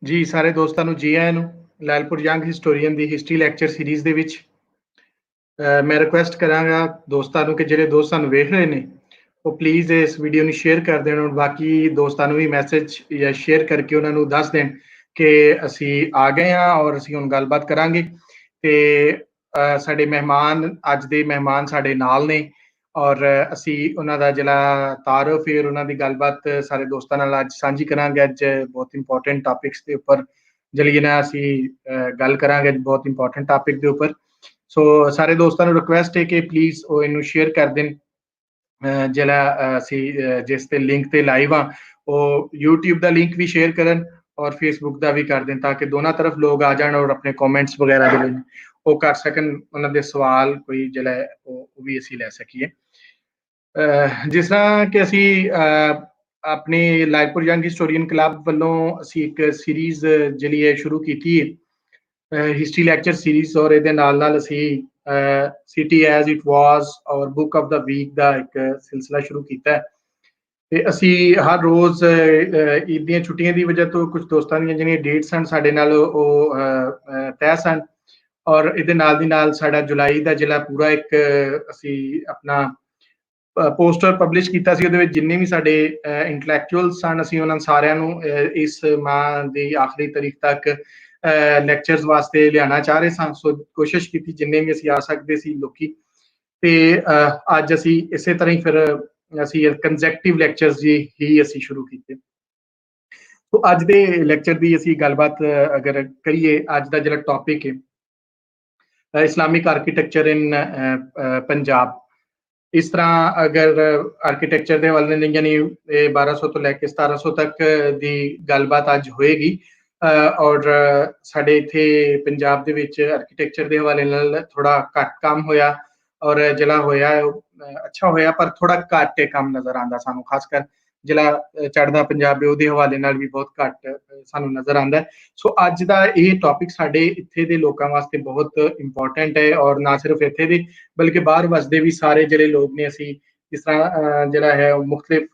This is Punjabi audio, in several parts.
ਜੀ ਸਾਰੇ ਦੋਸਤਾਂ ਨੂੰ ਜੀ ਆਇਆਂ ਨੂੰ ਲਾਇਲਪੁਰ ਯੰਗ ਹਿਸਟੋਰੀਅਨ ਦੀ ਹਿਸਟਰੀ ਲੈਕਚਰ ਸੀਰੀਜ਼ ਦੇ ਵਿੱਚ ਮੈਂ ਰਿਕੁਐਸਟ ਕਰਾਂਗਾ ਦੋਸਤਾਂ ਨੂੰ ਕਿ ਜਿਹੜੇ ਦੋਸਤ ਸਾਨੂੰ ਵੇਖ ਰਹੇ ਨੇ ਉਹ ਪਲੀਜ਼ ਇਸ ਵੀਡੀਓ ਨੂੰ ਸ਼ੇਅਰ ਕਰ ਦੇਣ ਔਰ ਬਾਕੀ ਦੋਸਤਾਂ ਨੂੰ ਵੀ ਮੈਸੇਜ ਜਾਂ ਸ਼ੇਅਰ ਕਰਕੇ ਉਹਨਾਂ ਨੂੰ ਦੱਸ ਦੇਣ ਕਿ ਅਸੀਂ ਆ ਗਏ ਹਾਂ ਔਰ ਅਸੀਂ ਹੁਣ ਗੱਲਬਾਤ ਕਰਾਂਗੇ ਤੇ ਸਾਡੇ ਮਹਿਮਾਨ ਅੱਜ ਦੇ ਮਹਿਮਾਨ ਸਾਡੇ ਨਾਲ ਨੇ ਔਰ ਅਸੀਂ ਉਹਨਾਂ ਦਾ ਜਿਹੜਾ ਤਾਰਫ ਫਿਰ ਉਹਨਾਂ ਦੀ ਗੱਲਬਾਤ ਸਾਰੇ ਦੋਸਤਾਂ ਨਾਲ ਅੱਜ ਸਾਂਝੀ ਕਰਾਂਗੇ। ਅੱਜ ਬਹੁਤ ਇੰਪੋਰਟੈਂਟ ਟਾਪਿਕਸ ਦੇ ਉੱਪਰ ਜਿਹੜੀ ਨਾ ਅਸੀਂ ਗੱਲ ਕਰਾਂਗੇ, ਬਹੁਤ ਇੰਪੋਰਟੈਂਟ ਟਾਪਿਕ ਦੇ ਉੱਪਰ। ਸੋ ਸਾਰੇ ਦੋਸਤਾਂ ਨੂੰ ਰਿਕੁਐਸਟ ਹੈ ਕਿ ਪਲੀਜ਼ ਉਹ ਇਹਨੂੰ ਸ਼ੇਅਰ ਕਰ ਦੇਣ। ਜਿਹੜਾ ਅਸੀਂ ਜਿਸ ਤੇ ਲਿੰਕ ਤੇ ਲਾਈਵ ਆ ਉਹ YouTube ਦਾ ਲਿੰਕ ਵੀ ਸ਼ੇਅਰ ਕਰਨ ਔਰ Facebook ਦਾ ਵੀ ਕਰ ਦੇਣ ਤਾਂ ਕਿ ਦੋਨਾਂ ਤਰਫ ਲੋਕ ਆ ਜਾਣ ਔਰ ਆਪਣੇ ਕਮੈਂਟਸ ਵਗੈਰਾ ਜਿਹੜੇ ਉਹ ਕਰ ਸਕਣ, ਉਹਨਾਂ ਦੇ ਸਵਾਲ ਕੋਈ ਜਿਹੜਾ ਉਹ ਵੀ ਅਸੀਂ ਲੈ ਸਕੀਏ। ਜਿਸ ਤਰ੍ਹਾਂ ਕਿ ਅਸੀਂ ਆਪਣੀ ਲਾਇਲਪੁਰ ਯੰਗ ਹਿਸਟੋਰੀਅਨ ਕਲੱਬ ਵੱਲੋਂ ਅਸੀਂ ਇੱਕ ਸੀਰੀਜ਼ ਜਿਹੜੀ ਹੈ ਸ਼ੁਰੂ ਕੀਤੀ ਹੈ, ਹਿਸਟਰੀ ਲੈਕਚਰ ਸੀਰੀਜ਼, ਔਰ ਇਹਦੇ ਨਾਲ ਅਸੀਂ ਸਿਟੀ ਐਜ਼ ਇਟ ਵਾਜ਼ ਔਰ ਬੁੱਕ ਆਫ ਦਾ ਵੀਕ ਦਾ ਇੱਕ ਸਿਲਸਿਲਾ ਸ਼ੁਰੂ ਕੀਤਾ ਹੈ। ਤੇ ਅਸੀਂ ਹਰ ਰੋਜ਼ ਈਦ ਦੀਆਂ ਛੁੱਟੀਆਂ ਦੀ ਵਜ੍ਹਾ ਤੋਂ ਕੁਝ ਦੋਸਤਾਂ ਦੀਆਂ ਜਿਹੜੀਆਂ ਡੇਟਸ ਸਨ ਸਾਡੇ ਨਾਲ ਉਹ ਤੈਅ ਸਨ ਔਰ ਇਹਦੇ ਨਾਲ ਦੀ ਨਾਲ ਸਾਡਾ ਜੁਲਾਈ ਦਾ ਜਿਹੜਾ ਪੂਰਾ ਇੱਕ ਅਸੀਂ ਆਪਣਾ ਪੋਸਟਰ ਪਬਲਿਸ਼ ਕੀਤਾ ਸੀ। ਉਹਦੇ ਵਿੱਚ ਜਿੰਨੇ ਵੀ ਸਾਡੇ ਇੰਟੈਲੈਕਚੁਅਲ ਸਨ ਅਸੀਂ ਉਹਨਾਂ ਸਾਰਿਆਂ ਨੂੰ ਇਸ ਮਾਹ ਦੀ ਆਖਰੀ ਤਾਰੀਖ ਤੱਕ ਲੈਕਚਰਸ ਵਾਸਤੇ ਲਿਆਉਣਾ ਚਾਹ ਰਹੇ ਸਾਂ। ਸੋ ਕੋਸ਼ਿਸ਼ ਕੀਤੀ ਜਿੰਨੇ ਵੀ ਅਸੀਂ ਆ ਸਕਦੇ ਸੀ ਲੋਕੀ, ਤੇ ਅੱਜ ਅਸੀਂ ਇਸੇ ਤਰ੍ਹਾਂ ਹੀ ਫਿਰ ਅਸੀਂ ਕੰਜ਼ੈਕਟਿਵ ਲੈਕਚਰਸ ਹੀ ਅਸੀਂ ਸ਼ੁਰੂ ਕੀਤੇ। ਸੋ ਅੱਜ ਦੇ ਲੈਕਚਰ ਦੀ ਅਸੀਂ ਗੱਲਬਾਤ ਅਗਰ ਕਰੀਏ, ਅੱਜ ਦਾ ਜਿਹੜਾ ਟੌਪਿਕ ਹੈ ਇਸਲਾਮਿਕ ਆਰਕੀਟੈਕਚਰ ਇਨ ਪੰਜਾਬ। ਇਸ ਤਰ੍ਹਾਂ ਅਗਰ ਆਰਕੀਟੈਕਚਰ ਦੇ ਹਵਾਲੇ ਨਾਲ ਯਾਨੀ 1200 ਤੋਂ ਲੈ ਕੇ 1700 ਤੱਕ ਦੀ ਗੱਲਬਾਤ ਅੱਜ ਹੋਏਗੀ ਔਰ ਸਾਡੇ ਇੱਥੇ ਪੰਜਾਬ ਦੇ ਵਿੱਚ ਆਰਕੀਟੈਕਚਰ ਦੇ ਹਵਾਲੇ ਨਾਲ ਥੋੜਾ ਘੱਟ ਕੰਮ ਹੋਇਆ ਔਰ ਜਿਹੜਾ ਹੋਇਆ ਅੱਛਾ ਹੋਇਆ, ਪਰ ਥੋੜਾ ਘੱਟ ਕੰਮ ਨਜ਼ਰ ਆਉਂਦਾ ਸਾਨੂੰ, ਖਾਸ ਕਰ ਜਿਹੜਾ ਚੜ੍ਹਦਾ ਪੰਜਾਬ ਹੈ ਉਹਦੇ ਹਵਾਲੇ ਨਾਲ ਵੀ ਬਹੁਤ ਘੱਟ ਸਾਨੂੰ ਨਜ਼ਰ ਆਉਂਦਾ। ਸੋ ਅੱਜ ਦਾ ਇਹ ਟੌਪਿਕ ਸਾਡੇ ਇੱਥੇ ਦੇ ਲੋਕਾਂ ਵਾਸਤੇ ਬਹੁਤ ਇੰਪੋਰਟੈਂਟ ਹੈ ਔਰ ਨਾ ਸਿਰਫ ਇੱਥੇ ਦੇ ਬਲਕਿ ਬਾਹਰ ਵਸਦੇ ਵੀ ਸਾਰੇ ਜਿਹੜੇ ਲੋਕ ਨੇ, ਅਸੀਂ ਇਸ ਤਰ੍ਹਾਂ ਜਿਹੜਾ ਹੈ ਮੁਖਤਲਿਫ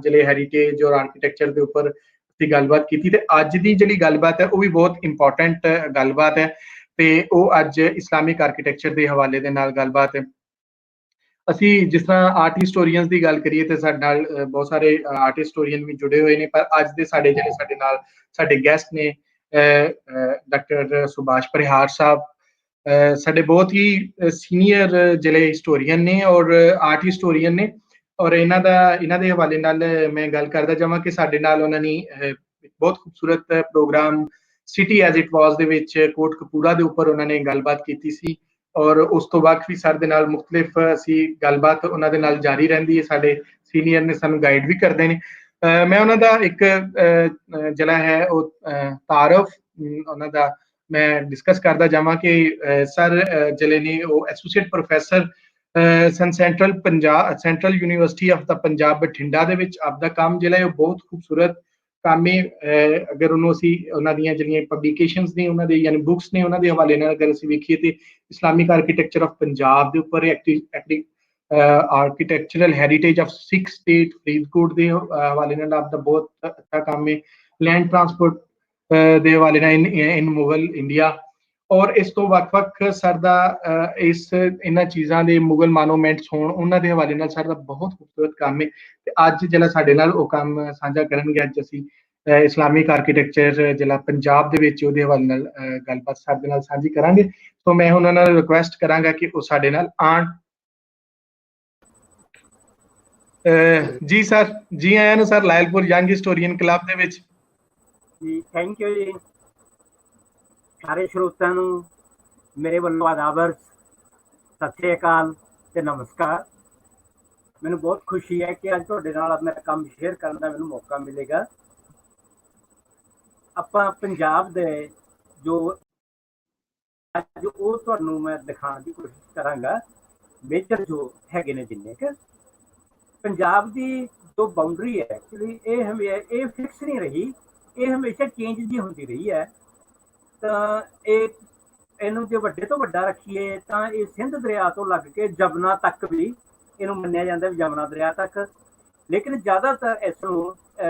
ਜਿਹੜੇ ਹੈਰੀਟੇਜ ਔਰ ਆਰਕੀਟੈਕਚਰ ਦੇ ਉੱਪਰ ਅਸੀਂ ਗੱਲਬਾਤ ਕੀਤੀ। ਤੇ ਅੱਜ ਦੀ ਜਿਹੜੀ ਗੱਲਬਾਤ ਹੈ ਉਹ ਵੀ ਬਹੁਤ ਇੰਪੋਰਟੈਂਟ ਗੱਲਬਾਤ ਹੈ ਤੇ ਉਹ ਅੱਜ ਇਸਲਾਮਿਕ ਆਰਕੀਟੈਕਚਰ ਦੇ ਹਵਾਲੇ ਦੇ ਨਾਲ ਗੱਲਬਾਤ ਹੈ। ਅਸੀਂ ਜਿਸ ਤਰ੍ਹਾਂ ਆਰਟ ਹਿਸਟੋਰੀਅਨਸ ਦੀ ਗੱਲ ਕਰੀਏ ਤੇ ਸਾਡੇ ਨਾਲ ਬਹੁਤ ਸਾਰੇ ਆਰਟ ਹਿਸਟੋਰੀਅਨ ਵੀ ਜੁੜੇ ਹੋਏ ਨੇ, ਪਰ ਅੱਜ ਦੇ ਸਾਡੇ ਜਿਹੜੇ ਸਾਡੇ ਨਾਲ ਸਾਡੇ ਗੈਸਟ ਨੇ ਡਾਕਟਰ ਸੁਭਾਸ਼ ਪਰਿਹਾਰ ਸਾਹਿਬ, ਸਾਡੇ ਬਹੁਤ ਹੀ ਸੀਨੀਅਰ ਜਿਹੜੇ ਹਿਸਟੋਰੀਅਨ ਨੇ ਔਰ ਆਰਟ ਹਿਸਟੋਰੀਅਨ ਨੇ ਔਰ ਇਹਨਾਂ ਦੇ ਹਵਾਲੇ ਨਾਲ ਮੈਂ ਗੱਲ ਕਰਦਾ ਜਾਵਾਂ ਕਿ ਸਾਡੇ ਨਾਲ ਉਹਨਾਂ ਨੇ ਬਹੁਤ ਖੂਬਸੂਰਤ ਪ੍ਰੋਗਰਾਮ ਸਿਟੀ ਐਜ਼ ਇਟ ਵਾਜ਼ ਦੇ ਵਿੱਚ ਕੋਟਕਪੂਰਾ ਦੇ ਉੱਪਰ ਉਹਨਾਂ ਨੇ ਗੱਲਬਾਤ ਕੀਤੀ ਸੀ ਔਰ ਉਸ ਤੋਂ ਬਾਅਦ ਵੀ ਸਾਡੇ ਦੇ ਨਾਲ ਮੁਖਤਲਿਫ ਅਸੀਂ ਗੱਲਬਾਤ ਉਹਨਾਂ ਦੇ ਨਾਲ ਜਾਰੀ ਰਹਿੰਦੀ ਹੈ। ਸਾਡੇ ਸੀਨੀਅਰ ਨੇ ਸਾਨੂੰ ਗਾਈਡ ਵੀ ਕਰਦੇ ਨੇ। ਮੈਂ ਉਹਨਾਂ ਦਾ ਇੱਕ ਜਿਹੜਾ ਹੈ ਉਹ ਤਾਰਫ ਉਹਨਾਂ ਦਾ ਮੈਂ ਡਿਸਕਸ ਕਰਦਾ ਜਾਵਾਂ ਕਿ ਸਰ ਜਿਹੜੇ ਨੇ ਉਹ ਐਸੋਸੀਏਟ ਪ੍ਰੋਫੈਸਰ ਸਨ central university of the Punjab Bathinda ਦੇ ਵਿੱਚ। ਆਪਦਾ ਕੰਮ ਜਿਹੜਾ ਹੈ ਉਹ ਬਹੁਤ ਖੂਬਸੂਰਤ ਕੰਮ ਹੈ। ਅਗਰ ਉਹਨੂੰ ਅਸੀਂ ਉਹਨਾਂ ਦੀਆਂ ਜਿਹੜੀਆਂ ਪਬਲੀਕੇਸ਼ਨਸ ਨੇ ਉਹਨਾਂ ਦੇ ਯਾਨੀ ਬੁੱਕਸ ਨੇ ਉਹਨਾਂ ਦੇ ਹਵਾਲੇ ਨਾਲ ਅਗਰ ਅਸੀਂ ਵੇਖੀਏ ਤੇ ਇਸਲਾਮਿਕ ਆਰਕੀਟੈਕਚਰ ਆਫ ਪੰਜਾਬ ਦੇ ਉੱਪਰ architectural heritage of Sikh state Faridkot ਦੇ ਹਵਾਲੇ ਨਾਲ ਆਪਦਾ ਬਹੁਤ ਅੱਛਾ ਕੰਮ ਹੈ। ਲੈਂਡ ਟਰਾਂਸਪੋਰਟ ਦੇ ਹਵਾਲੇ ਨਾਲ ਇਨ ਮੁਗਲ ਇੰਡੀਆ ਔਰ ਇਸ ਤੋਂ ਵੱਖ-ਵੱਖ ਸਰ ਦਾ ਇਹਨਾਂ ਚੀਜ਼ਾਂ ਦੇ ਮੁਗਲ ਮੋਨੂਮੈਂਟਸ ਹੋਣ ਉਹਨਾਂ ਦੇ ਹਵਾਲੇ ਨਾਲ ਸਰ ਦਾ ਬਹੁਤ ਖੂਬਸੂਰਤ ਕੰਮ ਹੈ। ਤੇ ਅੱਜ ਜਿਹੜਾ ਸਾਡੇ ਨਾਲ ਉਹ ਕੰਮ ਸਾਂਝਾ ਕਰਨਗੇ। ਅੱਜ ਅਸੀਂ ਇਸਲਾਮਿਕ ਆਰਕੀਟੈਕਚਰ ਜਿਹੜਾ ਪੰਜਾਬ ਦੇ ਵਿੱਚ ਉਹਦੇ ਹਵਾਲੇ ਨਾਲ ਗੱਲਬਾਤ ਸਾਡੇ ਨਾਲ ਸਾਂਝੀ ਕਰਾਂਗੇ। ਸੋ ਮੈਂ ਉਹਨਾਂ ਨਾਲ ਰਿਕੁਐਸਟ ਕਰਾਂਗਾ ਕਿ ਉਹ ਸਾਡੇ ਨਾਲ ਆਣ। ਜੀ ਸਰ, ਜੀ ਆਇਆਂ ਨੂੰ sir Lyallpur young historian club ਦੇ ਵਿੱਚ। ਜੀ ਥੈਂਕ ਯੂ ਜੀ। ਸਾਰੇ ਸਰੋਤਿਆਂ ਨੂੰ ਮੇਰੇ ਵੱਲੋਂ ਆਦਾਬ, ਸਤਿ ਸ੍ਰੀ ਅਕਾਲ ਤੇ ਨਮਸਕਾਰ। ਮੈਨੂੰ ਬਹੁਤ ਖੁਸ਼ੀ ਹੈ ਕਿ ਅੱਜ ਤੁਹਾਡੇ ਨਾਲ ਮੇਰਾ ਕੰਮ ਸ਼ੇਅਰ ਕਰਨ ਦਾ ਮੈਨੂੰ ਮੌਕਾ ਮਿਲੇਗਾ। ਆਪਾਂ ਪੰਜਾਬ ਦੇ ਜੋ ਅੱਜ ਉਹ ਤੁਹਾਨੂੰ ਮੈਂ ਦਿਖਾਉਣ ਦੀ ਕੋਸ਼ਿਸ਼ ਕਰਾਂਗਾ। ਮੇਜਰ ਜੋ ਹੈਗੇ ਨੇ ਜਿੰਨੇ ਕਿ ਪੰਜਾਬ ਦੀ ਜੋ ਬਾਉਂਡਰੀ ਹੈ ਐਕਚੁਅਲੀ ਇਹ ਫਿਕਸ ਨਹੀਂ ਰਹੀ, ਇਹ ਹਮੇਸ਼ਾ ਚੇਂਜ ਜੀ ਹੁੰਦੀ ਰਹੀ ਹੈ। ਤਾਂ ਇਹਨੂੰ ਜੇ ਵੱਡੇ ਤੋਂ ਵੱਡਾ ਰੱਖੀਏ ਤਾਂ ਇਹ ਸਿੰਧ ਦਰਿਆ ਤੋਂ ਲੱਗ ਕੇ ਜਮਨਾ ਤੱਕ ਵੀ ਇਹਨੂੰ ਮੰਨਿਆ ਜਾਂਦਾ ਵੀ ਜਮਨਾ ਦਰਿਆ ਤੱਕ लेकिन ज़्यादातर इसनूं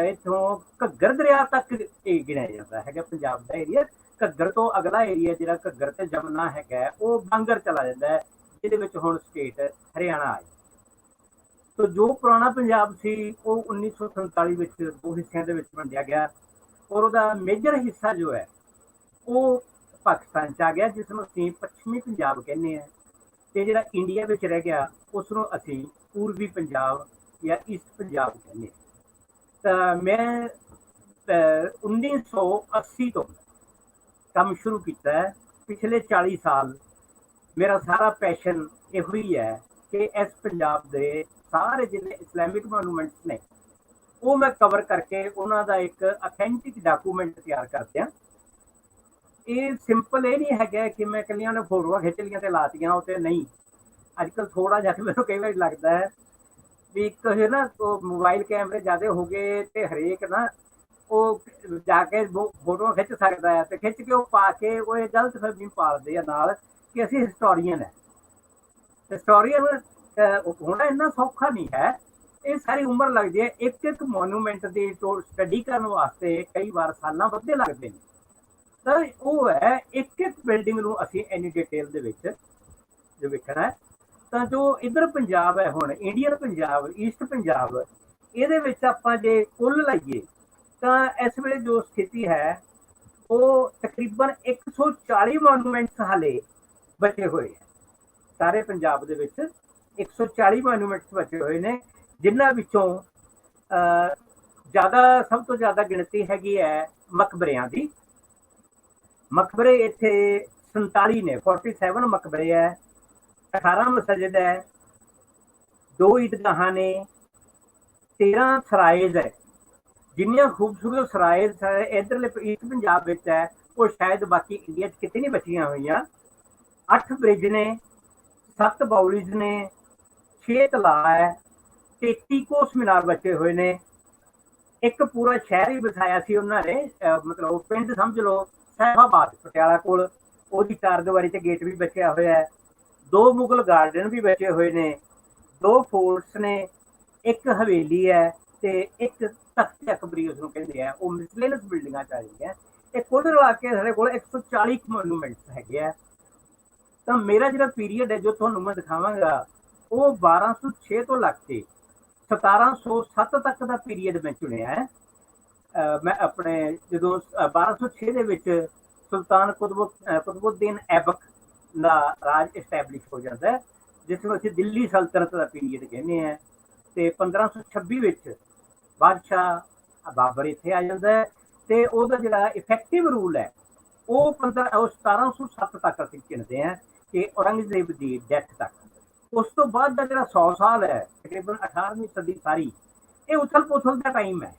इत्थों घग्गर दरिया तक ਇਹ ਗਿਣਿਆ ਜਾਂਦਾ ਹੈਗਾ ਪੰਜਾਬ ਦਾ ਏਰੀਆ। ਘੱਗਰ ਤੋਂ ਅਗਲਾ ਏਰੀਆ ਜਿਹੜਾ ਘੱਗਰ ਤੇ ਜਮਨਾ ਹੈਗਾ ਉਹ ਬਾਂਗਰ ਚਲਾ ਜਾਂਦਾ ਹੈ, ਜਿਹਦੇ ਵਿੱਚ ਹੁਣ ਸਟੇਟ ਹਰਿਆਣਾ ਆਈ। ਤੋ ਜੋ ਪੁਰਾਣਾ ਪੰਜਾਬ ਸੀ ਉਹ 1947 ਵਿੱਚ ਦੋ ਹਿੱਸਿਆਂ ਦੇ ਵਿੱਚ ਵੰਡਿਆ ਗਿਆ, ਔਰ ਉਹਦਾ ਮੇਜਰ ਹਿੱਸਾ ਜੋ ਹੈ ਉਹ ਪਾਕਿਸਤਾਨ ਚ ਆ ਗਿਆ, ਜਿਸ ਨੂੰ ਅਸੀਂ ਪੱਛਮੀ ਪੰਜਾਬ ਕਹਿੰਦੇ ਹਾਂ। ਤੇ ਜਿਹੜਾ ਇੰਡੀਆ ਵਿੱਚ ਰਹਿ ਗਿਆ ਉਸ ਨੂੰ ਅਸੀਂ ਪੂਰਬੀ ਪੰਜਾਬ ਜਾਂ ਈਸਟ ਪੰਜਾਬ ਕਹਿੰਦੇ ਹਾਂ। ਤਾਂ ਮੈਂ 1980 ਤੋਂ ਕੰਮ ਸ਼ੁਰੂ ਕੀਤਾ ਹੈ। ਪਿਛਲੇ 40 ਸਾਲ ਮੇਰਾ ਸਾਰਾ ਪੈਸ਼ਨ ਇਹੋ ਹੀ ਹੈ ਕਿ ਇਸ ਪੰਜਾਬ ਦੇ ਸਾਰੇ ਜਿੰਨੇ ਇਸਲਾਮਿਕ ਮੋਨੂਮੈਂਟਸ ਨੇ ਉਹ ਮੈਂ ਕਵਰ ਕਰਕੇ ਉਹਨਾਂ ਦਾ ਇੱਕ ਅਥੈਂਟਿਕ ਡਾਕੂਮੈਂਟ ਤਿਆਰ ਕਰਦਿਆਂ। ਇਹ ਸਿੰਪਲ ਇਹ ਨਹੀਂ ਹੈਗਾ ਕਿ ਮੈਂ ਇਕੱਲੀਆਂ ਨੇ ਫੋਟੋਆਂ ਖਿੱਚ ਲਈਆਂ ਤੇ ਲਾਤੀਆਂ ਉਹ ਤੇ ਨਹੀਂ। ਅੱਜ ਕੱਲ੍ਹ ਥੋੜਾ ਜਿਹਾ ਮੈਨੂੰ ਕਈ ਵਾਰੀ ਲੱਗਦਾ ਹੈ ਵੀ ਇੱਕ ਨਾ ਉਹ ਮੋਬਾਈਲ ਕੈਮਰੇ ਜ਼ਿਆਦਾ ਹੋ ਗਏ ਤੇ ਹਰੇਕ ਨਾ ਉਹ ਜਾ ਕੇ ਫੋਟੋਆਂ ਖਿੱਚ ਸਕਦਾ ਹੈ, ਤੇ ਖਿੱਚ ਕੇ ਉਹ ਪਾ ਕੇ ਉਹ ਗਲਤ ਫਹਿਮੀ ਪਾਲਦੇ ਆ ਨਾਲ ਕਿ ਅਸੀਂ ਹਿਸਟੋਰੀਅਨ ਹੈ। ਹਿਸਟੋਰੀਅਨ ਹੋਣਾ ਇੰਨਾ ਸੌਖਾ ਨਹੀਂ ਹੈ। ਇਹ ਸਾਰੀ ਉਮਰ ਲੱਗਦੀ ਹੈ। ਇੱਕ ਇੱਕ ਮੋਨੂਮੈਂਟ ਦੀ ਸਟੱਡੀ ਕਰਨ ਵਾਸਤੇ ਕਈ ਵਾਰ ਸਾਲਾਂ ਵੱਧੇ ਲੱਗਦੇ ਨੇ। ਤਾਂ ਉਹ ਹੈ ਇੱਕ ਇੱਕ ਬਿਲਡਿੰਗ ਨੂੰ ਅਸੀਂ ਇੰਨੀ ਡਿਟੇਲ ਦੇ ਵਿੱਚ ਜੋ ਵੇਖਣਾ ਹੈ। ਤਾਂ ਜੋ ਇੱਧਰ ਪੰਜਾਬ ਹੈ ਹੁਣ ਇੰਡੀਅਨ ਪੰਜਾਬ, ਈਸਟ ਪੰਜਾਬ, ਇਹਦੇ ਵਿੱਚ ਆਪਾਂ ਜੇ ਕੁੱਲ ਲਾਈਏ ਤਾਂ ਇਸ ਵੇਲੇ ਜੋ ਸਥਿਤੀ ਹੈ ਉਹ ਤਕਰੀਬਨ 140 ਮੋਨੂਮੈਂਟਸ ਹਾਲੇ ਬਚੇ ਹੋਏ ਹੈ। ਸਾਰੇ ਪੰਜਾਬ ਦੇ ਵਿੱਚ 140 ਮੋਨੂਮੈਂਟਸ ਬਚੇ ਹੋਏ ਨੇ, ਜਿਨ੍ਹਾਂ ਵਿੱਚੋਂ ਸਭ ਤੋਂ ਜ਼ਿਆਦਾ ਗਿਣਤੀ ਹੈਗੀ ਹੈ ਮਕਬਰਿਆਂ ਦੀ। ਮਕਬਰੇ ਇੱਥੇ 47 ਨੇ, 47 ਮਕਬਰੇ ਹੈ, 18 ਮਸਜਿਦ ਹੈ, 2 ਈਦਗਾਹਾਂ ਨੇ, 13 ਸਰਾਇਜ਼ ਹੈ। ਜਿੰਨੀਆਂ ਖੂਬਸੂਰਤ ਸਰਾਇਜ਼ ਇੱਧਰਲੇ ਈਸਟ ਪੰਜਾਬ ਵਿੱਚ ਹੈ ਉਹ ਸ਼ਾਇਦ ਬਾਕੀ ਇੰਡੀਆ 'ਚ ਕਿਤੇ ਨਹੀਂ ਬਚੀਆਂ ਹੋਈਆਂ। 8 ਬ੍ਰਿਜ ਨੇ, 7 ਬਾਉਲੀਜ਼ ਨੇ, 6 ਤਲਾਅ ਹੈ, 33 ਕੋਸ ਮੀਨਾਰ ਬਚੇ ਹੋਏ ਨੇ। ਇੱਕ ਪੂਰਾ ਸ਼ਹਿਰ ਹੀ ਵਸਾਇਆ ਸੀ ਉਹਨਾਂ ਨੇ, ਮਤਲਬ ਪਿੰਡ ਸਮਝ ਲਓ ਸਾਹਿਬਾਬਾਦ ਪਟਿਆਲਾ ਕੋਲ, ਉਹਦੀ 4 ਦੀਵਾਰੀ ਤੇ ਗੇਟ ਵੀ ਬਚਿਆ ਹੋਇਆ ਹੈ। 2 ਮੁਗਲ ਗਾਰਡਨ ਵੀ ਬਚੇ ਹੋਏ ਨੇ, 2 ਫੋਰਟਸ ਨੇ, ਇੱਕ ਹਵੇਲੀ ਹੈ ਤੇ ਇੱਕ ਤਖਤ ਅਕਬਰੀ ਉਸਨੂੰ ਕਹਿੰਦੇ ਆ। ਉਹ ਮਿਸਲੇਨਸ ਬਿਲਡਿੰਗਾਂ ਚ ਆ ਰਹੀਆਂ। ਇਹ ਕੁੱਲ ਰਲਾ ਕੇ ਸਾਡੇ ਕੋਲ 140 ਮੋਨੂਮੈਂਟਸ ਹੈਗੇ ਆ। ਤਾਂ ਮੇਰਾ ਜਿਹੜਾ ਪੀਰੀਅਡ ਹੈ ਜੋ ਤੁਹਾਨੂੰ ਮੈਂ ਦਿਖਾਵਾਂਗਾ ਉਹ 1206 ਤੋਂ ਲੱਗ ਕੇ 1707 ਤੱਕ ਦਾ ਪੀਰੀਅਡ ਮੈਂ ਚੁਣਿਆ ਹੈ। ਮੈਂ ਆਪਣੇ ਜਦੋਂ 1206 ਦੇ ਵਿੱਚ ਸੁਲਤਾਨ ਕੁਤਬੁੱਦੀਨ ਐਬਕ ਦਾ ਰਾਜ ਐਸਟੈਬਲਿਸ਼ ਹੋ ਜਾਂਦਾ ਹੈ, ਜਿਸ ਨੂੰ ਅਸੀਂ ਦਿੱਲੀ ਸਲਤਨਤ ਦਾ ਪੀਰੀਅਡ ਕਹਿੰਦੇ ਹਾਂ। ਤੇ 1526 ਵਿੱਚ ਬਾਦਸ਼ਾਹ ਬਾਬਰ ਇੱਥੇ ਆ ਜਾਂਦਾ ਹੈ ਤੇ ਉਹਦਾ ਜਿਹੜਾ ਇਫੈਕਟਿਵ ਰੂਲ ਹੈ ਉਹ 1707 ਤੱਕ ਅਸੀਂ ਗਿਣਦੇ ਹਾਂ ਕਿ ਔਰੰਗਜ਼ੇਬ ਦੀ ਡੈਥ ਤੱਕ। ਉਸ ਤੋਂ ਬਾਅਦ ਦਾ ਜਿਹੜਾ 100 ਸਾਲ ਹੈ ਤਕਰੀਬਨ 18ਵੀਂ ਸਦੀ ਸਾਰੀ, ਇਹ ਉਥਲ ਪੁਥਲ ਦਾ ਟਾਈਮ ਹੈ।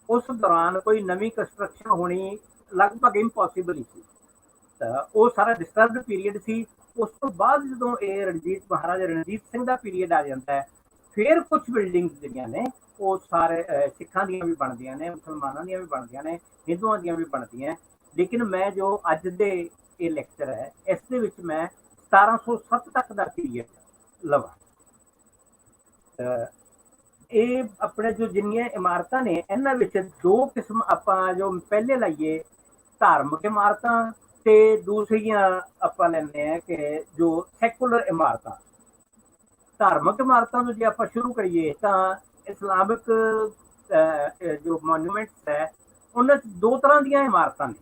ਉਸ ਦੌਰਾਨ ਕੋਈ ਨਵੀਂ ਕੰਸਟਰਕਸ਼ਨ ਹੋਣੀ ਲਗਭਗ ਇੰਪੋਸੀਬਲ ਹੀ ਸੀ। ਤਾਂ ਉਹ ਸਾਰਾ ਡਿਸਟਰਬਡ ਪੀਰੀਅਡ ਸੀ। ਉਸ ਤੋਂ ਬਾਅਦ ਜਦੋਂ ਇਹ ਮਹਾਰਾਜਾ ਰਣਜੀਤ ਸਿੰਘ ਦਾ ਪੀਰੀਅਡ ਆ ਜਾਂਦਾ ਹੈ, ਫਿਰ ਕੁਝ ਬਿਲਡਿੰਗਸ ਜਿਹੜੀਆਂ ਨੇ ਉਹ ਸਾਰੇ ਸਿੱਖਾਂ ਦੀਆਂ ਵੀ ਬਣਦੀਆਂ ਨੇ, ਮੁਸਲਮਾਨਾਂ ਦੀਆਂ ਵੀ ਬਣਦੀਆਂ ਨੇ, ਹਿੰਦੂਆਂ ਦੀਆਂ ਵੀ ਬਣਦੀਆਂ। ਲੇਕਿਨ ਮੈਂ ਜੋ ਅੱਜ ਦੇ ਇਹ ਲੈਕਚਰ ਹੈ ਇਸ ਦੇ ਵਿੱਚ ਮੈਂ 1707 ਤੱਕ ਦਾ ਪੀਰੀਅਡ ਲਵਾਂ। ਇਹ ਆਪਣੇ ਜੋ ਜਿੰਨੀਆਂ ਇਮਾਰਤਾਂ ਨੇ ਇਹਨਾਂ ਵਿੱਚ 2 ਕਿਸਮ ਆਪਾਂ ਜੋ ਪਹਿਲੇ ਲਾਈਏ, ਧਾਰਮਿਕ ਇਮਾਰਤਾਂ ਤੇ ਦੂਸਰੀਆਂ ਆਪਾਂ ਲੈਂਦੇ ਹਾਂ ਕਿ ਜੋ ਸੈਕੂਲਰ ਇਮਾਰਤਾਂ। ਧਾਰਮਿਕ ਇਮਾਰਤਾਂ ਨੂੰ ਜੇ ਆਪਾਂ ਸ਼ੁਰੂ ਕਰੀਏ ਤਾਂ ਇਸਲਾਮਿਕ ਜੋ ਮੋਨੂਮੈਂਟਸ ਹੈ ਉਹਨਾਂ 'ਚ 2 ਤਰ੍ਹਾਂ ਦੀਆਂ ਇਮਾਰਤਾਂ ਨੇ।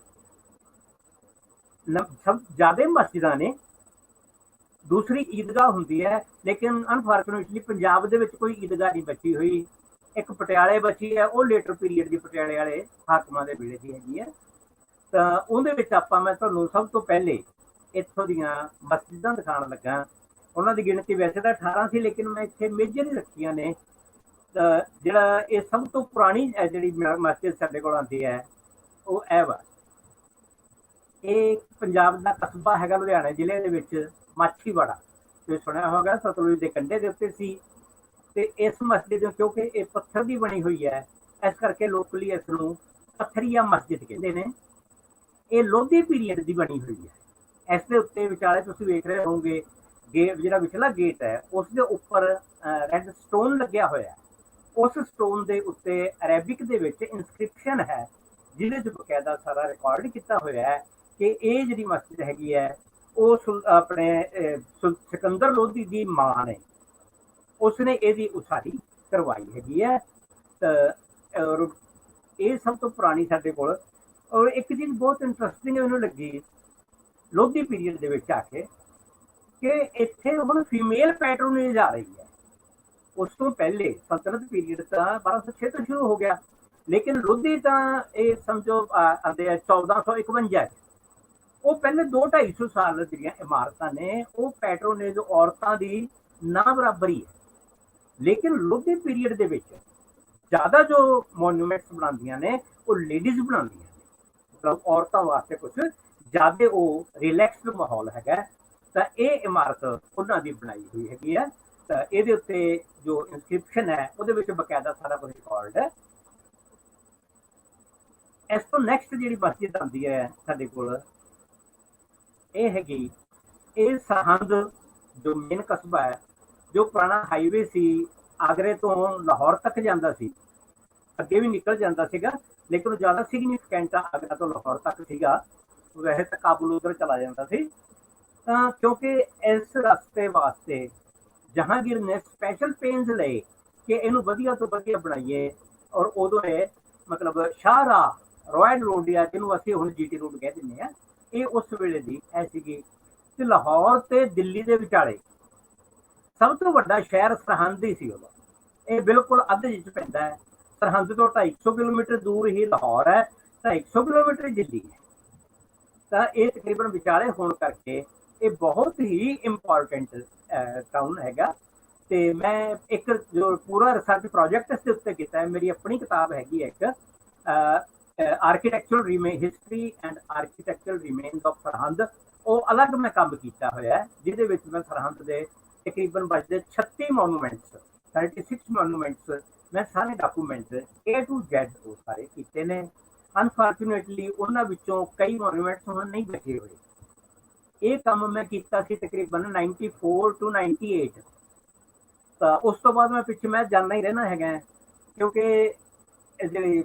ਸਭ ਜ਼ਿਆਦਾ ਮਸਜਿਦਾਂ ਨੇ, ਦੂਸਰੀ ਈਦਗਾਹ ਹੁੰਦੀ ਹੈ। ਲੇਕਿਨ ਅਨਫੋਰਚੂਨੇਟਲੀ ਪੰਜਾਬ ਦੇ ਵਿੱਚ ਕੋਈ ਈਦਗਾਹ ਨਹੀਂ ਬਚੀ ਹੋਈ। ਇੱਕ ਪਟਿਆਲੇ ਬਚੀ ਹੈ, ਉਹ ਲੇਟਰ ਪੀਰੀਅਡ ਦੀ ਪਟਿਆਲੇ ਵਾਲੇ ਹਾਕਮਾਂ ਦੇ ਵੇਲੇ ਦੀ ਹੈਗੀ ਹੈ। ਤਾਂ ਉਹਦੇ ਵਿੱਚ ਮੈਂ ਤੁਹਾਨੂੰ ਸਭ ਤੋਂ ਪਹਿਲੇ ਇੱਥੋਂ ਦੀਆਂ ਮਸਜਿਦਾਂ ਦਿਖਾਉਣ ਲੱਗਾ। ਉਹਨਾਂ ਦੀ ਗਿਣਤੀ ਵੈਸੇ ਤਾਂ 18 ਸੀ, ਲੇਕਿਨ ਮੈਂ ਇੱਥੇ ਮੇਜਰ ਹੀ ਰੱਖੀਆਂ ਨੇ। ਜਿਹੜਾ ਇਹ ਸਭ ਤੋਂ ਪੁਰਾਣੀ ਜਿਹੜੀ ਮਸਜਿਦ ਸਾਡੇ ਕੋਲ ਆਉਂਦੀ ਹੈ ਉਹ ਇਹ ਵਾ। ਇਹ ਪੰਜਾਬ ਦਾ ਕਸਬਾ ਹੈਗਾ ਲੁਧਿਆਣਾ ਜ਼ਿਲ੍ਹੇ ਦੇ ਵਿੱਚ, ਮਾਛੀਵਾੜਾ। ਤੁਸੀਂ ਸੁਣਿਆ ਹੋਗਾ ਸਤਲੁਜ ਦੇ ਕੰਢੇ ਦੇ ਉੱਤੇ ਸੀ। ਤੇ ਇਸ ਮਸਜਿਦ ਕਿਉਂਕਿ ਇਹ ਪੱਥਰ ਦੀ ਬਣੀ ਹੋਈ ਹੈ, ਇਸ ਕਰਕੇ ਲੋਕਲੀ ਇਸ ਨੂੰ ਪੱਥਰੀਆ ਮਸਜਿਦ ਕਹਿੰਦੇ ਨੇ। ਇਹ ਲੋਧੀ ਪੀਰੀਅਡ ਦੀ ਬਣੀ ਹੋਈ ਹੈ। ਇਸ ਦੇ ਉੱਤੇ ਵਿਚਾਲੇ ਤੁਸੀਂ ਵੇਖ ਰਹੇ ਹੋਵੋਗੇ ਗੇਟ, ਜਿਹੜਾ ਵਿਚਲਾ ਗੇਟ ਹੈ ਉਸ ਦੇ ਉੱਪਰ ਰੈੱਡ ਸਟੋਨ ਲੱਗਿਆ ਹੋਇਆ। उस स्टोन के उत्ते अरेबिक दे विच इंस्क्रिप्शन है जिहदे च बकायदा सारा रिकॉर्ड किया होया है कि ये जिहड़ी मस्जिद हैगी है वो अपने सिकंदर लोधी की मां ने उसने यदी उसारी करवाई हैगी है। और ये सब तो पुरानी साडे कोल। और एक चीज़ बहुत इंटरस्टिंग मैनूं लगी लोधी पीरीयड दे विच आके कि इत्थे हुण फीमेल पैट्रोनेज आ रही है। उस तो पहले सल्तनत पीरीयड तो 1206 तो शुरू हो गया, लेकिन लोधी तो ये समझो आते 1451 वो पहले 200-250 साल जिहड़ियां इमारतां ने वो पैट्रोनेज औरतां दी ना बराबरी है। लेकिन लोधी पीरीयड दे विच ज़्यादा जो मोन्यूमेंट्स बनांदियां ने वो लेडीज बनांदियां ने, मतलब औरतों वास्ते कुछ ज़्यादा वो रिलैक्सड माहौल हैगा। तो ये इमारत उन्हां दी बनाई हुई हैगी है। तो ये उत्ते जो इंस्क्रिप्शन है वो बकायदा सारा कुछ रिकॉर्ड है। इस तो नैक्सट जी मस्जिद आती है साडे कोल ये हैगी ये सरहंद जो मेन कस्बा है जो पुराना हाईवे सी आगरे तो लाहौर तक जाता सी, अगे भी निकल जाता सीगा, लेकिन वो ज़्यादा सिग्निफिकेंट आगरा तो लाहौर तक सीगा। वैसे तो काबुल उधर चला जाता सी। क्योंकि इस रास्ते वास्ते जहांगीर ने स्पैशल पेन्स ले कि इनू वधिया तो वधिया बनाइए। और उदों ये मतलब शाहराह रॉयल रोड या जिन्होंने असीं हुण जीटी रोड कह दिंदे आ, ये उस वेले दी है सीगी कि लाहौर ते दिल्ली दे विचाले सब तो वड्डा शहर सरहंद ही सी उदों। ये बिल्कुल अध जिच पैंदा है। सरहंद तो 250 किलोमीटर दूर ही लाहौर है, 250 किलोमीटर दिल्ली है। तो ये तकरीबन विचाले होने करके ये बहुत ही इंपॉर्टेंट टाउन हैगा। तो मैं एक जो पूरा रिसर्च प्रोजेक्ट इसके उत्ते किया है, मेरी अपनी किताब हैगी एक architectural history and architectural remains of Sirhind. वो अलग मैं काम किया होया है जिहदे विच मैं सरहंद के तकरीबन बचते 36 मोनूमेंट्स 36 मोनूमेंट्स मैं सारे डॉक्यूमेंट्स A to Z वो सारे किए ने। अनफॉर्चुनेटली उन्हां विचों कई मोनूमेंट्स हुण नहीं बचे हुए। ये काम मैं किया तकरीबन 94 to 98। तो उस तो बाद मैं पिछे मैं जाना ही रहना है क्योंकि जी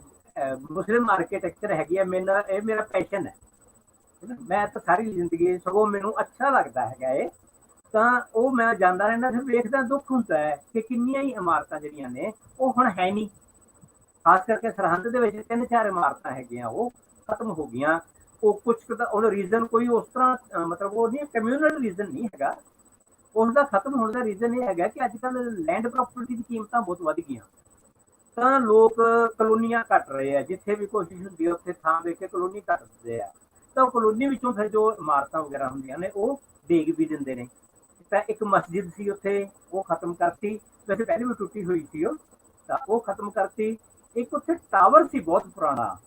मुस्लिम आर्कीटैक्चर हैगी है मेरा पैशन है। मैं तो सारी जिंदगी सगों मैनू अच्छा लगता है ये। तो मैं जाता रहना फिर वेखदा दुख होता है कि किन्नियां ही इमारतां जिहड़ियां ने वो हुण है नहीं। खास करके सरहंद दे विच 3-4 इमारतां हैगियां वो खत्म हो गई। वो कुछ रीजन कोई उस तरह मतलब वो नहीं कम्यूनल रीजन नहीं है। उसका खत्म होने का रीजन ये है कि अजकल लैंड प्रॉपर्टी की कीमत बहुत बढ़ गई। तो लोग कलोनियां कट रहे हैं, जिथे भी कोशिश होती है उत्थे थां देख के कलोनी कटते हैं। तो कलोनी विचों फिर जो इमारत वगैरह होंदियां ने वो देग भी दिंदे ने। तो एक मस्जिद सी उत्थे वो खत्म करती, वैसे पहले भी टुटी हुई थी वो खत्म करती। एक उत्थे टावर सी बहुत पुराना,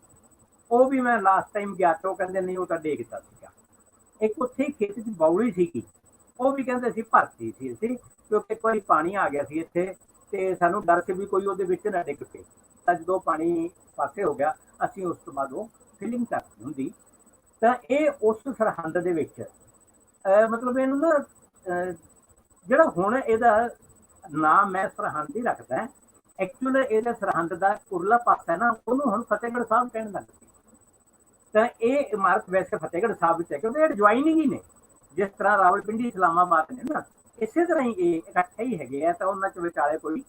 वो भी मैं लास्ट टाइम गया तो कहते नहीं वो तो डे दिता सीगा। एक उत्थे खेत च बौली सी वो भी कहते असीं भरती सी असीं क्योंकि एक बार पानी आ गया सी इत्थे ते सानू डर से भी कोई उहदे विच ना डिग पे। तां जदों पानी पासे हो गया असीं उस तो बाद वो फिलिंग करनी हुंदी। तां ये उस सरहंद दे विच मतलब इहनूं ना जिहड़ा हुण इहदा नाम मैं सरहंद ही रखदा। एक्चुअल इहदा सरहंद दा उरला पासा ना उहनूं हुण फतेहगढ़ साहब कहण लग पए। तां ये इमारत वैसे फतेहगढ़ साहब विच है क्योंकि एडजॉइनिंग ही ने, जिस तरह रावलपिंडी इस्लामाबाद ने ना इसे तरह ही ये इकट्ठे ही है। तो उन्होंने विचाले कोई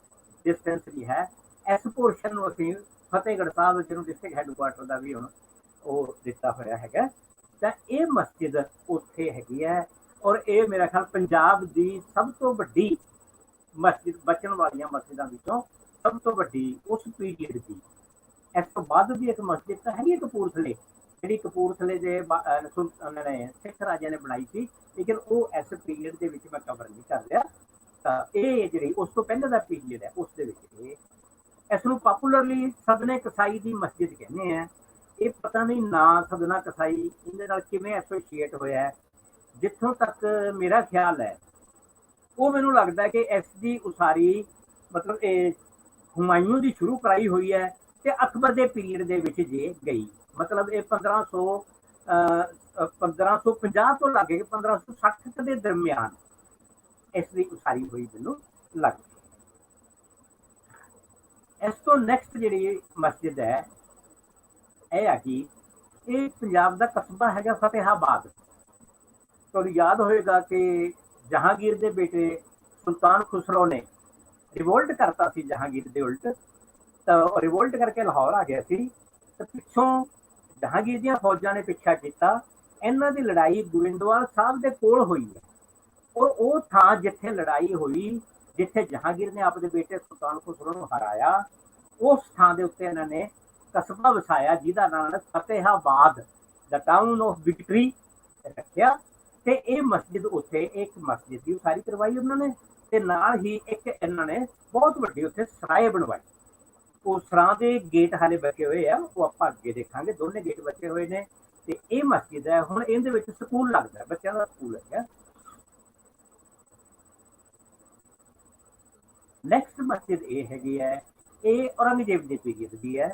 डिस्टेंस नहीं है। इस पोर्शन में असीं फतेहगढ़ साहब जिन्होंने डिस्ट्रिक्ट हैडकुआटर का भी हुण वो दिता होया है। तो ये मस्जिद उत्थे हैगी है और ये मेरा ख्याल पंजाब की सब तो वड्डी मस्जिद बचन वाली मस्जिदों विचों सब तो वड्डी उस पीरियड की। इस तो बाद भी एक मस्जिद तो है कपूरथले जी कपूरथले के उन्होंने सिख राजा ने बनाई थी, लेकिन वो इस पीरियड के मैं कवर नहीं कर लिया। तो ये जी उस तो पहले का पीरियड है उस इसनों पॉपुलरली सदने कसाई की मस्जिद कहने हैं। ये पता नहीं ना सदना कसाई इहदे किवें एसोसीएट होया है। जिथों तक मेरा ख्याल है वो मैनू लगता है कि इसकी उसारी मतलब हुमायूं की शुरू कराई हुई है तो अकबर के पीरियड के जे गई। मतलब ये 1550 तो लग गए 1560 के दरम्यान इसकी उसारी हुई मैनू लगती। इस तो नैक्सट जी मस्जिद है यह है कि ये पंजाब का कस्बा है फतेहाबाद। तो याद होएगा कि जहांगीर के बेटे सुल्तान खुसरो ने रिवोल्ट करता सी जहांगीर के उल्ट, तो रिवोल्ट करके लाहौर आ गया सी। तो पिछों जहांगीर दी फौजां ने पिछा किया, इन्हां दी लड़ाई गोविंदवाल साहब के कोल हुई है। और वो थां जिथे लड़ाई हुई, जिथे जहांगीर ने अपने बेटे सुल्तान खुसरो नूं हराया, उस थां दे उत्ते इन्हां ने कस्बा वसाया जिहदा नाम Fatehabad, the town of victory रखिया। ते ये मस्जिद उत्थे एक मस्जिद की उसारी करवाई उन्होंने, ते नाल ही एक इन्होंने बहुत वड्डी उत्थे सराय बनवाई। वो सराय के गेट हाले बचे हुए हैं, वो आप अगे देखांगे, दोने गेट बचे हुए ने। ते ये मस्जिद है, हुण इहदे विच स्कूल लगदा है, बच्चों का स्कूल है। नैक्सट मस्जिद ये हैगी है, ये औरंगजेब के पीरियड की है।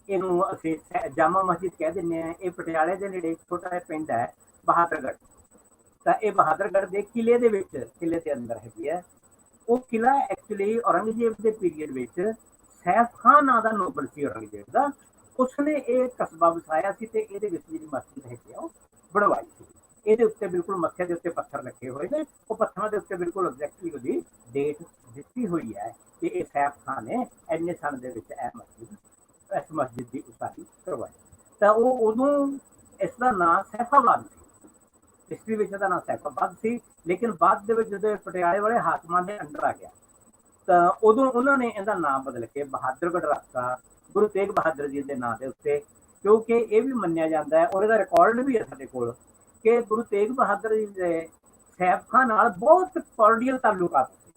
इनू असीं जामा मस्जिद कह दिंदे हैं। ये पटियाले के नेड़े छोटा जिहा पिंड है बहादुरगढ़। तो ये बहादुरगढ़ के किले दे विच, किले के अंदर हैगी है। वो किला एक्चुअली औरंगजेब के पीरियड विच सैफ खान नाम का नोबल सी औरंगजेब का, उसने ये कस्बा वसाया सी ते इहदे विच जिहड़ी मस्जिद हैगी आ बनवाई सी। ਇਹਦੇ ਉੱਤੇ ਬਿਲਕੁਲ ਮੱਥੇ ਦੇ ਉੱਤੇ ਪੱਥਰ ਰੱਖੇ ਹੋਏ ਨੇ, ਉਹ ਪੱਥਰਾਂ ਦੇ ਉੱਤੇ ਬਿਲਕੁਲ ਐਗਜ਼ੈਕਟਲੀ ਉਹਦੀ ਡੇਟ ਦਿੱਤੀ ਹੋਈ ਹੈ ਕਿ ਇਹ ਸੈਫ ਖਾਨ ਨੇ ਇੰਨੇ ਸਾਲ ਦੇ ਵਿੱਚ ਇਹ ਮਸਜਿਦ, ਇਸ ਮਸਜਿਦ ਦੀ ਉਸਾਰੀ ਕਰਵਾਈ। ਤਾਂ ਉਹ ਉਦੋਂ ਇਸ ਦਾ ਨਾਂ ਸੈਫਾਬਾਦ ਸੀ, ਹਿਸਟਰੀ ਵਿੱਚ ਇਹਦਾ ਨਾਂ ਸੈਫਾਬਾਦ ਸੀ। ਲੇਕਿਨ ਬਾਅਦ ਦੇ ਵਿੱਚ ਜਦੋਂ ਪਟਿਆਲੇ ਵਾਲੇ ਹਾਕਮਾਂ ਦੇ ਅੰਡਰ ਆ ਗਿਆ, ਤਾਂ ਉਦੋਂ ਉਹਨਾਂ ਨੇ ਇਹਦਾ ਨਾਮ ਬਦਲ ਕੇ ਬਹਾਦਰਗੜ੍ਹ ਰੱਖਤਾ ਗੁਰੂ ਤੇਗ ਬਹਾਦਰ ਜੀ ਦੇ ਨਾਂ ਦੇ ਉੱਤੇ। ਕਿਉਂਕਿ ਇਹ ਵੀ ਮੰਨਿਆ ਜਾਂਦਾ ਹੈ, ਔਰ ਇਹਦਾ ਰਿਕਾਰਡ ਵੀ ਹੈ ਸਾਡੇ ਕੋਲ, कि गुरु तेग बहादुर जी के सैफ खान नाल बहुत कॉर्डियल ताल्लुकात सी,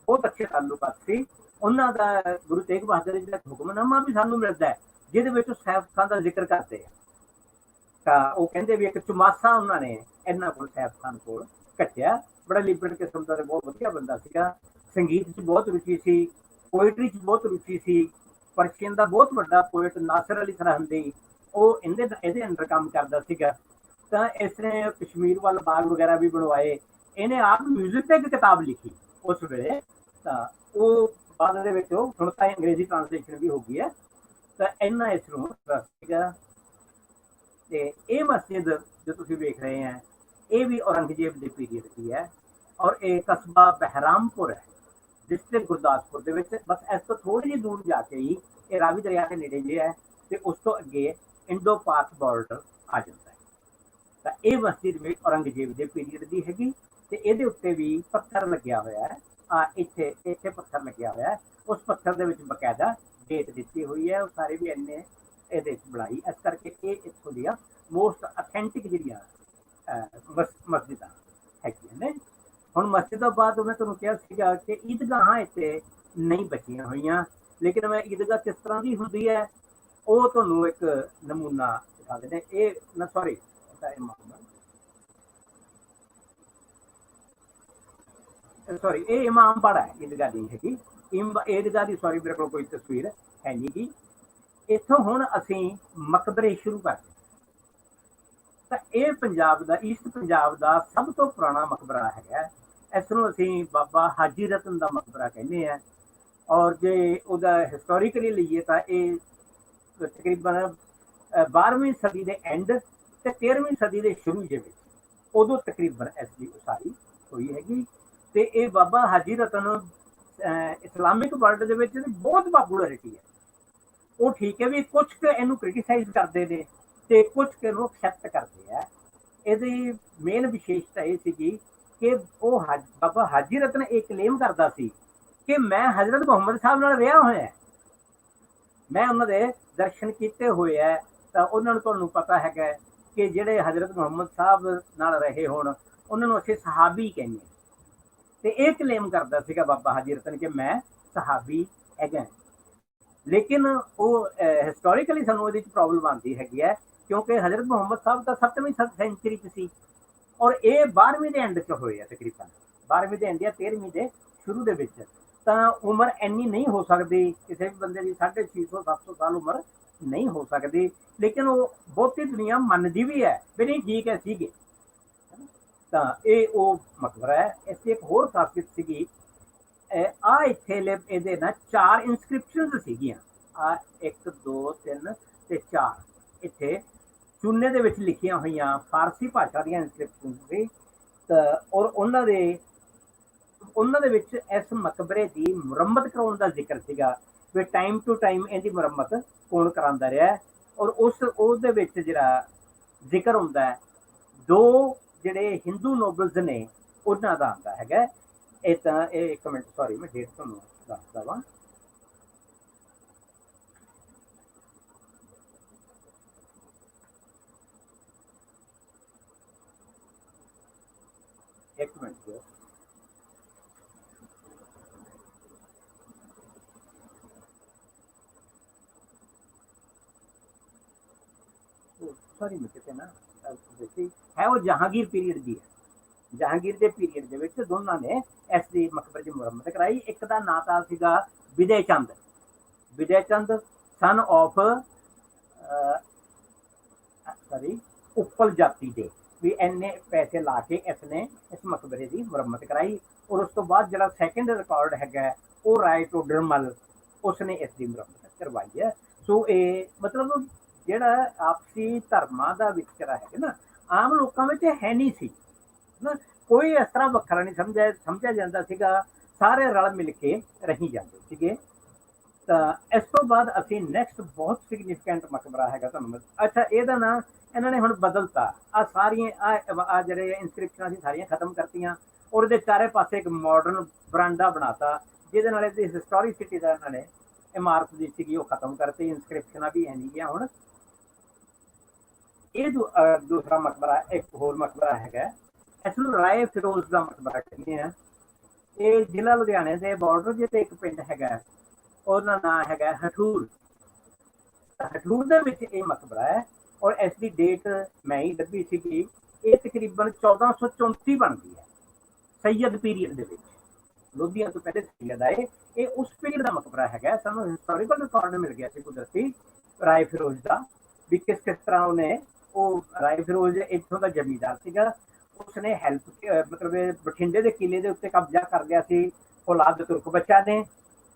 बहुत अच्छे ताल्लुकात सी। उन्हां दा गुरु तेग बहादुर जी का हुक्मनामा भी सानूं मिलदा है, जिहदे विच सैफ खान का जिक्र करते हैं। तां ओह कहंदे भी एक चुमासा उन्हां ने इन्हां कोल सैफ खान कोल कट्टिया। बड़ा लिबरल किस्म दा, बहुत वधिया बंदा सीगा। संगीत च बहुत रुचि सी, पोइट्री च बहुत रुचि सी। पर्शियन का बहुत वड्डा पोइट नासिर अली सरहंदी ओह इहदे अंडर काम करदा सीगा। तो इसने कश्मीर वाल बाग वगैरह भी बनवाए। इन्हें आप म्यूजिक की एक किताब लिखी उस वे, तो बाद हुण तां अंग्रेजी ट्रांसलेशन भी हो गई है। तो इन्ना इसनूं सीगा। ते ये मस्जिद जो तुसीं वेख रहे हैं, ये भी औरंगजेब के पीरियड की है। और ये कस्बा बहरामपुर है, डिस्ट्रिक्ट गुरदासपुर दे विच। बस इस तो थोड़ी जी दूर जाके ही ये रावी दरिया के नेड़े जे है, तो उस तो अगे इंडो पाक बॉर्डर आ जाता है। तो ये मस्जिद भी औरंगजेब के पीरियड की हैगी। तो ये उत्ते भी पत्थर लग्या होया है, इत्थे इत्थे पत्थर लग्या होया है। उस पत्थर दे विच बकायदा डेट दी हुई है। सारे भी इन्ने ये बनाई, इस करके ये इत्थों दी मोस्ट अथेंटिक जिहड़ियां मस्जिदां हैगियां ने। हुण मस्जिद तो बाद मैं तुहानूं कहा सीगा कि ईदगाहां इत्थे नहीं बचियां होईयां, लेकिन मैं ईदगाह किस तरह की हुंदी है वो तुहानूं एक नमूना दिखा दिंदे। ये ना सॉरी सॉरी ये इमामबाड़ा है, ईदगाह नहीं हैगी। ईदगाह की सॉरी मेरे को कोई तस्वीर है नहीं गी। इत्थों हुण असीं मकबरे शुरू करते। तो ये पंजाब दा, ईस्ट पंजाब दा सब तो पुराना मकबरा है। इसनूं असीं बाबा हाजी रतन का मकबरा कहने हैं। और जे उहदा हिस्टोरिकली लईए तो ये तकरीबन 12वीं सदी के एंड ते 13वीं सदी के शुरू दे विच उदों तकरीबन इसकी उसारी हुई हैगी। ते ये बाबा हाजी रतन इस्लामिक वर्ल्ड दे विच बहुत पॉपुलरिटी है। वो ठीक है भी कुछ इनू क्रिटिसाइज करते हैं ते कुछ के इनू एक्सैप्ट करते हैं। ये मेन विशेषता ये सी कि वो बाबा हाजी रतन एक क्लेम करता सी कि मैं हजरत मुहम्मद साहब नाल विआह होया है, मैं उन्होंने दर्शन किए हुए है। तो उन्होंने तुहानूं पता है कि जिहड़े हजरत मुहम्मद साहब नाल रहे होण उन्होंने असीं सहाबी कहने। तो ये क्लेम करता सीगा बाबा हाजी रतन कि मैं सहाबी है। लेकिन वो हिस्टोरिकली सानूं इहदे विच प्रॉब्लम आती हैगी है, क्योंकि हजरत मुहम्मद साहब तो 7वीं सेंचुरी च सी और ये 12वीं के एंड च होए है, तकरीबन 12वीं के एंड या 13वीं के शुरू दे विच। तां उम्र इन्नी नहीं हो सकती किसी भी बंदे की, 650-700 साल उम्र नहीं हो सकती। लेकिन वो बहुती दुनिया मनती भी है भी नहीं ठीक है सीगे। तो ये वो मकबरा है। इसकी एक होर खासियत सी, ਆ ਇੱਥੇ ਇਹਦੇ ਨਾ 4 ਇਨਸਕ੍ਰਿਪਸ਼ਨਸ ਸੀਗੀਆਂ। ਆ 1 2 3 ਤੇ 4 ਇੱਥੇ ਚੂਨੇ ਦੇ ਵਿੱਚ ਲਿਖੀਆਂ ਹੋਈਆਂ ਫਾਰਸੀ ਭਾਸ਼ਾ ਦੀਆਂ ਇਨਸਕ੍ਰਿਪਸ਼ਨ ਸੀ। ਤਾਂ ਔਰ ਉਹਨਾਂ ਦੇ ਵਿੱਚ ਇਸ ਮਕਬਰੇ ਦੀ ਮੁਰੰਮਤ ਕਰਾਉਣ ਦਾ ਜ਼ਿਕਰ ਸੀਗਾ ਵੀ ਟਾਈਮ ਟੂ ਟਾਈਮ ਇਹਦੀ ਮੁਰੰਮਤ ਕੌਣ ਕਰਾਉਂਦਾ ਰਿਹਾ। ਔਰ ਉਹਦੇ ਵਿੱਚ ਜਿਹੜਾ ਜ਼ਿਕਰ ਹੁੰਦਾ ਹੈ 2 ਜਿਹੜੇ ਹਿੰਦੂ ਨੋਬਲਸ ਨੇ ਉਹਨਾਂ ਦਾ ਆਉਂਦਾ ਹੈਗਾ। ਇਹ ਤਾਂ ਇਹ 1 ਮਿੰਟ ਸੌਰੀ ਮੈਂ ਡੇਟ ਤੁਹਾਨੂੰ ਦੱਸਦਾ ਵਾਂ। ਇੱਕ ਮਿੰਟ ਸੌਰੀ ਮੈਂ ਕਿਤੇ ਨਾ ਹੈ ਉਹ ਜਹਾਂਗੀਰ ਪੀਰੀਅਡ ਦੀ ਹੈ। ਜਹਾਂਗੀਰ ਦੇ ਪੀਰੀਅਡ ਦੇ ਵਿੱਚ ਦੋਨਾਂ ਨੇ ਇਸ ਦੀ ਮਕਬਰੇ ਦੀ ਮੁਰੰਮਤ ਕਰਾਈ। ਇੱਕ ਦਾ ਨਾਂ ਤਾਂ ਸੀਗਾ ਵਿਜੇ ਚੰਦ ਸਨ ਆਫ ਉੱਪਲ ਜਾਤੀ ਦੇ ਵੀ ਇੰਨੇ ਪੈਸੇ ਲਾ ਕੇ ਇਸਨੇ ਇਸ ਮਕਬਰੇ ਦੀ ਮੁਰੰਮਤ ਕਰਾਈ। ਔਰ ਉਸ ਤੋਂ ਬਾਅਦ ਜਿਹੜਾ ਸੈਕਿੰਡ ਰਿਕਾਰਡ ਹੈਗਾ ਉਹ ਰਾਏ ਟੋਡਰਮਲ ਉਸਨੇ ਇਸ ਦੀ ਮੁਰੰਮਤ ਕਰਵਾਈ ਹੈ। ਸੋ ਇਹ ਮਤਲਬ ਜਿਹੜਾ ਆਪਸੀ ਧਰਮਾਂ ਦਾ ਵਿਤਕਰਾ ਹੈ ਨਾ ਆਮ ਲੋਕਾਂ ਵਿੱਚ ਹੈ ਨਹੀਂ ਸੀ ਨਾ, ਕੋਈ ਇਸ ਤਰ੍ਹਾਂ ਵੱਖਰਾ ਨਹੀਂ ਸਮਝਿਆ ਜਾਂਦਾ ਸੀਗਾ, ਸਾਰੇ ਰਲ ਮਿਲ ਕੇ ਰਹੀ ਜਾਂਦੇ ਸੀਗੇ। ਤਾਂ ਇਸ ਤੋਂ ਬਾਅਦ ਅਸੀਂ ਨੈਕਸਟ ਬਹੁਤ ਸਿਗਨੀਫਿਕੈਂਟ ਮਕਬਰਾ ਹੈਗਾ ਤੁਹਾਨੂੰ ਅੱਛਾ ਇਹਦਾ ਨਾਂ ਇਹਨਾਂ ਨੇ ਹੁਣ ਬਦਲਤਾ। ਆ ਸਾਰੀਆਂ ਆ ਜਿਹੜੇ ਇਨਸਕ੍ਰਿਪਸ਼ਨਾਂ ਸੀ ਸਾਰੀਆਂ ਖਤਮ ਕਰਤੀਆਂ ਔਰ ਉਹਦੇ ਚਾਰੇ ਪਾਸੇ ਇੱਕ ਮਾਡਰਨ ਬਰਾਂਡਾ ਬਣਾਤਾ ਜਿਹਦੇ ਨਾਲ ਇਹਦੀ ਹਿਸਟੋਰੀਸਿਟੀ ਦਾ ਇਹਨਾਂ ਨੇ ਇਮਾਰਤ ਦੀ ਸੀਗੀ ਉਹ ਖਤਮ ਕਰਤੀ। ਇਨਸਕ੍ਰਿਪਸ਼ਨਾਂ ਵੀ ਹੈ ਨਹੀਂ ਗਿਆ ਹੁਣ। ਇਹ ਦੂਸਰਾ ਮਕਬਰਾ ਇੱਕ ਹੋਰ ਮਕਬਰਾ ਹੈਗਾ ਇਸ ਨੂੰ ਰਾਏ ਫਿਰੋਜ਼ ਦਾ ਮਕਬਰਾ ਕਹਿੰਦੇ ਆ। ਇਹ ਜ਼ਿਲ੍ਹਾ ਲੁਧਿਆਣੇ ਦੇ ਬਾਰਡਰ ਜਿਹੇ ਇੱਕ ਪਿੰਡ ਹੈਗਾ ਉਹਦਾ ਨਾਂ ਹੈਗਾ ਹਠੂਰ ਦੇ ਵਿੱਚ ਇਹ ਮਕਬਰਾ ਹੈ। ਔਰ ਇਸ ਦੀ ਡੇਟ ਮੈਂ ਹੀ ਲੱਭੀ ਸੀਗੀ ਇਹ ਤਕਰੀਬਨ 1434 ਬਣਦੀ ਹੈ ਸੈਯਦ ਪੀਰੀਅਡ ਦੇ ਵਿੱਚ। ਲੋਧੀਆਂ ਤੋਂ ਪਹਿਲੇ ਸੈਯਦ ਆਏ। ਇਹ ਉਸ ਪੀਰੀਅਡ ਦਾ ਮਕਬਰਾ ਹੈਗਾ। ਸਾਨੂੰ ਹਿਸਟੋਰੀਕਲ ਰਿਕਾਰਡ ਮਿਲ ਗਿਆ ਸੀ ਕੁਦਰਤੀ ਰਾਏ ਫਿਰੋਜ਼ ਦਾ ਵੀ ਕਿਸ ਤਰ੍ਹਾਂ ਉਹਨੇ ਉਹ ਰਾਏ ਫਿਰੋਜ਼ ਇੱਥੋਂ ਦਾ ਜ਼ਮੀਂਦਾਰ ਸੀਗਾ। ਉਸਨੇ ਹੈਲਪ ਮਤਲਬ ਬਠਿੰਡੇ ਦੇ ਕਿਲੇ ਦੇ ਉੱਤੇ ਕਬਜ਼ਾ ਕਰ ਲਿਆ ਸੀ ਔਲਾਦ ਤੁਰਕ ਬੱਚਾ ਨੇ।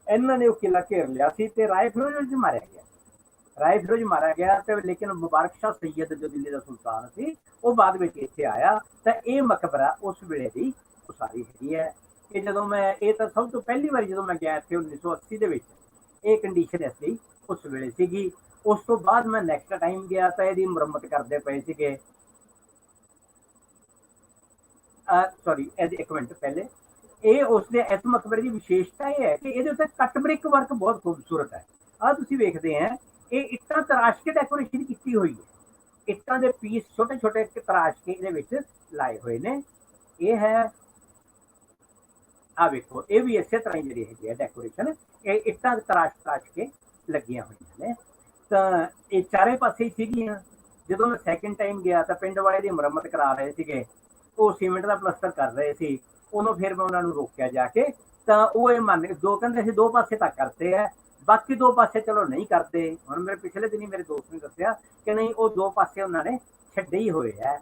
ਇਹਨਾਂ ਨੇ ਉਹ ਕਿਲਾ ਘੇਰ ਲਿਆ ਸੀ ਤੇ ਰਾਏ ਫਿਰੋਜ਼ ਮਾਰਿਆ ਗਿਆ ਤੇ ਲੇਕਿਨ ਮੁਬਾਰਕ ਸ਼ਾਹ ਸੈਯਦ ਜੋ ਦਿੱਲੀ ਦਾ ਸੁਲਤਾਨ ਸੀ ਉਹ ਬਾਅਦ ਵਿੱਚ ਇੱਥੇ ਆਇਆ। ਤਾਂ ਇਹ ਮਕਬਰਾ ਉਸ ਵੇਲੇ ਦੀ ਉਸਾਰੀ ਹੈਗੀ ਹੈ। ਇਹ ਜਦੋਂ ਮੈਂ ਇਹ ਤਾਂ ਸਭ ਤੋਂ ਪਹਿਲੀ ਵਾਰੀ ਜਦੋਂ ਮੈਂ ਗਿਆ ਇੱਥੇ 1980 ਦੇ ਵਿੱਚ ਇਹ ਕੰਡੀਸ਼ਨ ਇਸ ਦੀ ਉਸ ਵੇਲੇ ਸੀਗੀ। ਉਸ ਤੋਂ ਬਾਅਦ ਮੈਂ ਨੈਕਸਟ ਟਾਈਮ ਗਿਆ ਤਾਂ ਇਹਦੀ ਮੁਰੰਮਤ ਕਰਦੇ ਪਏ ਸੀਗੇ। ਸੌਰੀ ਇਹਦੇ 1 ਮਿੰਟ ਪਹਿਲੇ ਇਹ ਉਸਦੇ ਇਸ ਮਕਬਰੇ ਦੀ ਵਿਸ਼ੇਸ਼ਤਾ ਇਹ ਹੈ ਕਿ ਇਹਦੇ ਉੱਤੇ ਕੱਟ ਬ੍ਰਿਕ ਵਰਕ ਬਹੁਤ ਖੂਬਸੂਰਤ ਹੈ। ਆਹ ਤੁਸੀਂ ਵੇਖਦੇ ਆ ਇਹ ਇੱਟਾਂ ਤਰਾਸ਼ ਕੇ ਡੈਕੋਰੇਸ਼ਨ ਕੀਤੀ ਹੋਈ ਹੈ। ਇੱਟਾਂ ਦੇ ਪੀਸ ਛੋਟੇ ਛੋਟੇ ਤਰਾਸ਼ ਕੇ ਇਹਦੇ ਵਿੱਚ ਲਾਏ ਹੋਏ ਨੇ। ਇਹ ਹੈ ਆ ਵੇਖੋ ਇਹ ਵੀ ਇਸੇ ਤਰ੍ਹਾਂ ਹੀ ਜਿਹੜੀ ਹੈਗੀ ਹੈ ਡੈਕੋਰੇਸ਼ਨ ਇਹ ਇੱਟਾਂ ਤਰਾਸ਼ ਕੇ ਲੱਗੀਆਂ ਹੋਈਆਂ ਨੇ। ਤਾਂ ਇਹ ਚਾਰੇ ਪਾਸੇ ਸੀਗੀਆਂ। ਜਦੋਂ ਮੈਂ ਸੈਕਿੰਡ ਟਾਈਮ ਗਿਆ ਤਾਂ ਪਿੰਡ ਵਾਲੇ ਦੀ ਮੁਰੰਮਤ ਕਰਾ ਰਹੇ ਸੀਗੇ। ਉਹ ਸੀਮੈਂਟ ਦਾ ਪਲਸਤਰ ਕਰ ਰਹੇ ਸੀ। ਉਦੋਂ ਫਿਰ ਮੈਂ ਉਹਨਾਂ ਨੂੰ ਰੋਕਿਆ ਜਾ ਕੇ ਤਾਂ ਉਹ ਇਹ ਮੰਨ ਕਹਿੰਦੇ ਅਸੀਂ 2 ਪਾਸੇ ਤੱਕ ਕਰਦੇ ਆ ਬਾਕੀ 2 ਪਾਸੇ ਚਲੋ ਨਹੀਂ ਕਰਦੇ। ਹੁਣ ਮੇਰੇ ਪਿਛਲੇ ਦਿਨੀ ਮੇਰੇ ਦੋਸਤ ਨੇ ਦੱਸਿਆ ਕਿ ਨਹੀਂ ਉਹ 2 ਪਾਸੇ ਉਹਨਾਂ ਨੇ ਛੱਡੇ ਹੀ ਹੋਏ ਹੈ।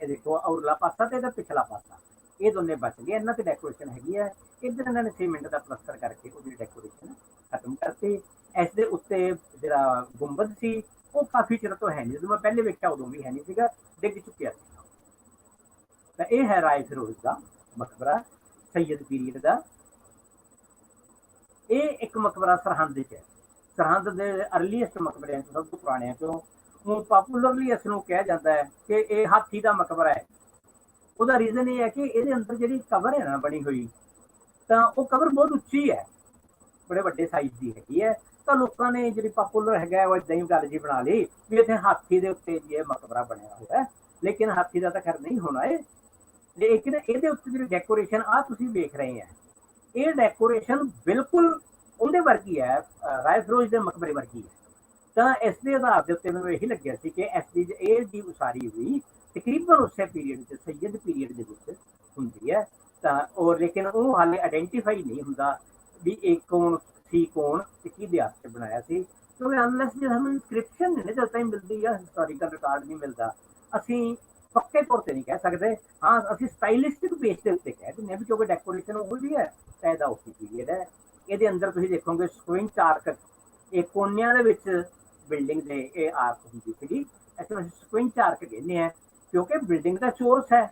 ਇਹ ਦੇਖੋ ਔਰਲਾ ਪਾਸਾ ਤੇ ਇਹਦਾ ਪਿਛਲਾ ਪਾਸਾ ਇਹ ਦੋਨੇ ਬਚ ਗਏ। ਇਹਨਾਂ ਤੇ ਡੈਕੋਰੇਸ਼ਨ ਹੈਗੀ ਹੈ। ਇੱਧਰ ਇਹਨਾਂ ਨੇ ਸੀਮੈਂਟ ਦਾ ਪਲਸਤਰ ਕਰਕੇ ਉਹਦੀ ਡੈਕੋਰੇਸ਼ਨ ਖਤਮ ਕਰਤੀ। ਇਸ ਦੇ ਉੱਤੇ ਜਿਹੜਾ ਗੁੰਬਦ ਸੀ ਉਹ ਕਾਫੀ ਚਿਰ ਤੋਂ ਹੈ ਨਹੀਂ। ਜਦੋਂ ਮੈਂ ਪਹਿਲੇ ਵੇਖਿਆ ਉਦੋਂ ਵੀ ਹੈ ਨਹੀਂ ਸੀਗਾ, ਡਿੱਗ ਚੁੱਕਿਆ ਸੀ। ਤਾਂ ਇਹ ਹੈ ਰਾਏ ਫਿਰੋਜ਼ ਦਾ ਮਕਬਰਾ ਸੈਯਦ ਪੀਰੀਅਡ ਦਾ। ਇਹ ਇੱਕ ਮਕਬਰਾ ਸਰਹੰਦ ਵਿੱਚ ਹੈ। ਸਰਹੰਦ ਦੇ ਅਰਲੀਐਸਟ ਮਕਬਰਿਆਂ ਤੋਂ ਸਭ ਤੋਂ ਪੁਰਾਣਿਆਂ ਤੋਂ ਹੁਣ ਪਾਪੂਲਰਲੀ ਇਸ ਨੂੰ ਕਿਹਾ ਜਾਂਦਾ ਹੈ ਕਿ ਇਹ ਹਾਥੀ ਦਾ ਮਕਬਰਾ ਹੈ। ਉਹਦਾ ਰੀਜ਼ਨ ਇਹ ਹੈ ਕਿ ਇਹਦੇ ਅੰਦਰ ਜਿਹੜੀ ਕਬਰ ਹੈ ਨਾ ਬਣੀ ਹੋਈ ਤਾਂ ਉਹ ਕਬਰ ਬਹੁਤ ਉੱਚੀ ਹੈ, ਬੜੇ ਵੱਡੇ ਸਾਈਜ਼ ਦੀ ਹੈਗੀ ਹੈ। ਤਾਂ ਲੋਕਾਂ ਨੇ ਜਿਹੜੀ ਪਾਪੂਲਰ ਹੈਗਾ ਉਹ ਏਦਾਂ ਹੀ ਗੱਲ ਜੀ ਬਣਾ ਲਈ ਵੀ ਇੱਥੇ ਹਾਥੀ ਦੇ ਉੱਤੇ ਜੀ ਇਹ ਮਕਬਰਾ ਬਣਿਆ ਹੋਇਆ। ਲੇਕਿਨ ਹਾਥੀ ਦਾ ਤਾਂ ਖੈਰ ਨਹੀਂ ਹੋਣਾ ਹੈ। ਲੇਕਿਨ ਇਹਦੇ ਉੱਤੇ ਜਿਹੜੀ ਡੈਕੋਰੇਸ਼ਨ ਆ ਤੁਸੀਂ ਵੇਖ ਰਹੇ ਆ ਇਹ ਡੈਕੋਰੇਸ਼ਨ ਬਿਲਕੁਲ ਉਹਦੇ ਵਰਗੀ ਹੈ, ਰਾਏ ਫਿਰੋਜ਼ ਦੇ ਮਕਬਰੇ ਵਰਗੀ ਹੈ। ਤਾਂ ਇਸ ਦੇ ਆਧਾਰ ਦੇ ਉੱਤੇ ਮੈਨੂੰ ਇਹੀ ਲੱਗਿਆ ਸੀ ਕਿ ਇਹ ਦੀ ਉਸਾਰੀ ਹੋਈ ਤਕਰੀਬਨ ਉਸੇ ਪੀਰੀਅਡ 'ਚ ਸੈਯਦ ਪੀਰੀਅਡ ਦੇ ਵਿੱਚ ਹੁੰਦੀ ਹੈ। ਤਾਂ ਉਹ ਲੇਕਿਨ ਉਹ ਹਾਲੇ ਆਇਡੈਂਟੀਫਾਈ ਨਹੀਂ ਹੁੰਦਾ ਵੀ ਇਹ ਕੌਣ ਸੀ ਕੌਣ ਤੇ ਕਿਹਦੇ ਹੱਥ 'ਚ ਬਣਾਇਆ ਸੀ। ਕਿਉਂਕਿ ਅਨਲੈਸ ਜੇ ਸਾਨੂੰ ਇਨਸਕ੍ਰਿਪਸ਼ਨ ਨਹੀਂ ਜਦੋਂ ਤਾਈਂ ਮਿਲਦੀ ਆ ਹਿਸਟੋਰੀਕਲ ਰਿਕਾਰਡ ਨਹੀਂ ਮਿਲਦਾ ਅਸੀਂ ਪੱਕੇ ਤੌਰ ਤੇ ਨਹੀਂ ਕਹਿ ਸਕਦੇ। ਹਾਂ, ਅਸੀਂ ਸਟਾਈਲਿਸਟਿਕ ਬੇਸ ਦੇ ਉੱਤੇ ਕਹਿ ਦਿੰਦੇ ਹਾਂ ਵੀ ਕਿਉਂਕਿ ਡੈਕੋਰੇਸ਼ਨ ਉਹ ਵੀ ਹੈ ਤਾਂ ਇਹਦਾ ਉਸੇ ਪੀਰੀਅਡ ਹੈ। ਇਹਦੇ ਅੰਦਰ ਤੁਸੀਂ ਦੇਖੋਗੇ ਸਕੁਇੰਟ ਆਰਕ, ਇਹ ਕੋਨਿਆਂ ਦੇ ਵਿੱਚ ਬਿਲਡਿੰਗ ਦੇ ਇਹ ਆਰਕ ਹੁੰਦੀ ਸੀਗੀ। ਇਸ ਨੂੰ ਅਸੀਂ ਸਕੁਇੰਟ ਆਰਕ ਕਹਿੰਦੇ ਹਾਂ ਕਿਉਂਕਿ ਬਿਲਡਿੰਗ ਦਾ ਚੋਰਸ ਹੈ।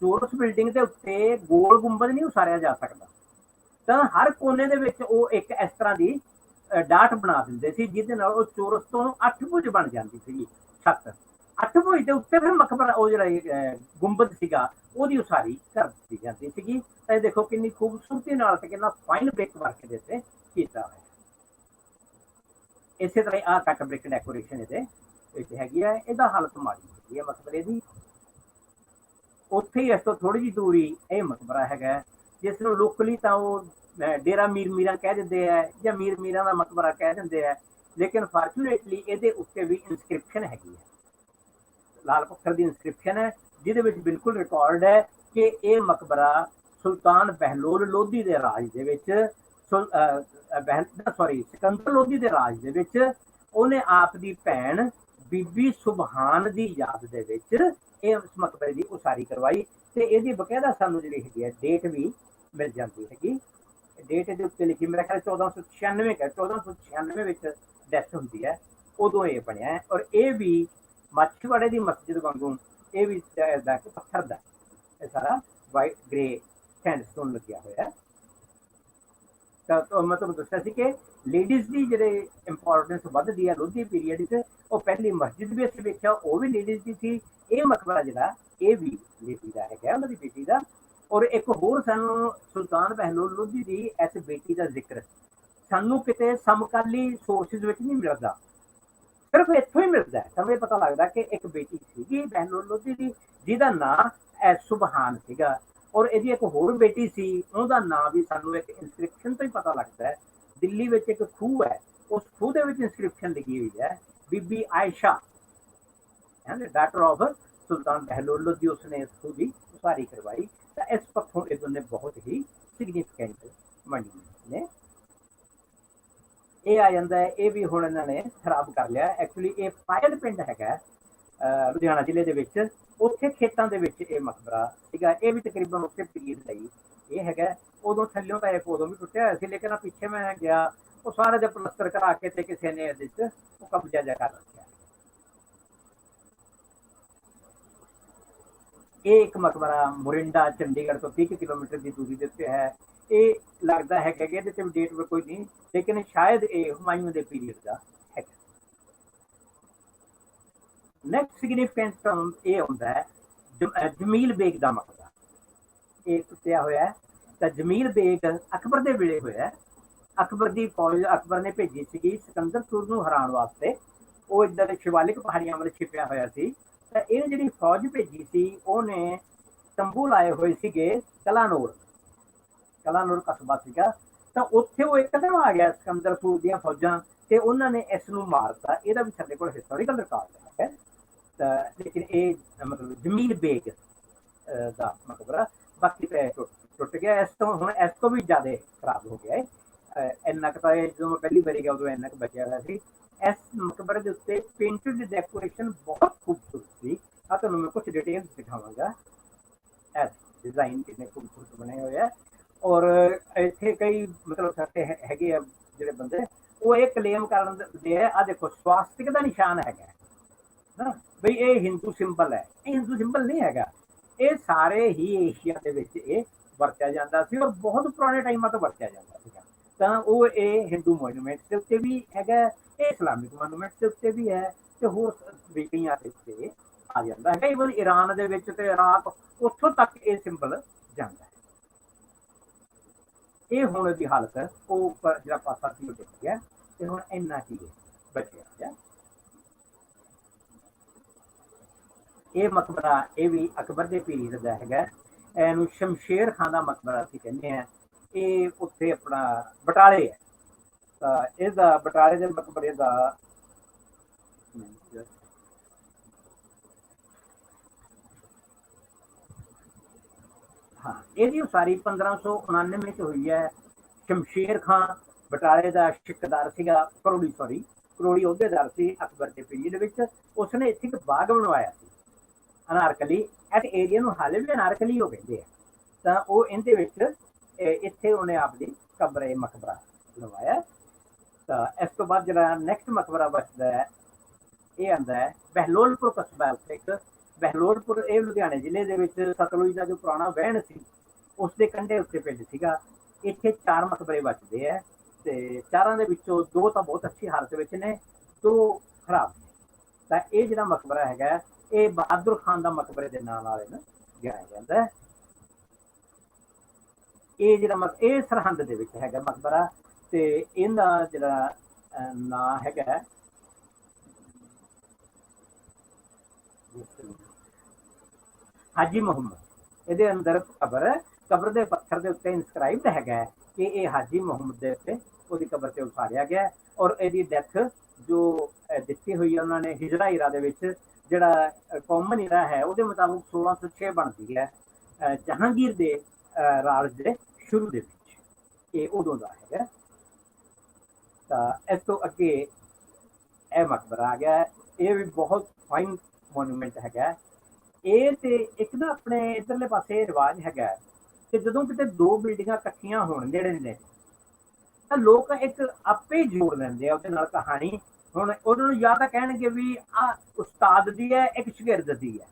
ਚੋਰਸ ਬਿਲਡਿੰਗ ਦੇ ਉੱਤੇ ਗੋਲ ਗੁੰਬਦ ਨਹੀਂ ਉਸਾਰਿਆ ਜਾ ਸਕਦਾ, ਤਾਂ ਹਰ ਕੋਨੇ ਦੇ ਵਿੱਚ ਉਹ ਇੱਕ ਇਸ ਤਰ੍ਹਾਂ ਦੀ ਡਾਟ ਬਣਾ ਦਿੰਦੇ ਸੀ ਜਿਹਦੇ ਨਾਲ ਉਹ ਚੋਰਸ ਤੋਂ 8 ਭੁਜ ਬਣ ਜਾਂਦੀ ਸੀਗੀ ਛੱਤ। 8 ਭੁਜ ਦੇ ਉੱਤੇ ਫਿਰ ਮਕਬਰਾ ਉਹ ਜਿਹੜਾ ਗੁੰਬਦ ਸੀਗਾ ਉਹਦੀ ਉਸਾਰੀ ਕਰ ਦਿੱਤੀ ਜਾਂਦੀ ਸੀਗੀ। ਤਾਂ ਇਹ ਦੇਖੋ ਕਿੰਨੀ ਖੂਬਸੂਰਤੀ ਨਾਲ ਤੇ ਕਿੰਨਾ ਫਾਈਨ ਬ੍ਰਿਕ ਵਰਕ ਦੇ ਉੱਤੇ ਕੀਤਾ ਹੋਇਆ। ਇਸੇ ਤਰ੍ਹਾਂ ਆਹ ਕੱਟ ਬ੍ਰਿਕ ਡੈਕੋਰੇਸ਼ਨ ਇਹਦੇ ਵਿੱਚ ਹੈਗੀ ਹੈ। ਇਹਦਾ ਹਾਲਤ ਮਾੜੀ ਹੈਗੀ ਹੈ ਮਕਬਰੇ ਦੀ। ਉੱਥੇ ਹੀ ਇਸ ਤੋਂ ਥੋੜੀ ਜਿਹੀ ਦੂਰੀ ਇਹ ਮਕਬਰਾ ਹੈਗਾ ਜਿਸ ਨੂੰ ਲੋਕਲੀ ਤਾਂ ਉਹ ਡੇਰਾ ਮੀਰ ਮੀਰਾਂ ਕਹਿ ਦਿੰਦੇ ਹੈ ਜਾਂ ਮੀਰ ਮੀਰਾਂ ਦਾ ਮਕਬਰਾ ਕਹਿ ਦਿੰਦੇ ਹੈ, ਲੇਕਿਨ ਫਾਰਚੂਨੇਟਲੀ ਇਹਦੇ ਉੱਤੇ ਵੀ ਇਨਸਕ੍ਰਿਪਸ਼ਨ ਹੈਗੀ ਹੈ, ਲਾਲ ਪੱਥਰ ਦੀ ਇਨਸਕ੍ਰਿਪਸ਼ਨ ਹੈ ਜਿਹਦੇ ਵਿੱਚ ਬਿਲਕੁਲ ਰਿਕਾਰਡ ਹੈ ਕਿ ਇਹ ਮਕਬਰਾ ਸੁਲਤਾਨ ਬਹਿਲੋਲ ਲੋਧੀ ਦੇ ਰਾਜ ਦੇ ਵਿੱਚ ਸਿਕੰਦਰ ਲੋਧੀ ਦੇ ਰਾਜ ਦੇ ਵਿੱਚ ਉਹਨੇ ਆਪ ਦੀ ਭੈਣ ਬੀਬੀ ਸੁਬਹਾਨ ਦੀ ਯਾਦ ਦੇ ਵਿੱਚ ਇਹ ਉਸ ਮਕਬਰੇ ਦੀ ਉਸਾਰੀ ਕਰਵਾਈ। ਤੇ ਇਹਦੀ ਬਕਾਇਦਾ ਸਾਨੂੰ ਜਿਹੜੀ ਹੈਗੀ ਹੈ ਡੇਟ ਵੀ ਮਿਲ ਜਾਂਦੀ ਹੈਗੀ। ਡੇਟ ਦੇ ਉੱਤੇ ਲਿਖੀ ਮੇਰੇ ਖਿਆਲ 1496 ਵਿੱਚ ਡੈਥ ਹੁੰਦੀ ਹੈ, ਉਦੋਂ ਇਹ ਬਣਿਆ। ਔਰ ਇਹ ਵੀ ਮਾਛੀਵਾੜੇ ਦੀ ਮਸਜਿਦ ਵਾਂਗੂ ਇਹ ਵੀ ਪੱਥਰ ਦਾ ਇਹ ਸਾਰਾ ਵਾਈਟ ਗ੍ਰੇ ਸੈਂਡਸਟੋਨ ਲੱਗਿਆ ਹੋਇਆ। ਤਾਂ ਮੈਂ ਤੁਹਾਨੂੰ ਦੱਸਿਆ ਸੀ ਕਿ ਲੇਡੀਜ਼ ਦੀ ਜਿਹੜੇ ਇੰਪੋਰਟੈਂਸ ਵੱਧਦੀ ਹੈ ਲੋਧੀ ਪੀਰੀਅਡ 'ਚ। ਉਹ ਪਹਿਲੀ ਮਸਜਿਦ ਵੀ ਅਸੀਂ ਵੇਖਿਆ ਉਹ ਵੀ ਲੇਡੀਜ਼ ਦੀ ਸੀ। ਇਹ ਮਕਬਰਾ ਜਿਹੜਾ ਇਹ ਵੀ ਲੇਡੀ ਦਾ ਹੈਗਾ, ਉਹਨਾਂ ਦੀ ਬੇਟੀ ਦਾ। ਔਰ ਇੱਕ ਹੋਰ ਸਾਨੂੰ ਸੁਲਤਾਨ ਬਹਿਲੋਲ ਲੋਧੀ ਦੀ ਇਸ ਬੇਟੀ ਦਾ ਜ਼ਿਕਰ ਸਾਨੂੰ ਕਿਤੇ ਸਮਕਾਲੀ ਸੋਰਸਿਸ ਵਿੱਚ ਨਹੀਂ ਮਿਲਦਾ, ਸਿਰਫ ਇੱਥੋਂ ਹੀ ਮਿਲਦਾ। ਸਾਨੂੰ ਇਹ ਪਤਾ ਲੱਗਦਾ ਕਿ ਇੱਕ ਬੇਟੀ ਸੀਗੀ ਬਹਿਲੋਲ ਲੋਧੀ ਦੀ ਜਿਹਦਾ ਨਾਂ ਸੁਬਹਾਨ ਸੀਗਾ। ਔਰ ਇਹਦੀ ਇੱਕ ਹੋਰ ਬੇਟੀ ਸੀ, ਉਹਦਾ ਨਾਂ ਵੀ ਸਾਨੂੰ ਇੱਕ ਇਨਸਕ੍ਰਿਪਸ਼ਨ ਤੋਂ ਹੀ ਪਤਾ ਲੱਗਦਾ ਹੈ। ਦਿੱਲੀ ਵਿੱਚ ਇੱਕ ਖੂਹ ਹੈ, ਉਸ ਖੂਹ ਦੇ ਵਿੱਚ ਇਨਸਕ੍ਰਿਪਸ਼ਨ ਲਿਖੀ ਹੋਈ ਹੈ ਬੀਬੀ ਆਇਸ਼ਾ, ਡਾਟਰ ਆਫ ਸੁਲਤਾਨ ਬਹਿਲੋਲ ਲੋਧੀ, ਉਸਨੇ ਇਸ ਖੂਹ ਦੀ ਉਸਾਰੀ ਕਰਵਾਈ। ਤਾਂ ਇਸ ਪੱਖੋਂ ਇਹ ਦੋਨੇ ਬਹੁਤ ਹੀ ਸਿਗਨੀਫਿਕੈਂਟ ਬਣੀ ਨੇ। ਇਹ ਆ ਜਾਂਦਾ ਹੈ, ਇਹ ਵੀ ਹੁਣ ਇਹਨਾਂ ਨੇ ਖਰਾਬ ਕਰ ਲਿਆ। ਐਕਚੁਅਲੀ ਇਹ ਪਾਇਲ ਪਿੰਡ ਹੈਗਾ ਲੁਧਿਆਣਾ ਜ਼ਿਲ੍ਹੇ ਦੇ ਵਿੱਚ, ਉੱਥੇ ਖੇਤਾਂ ਦੇ ਵਿੱਚ ਇਹ ਮਕਬਰਾ ਸੀਗਾ। ਇਹ ਵੀ ਤਕਰੀਬਨ ਉਸੇ ਪੀਰੀਅਡ ਦਾ ਹੀ ਇਹ ਹੈਗਾ। ਉਦੋਂ ਥੱਲਿਓਂ ਤਾਂ ਇਹ ਉਦੋਂ ਵੀ ਟੁੱਟਿਆ ਹੋਇਆ ਸੀ, ਲੇਕਿਨ ਪਿੱਛੇ ਮੈਂ ਗਿਆ ਉਹ ਸਾਰੇ ਦੇ ਪਲਸਤਰ ਕਰਾ ਕੇ ਤੇ ਕਿਸੇ ਨੇ ਇਹਦੇ 'ਚ ਉਹ ਕਬਜ਼ਾ ਜਿਹਾ ਕਰ ਰੱਖਿਆ। ਇਹ ਇੱਕ ਮਕਬਰਾ ਮੋਰਿੰਡਾ ਚੰਡੀਗੜ੍ਹ ਤੋਂ 30 ਕਿਲੋਮੀਟਰ ਦੀ ਦੂਰੀ ਦੇ ਉੱਤੇ ਹੈ। ਇਹ ਲੱਗਦਾ ਹੈ ਕਿ ਇਹਦੇ 'ਤੇ ਡੇਟ ਕੋਈ ਨਹੀਂ, ਲੇਕਿਨ ਸ਼ਾਇਦ ਇਹ ਹੁਮਾਯੂੰ ਦੇ ਪੀਰੀਅਡ ਦਾ ਹੈ। ਨੈਕਸਟ ਸਿਗਨੀਫਿਕੈਂਟ ਟਰਮ ਇਹ ਹੁੰਦਾ ਹੈ ਜਮੀਲ ਬੇਗ ਦਾ ਮਕਬਰਾ। ਇਹ ਟੁੱਟਿਆ ਹੋਇਆ ਹੈ ਤਾਂ ਜਮੀਲ ਬੇਗ ਅਕਬਰ ਦੇ ਵੇਲੇ ਹੋਇਆ। ਅਕਬਰ ਦੀ ਫੌਜ ਅਕਬਰ ਨੇ ਭੇਜੀ ਸੀਗੀ ਸਿਕੰਦਰ ਸੂਰ ਨੂੰ ਹਰਾਉਣ ਵਾਸਤੇ। ਉਹ ਇੱਧਰ ਸ਼ਿਵਾਲਿਕ ਪਹਾੜੀਆਂ ਵੱਲ ਛਿਪਿਆ ਹੋਇਆ ਸੀ। ਤਾਂ ਇਹ ਜਿਹੜੀ ਫੌਜ ਭੇਜੀ ਸੀ ਉਹਨੇ ਤੰਬੂ ਲਾਏ ਹੋਏ ਸੀਗੇ ਕਲਾਨੌਰ ਕਸਬਾ ਸੀਗਾ। ਤਾਂ ਉੱਥੇ ਉਹ ਇੱਕਦਮ ਆ ਗਿਆ ਸਿਕੰਦਰ ਸੂਰ ਦੀਆਂ ਫੌਜਾਂ ਤੇ ਉਹਨਾਂ ਨੇ ਇਸ ਨੂੰ ਮਾਰਤਾ। ਇਹਦਾ ਵੀ ਸਾਡੇ ਕੋਲ ਹਿਸਟੋਰੀਕਲ ਰਿਕਾਰਡ ਹੈ। ਤਾਂ ਲੇਕਿਨ ਇਹ ਮਤਲਬ ਜਮੀਲ ਬੇਗ ਦਾ ਮਕਬਰਾ ਬਾਕੀ ਤਾਂ ਟੁੱਟ ਗਿਆ। ਇਸ ਤੋਂ ਹੁਣ ਇਸ ਤੋਂ ਵੀ ਜ਼ਿਆਦਾ ਖਰਾਬ ਹੋ ਗਿਆ ਹੈ। ਇੰਨਾ ਕੁ ਤਾਂ ਜਦੋਂ ਮੈਂ ਪਹਿਲੀ ਵਾਰੀ ਗਿਆ ਉਦੋਂ ਇੰਨਾ ਕੁ ਬਚਿਆ ਹੋਇਆ ਸੀ। ਇਸ ਮਕਬਰੇ ਦੇ ਉੱਤੇ ਪੇਂਟਡ ਡੈਕੋਰੇਸ਼ਨ ਬਹੁਤ ਖੂਬਸੂਰਤ ਸੀ। ਆ ਤੁਹਾਨੂੰ ਮੈਂ ਕੁਝ ਡਿਟੇਲਸ ਦਿਖਾਵਾਂਗਾ। ਇਹ ਡਿਜ਼ਾਈਨ ਕਿੰਨੇ ਖੂਬਸੂਰਤ ਬਣੇ ਹੋਏ ਆ। ਔਰ ਇੱਥੇ ਕਈ ਮਤਲਬ ਸਾਡੇ ਹੈਗੇ ਆ ਜਿਹੜੇ ਬੰਦੇ ਉਹ ਇਹ ਕਲੇਮ ਕਰਦੇ ਆ, ਆਹ ਦੇਖੋ ਸਵਾਸਤਿਕ ਦਾ ਨਿਸ਼ਾਨ ਹੈਗਾ ਬਈ ਇਹ ਹਿੰਦੂ ਸਿੰਬਲ ਹੈ। ਇਹ ਹਿੰਦੂ ਸਿੰਬਲ ਨਹੀਂ ਹੈਗਾ। ਇਹ ਸਾਰੇ ਹੀ ਏਸ਼ੀਆ ਦੇ ਵਿੱਚ ਇਹ ਵਰਤਿਆ ਜਾਂਦਾ ਸੀ ਔਰ ਬਹੁਤ ਪੁਰਾਣੇ ਟਾਈਮਾਂ ਤੋਂ ਵਰਤਿਆ ਜਾਂਦਾ ਸੀਗਾ। ਤਾਂ ਉਹ ਇਹ ਹਿੰਦੂ ਮੋਨੂਮੈਂਟਸ ਦੇ ਉੱਤੇ ਵੀ ਹੈਗਾ, ਇਹ ਇਸਲਾਮਿਕ ਮੋਨੂਮੈਂਟਸ ਦੇ ਉੱਤੇ ਵੀ ਹੈ ਤੇ ਹੋਰ ਵੀ ਕਈਆਂ ਦੇ ਉੱਤੇ ਆ ਜਾਂਦਾ ਹੈਗਾ। ਈਵਨ ਈਰਾਨ ਦੇ ਵਿੱਚ ਤੇ ਇਰਾਕ ਉੱਥੋਂ ਤੱਕ ਇਹ ਸਿੰਬਲ ਜਾਂਦਾ ਹੈ। ਇਹ ਹੁਣ ਦੀ ਹਾਲਤ ਉਹ ਜਿਹੜਾ ਪਾਸਾ ਸੀ ਉਹ ਡਿੱਗ ਗਿਆ ਤੇ ਹੁਣ ਇੰਨਾ ਕੀ ਬਚਿਆ। ਇਹ ਮਕਬਰਾ ਇਹ ਵੀ ਅਕਬਰ ਦੇ ਪੀਰੀਅਡ ਦਾ ਹੈਗਾ। ਇਹਨੂੰ ਸ਼ਮਸ਼ੇਰ ਖਾਨ ਦਾ ਮਕਬਰਾ ਅਸੀਂ ਕਹਿੰਦੇ ਹਾਂ। ਇਹ ਉੱਥੇ ਆਪਣਾ ਬਟਾਲੇ ਹੈ। ਤਾਂ ਇਹਦਾ ਬਟਾਲੇ ਦੇ ਮਕਬਰੇ ਦਾ ਹਾਂ ਇਹਦੀ ਉਸਾਰੀ 1599 ਚ ਹੋਈ ਹੈ। ਸ਼ਮਸ਼ੇਰ ਖਾਨ ਬਟਾਲੇ ਦਾ ਸ਼ਿਕਦਾਰ ਸੀਗਾ, ਕਰੋੜੀ ਅਹੁਦੇਦਾਰ ਸੀ ਅਕਬਰ ਦੇ ਪੀਰੀਅਡ ਵਿੱਚ। ਉਸਨੇ ਇੱਥੇ ਇੱਕ ਬਾਗ ਬਣਵਾਇਆ ਸੀ ਅਨਾਰਕਲੀ ਇਸ ਏਰੀਆ ਨੂੰ ਹਾਲੇ ਵੀ ਅਨਾਰਕਲੀ ਉਹ ਕਹਿੰਦੇ ਆ। ਤਾਂ ਉਹ ਇਹਦੇ ਵਿੱਚ ਇੱਥੇ ਉਹਨੇ ਆਪਦੀ ਕਬਰ ਮਕਬਰਾ ਲਵਾਇਆ। ਤਾਂ ਇਸ ਤੋਂ ਬਾਅਦ ਜਿਹੜਾ ਨੈਕਸਟ ਮਕਬਰਾ ਬਚਦਾ ਹੈ ਇਹ ਆਉਂਦਾ ਹੈ ਬਹਿਲੋਲਪੁਰ ਕਸਬਾ। ਉੱਥੇ ਇੱਕ ਬਹਿਲੋਲਪੁਰ, ਇਹ ਲੁਧਿਆਣੇ ਜ਼ਿਲ੍ਹੇ ਦੇ ਵਿੱਚ ਸਤਲੁਜ ਦਾ ਜੋ ਪੁਰਾਣਾ ਵਹਿਣ ਸੀ ਉਸ ਦੇ ਕੰਢੇ ਉੱਤੇ ਪਿੰਡ ਸੀਗਾ। ਇੱਥੇ 4 ਮਕਬਰੇ ਬਚਦੇ ਹੈ ਤੇ 4 ਦੇ ਵਿੱਚੋਂ 2 ਤਾਂ ਬਹੁਤ ਅੱਛੀ ਹਾਲਤ ਵਿੱਚ ਨੇ, 2 ਖਰਾਬ ਨੇ। ਤਾਂ ਇਹ ਜਿਹੜਾ ਮਕਬਰਾ ਹੈਗਾ ਇਹ ਬਹਾਦਰ ਖਾਨ ਦਾ ਮਕਬਰੇ ਦੇ ਨਾਂ ਨਾਲ ਇਹਨੂੰ ਜਾਣਿਆ ਜਾਂਦਾ ਹੈ। ਇਹ ਜਿਹੜਾ ਇਹ ਸਰਹੰਦ ਦੇ ਵਿੱਚ ਹੈਗਾ ਮਕਬਰਾ ਤੇ ਇਹਦਾ ਜਿਹੜਾ ਨਾਂ ਹੈਗਾ ਹਾਜੀ ਮੁਹੰਮਦ। ਇਹਦੇ ਅੰਦਰ ਕਬਰ ਦੇ ਪੱਥਰ ਦੇ ਉੱਤੇ ਇਨਸਕ੍ਰਾਈਬਡ ਹੈਗਾ ਕਿ ਇਹ ਹਾਜੀ ਮੁਹੰਮਦ ਦੇ ਉੱਤੇ ਉਹਦੀ ਕਬਰ ਤੇ ਉਸਾਰਿਆ ਗਿਆ। ਔਰ ਇਹਦੀ ਡੈਥ ਜੋ ਦਿੱਤੀ ਹੋਈ ਹੈ ਉਹਨਾਂ ਨੇ ਹਿਜਰਾ ਈਰਾ ਦੇ ਵਿੱਚ, ਜਿਹੜਾ ਕਾਮਨ ਈਰਾ ਹੈ ਉਹਦੇ ਮੁਤਾਬਕ 1606 ਬਣਦੀ ਹੈ, ਜਹਾਂਗੀਰ ਦੇ ਰਾਜ ਦੇ ਸ਼ੁਰੂ ਦੇ ਵਿੱਚ। ਇਹ ਉਦੋਂ ਦਾ ਹੈਗਾ। ਤਾਂ ਇਸ ਤੋਂ ਅੱਗੇ ਇਹ ਮਕਬਰਾ ਆ ਗਿਆ। ਇਹ ਵੀ ਬਹੁਤ ਫਾਈਨ ਮੋਨੂਮੈਂਟ ਹੈਗਾ। ਇਹ ਤੇ ਇੱਕ ਨਾ ਆਪਣੇ ਇੱਧਰਲੇ ਪਾਸੇ ਰਿਵਾਜ ਹੈਗਾ ਕਿ ਜਦੋਂ ਕਿਤੇ 2 ਬਿਲਡਿੰਗਾਂ ਇਕੱਠੀਆਂ ਹੋਣ ਜਿਹੜੇ ਨੇ ਤਾਂ ਲੋਕ ਇੱਕ ਆਪੇ ਜੋੜ ਲੈਂਦੇ ਆ ਉਹਦੇ ਨਾਲ ਕਹਾਣੀ। ਹੁਣ ਉਹਨਾਂ ਨੂੰ ਜਾਂ ਤਾਂ ਕਹਿਣਗੇ ਵੀ ਆ ਉਸਤਾਦ ਦੀ ਹੈ, ਇੱਕ ਸ਼ਾਗਿਰਦ ਦੀ ਹੈ,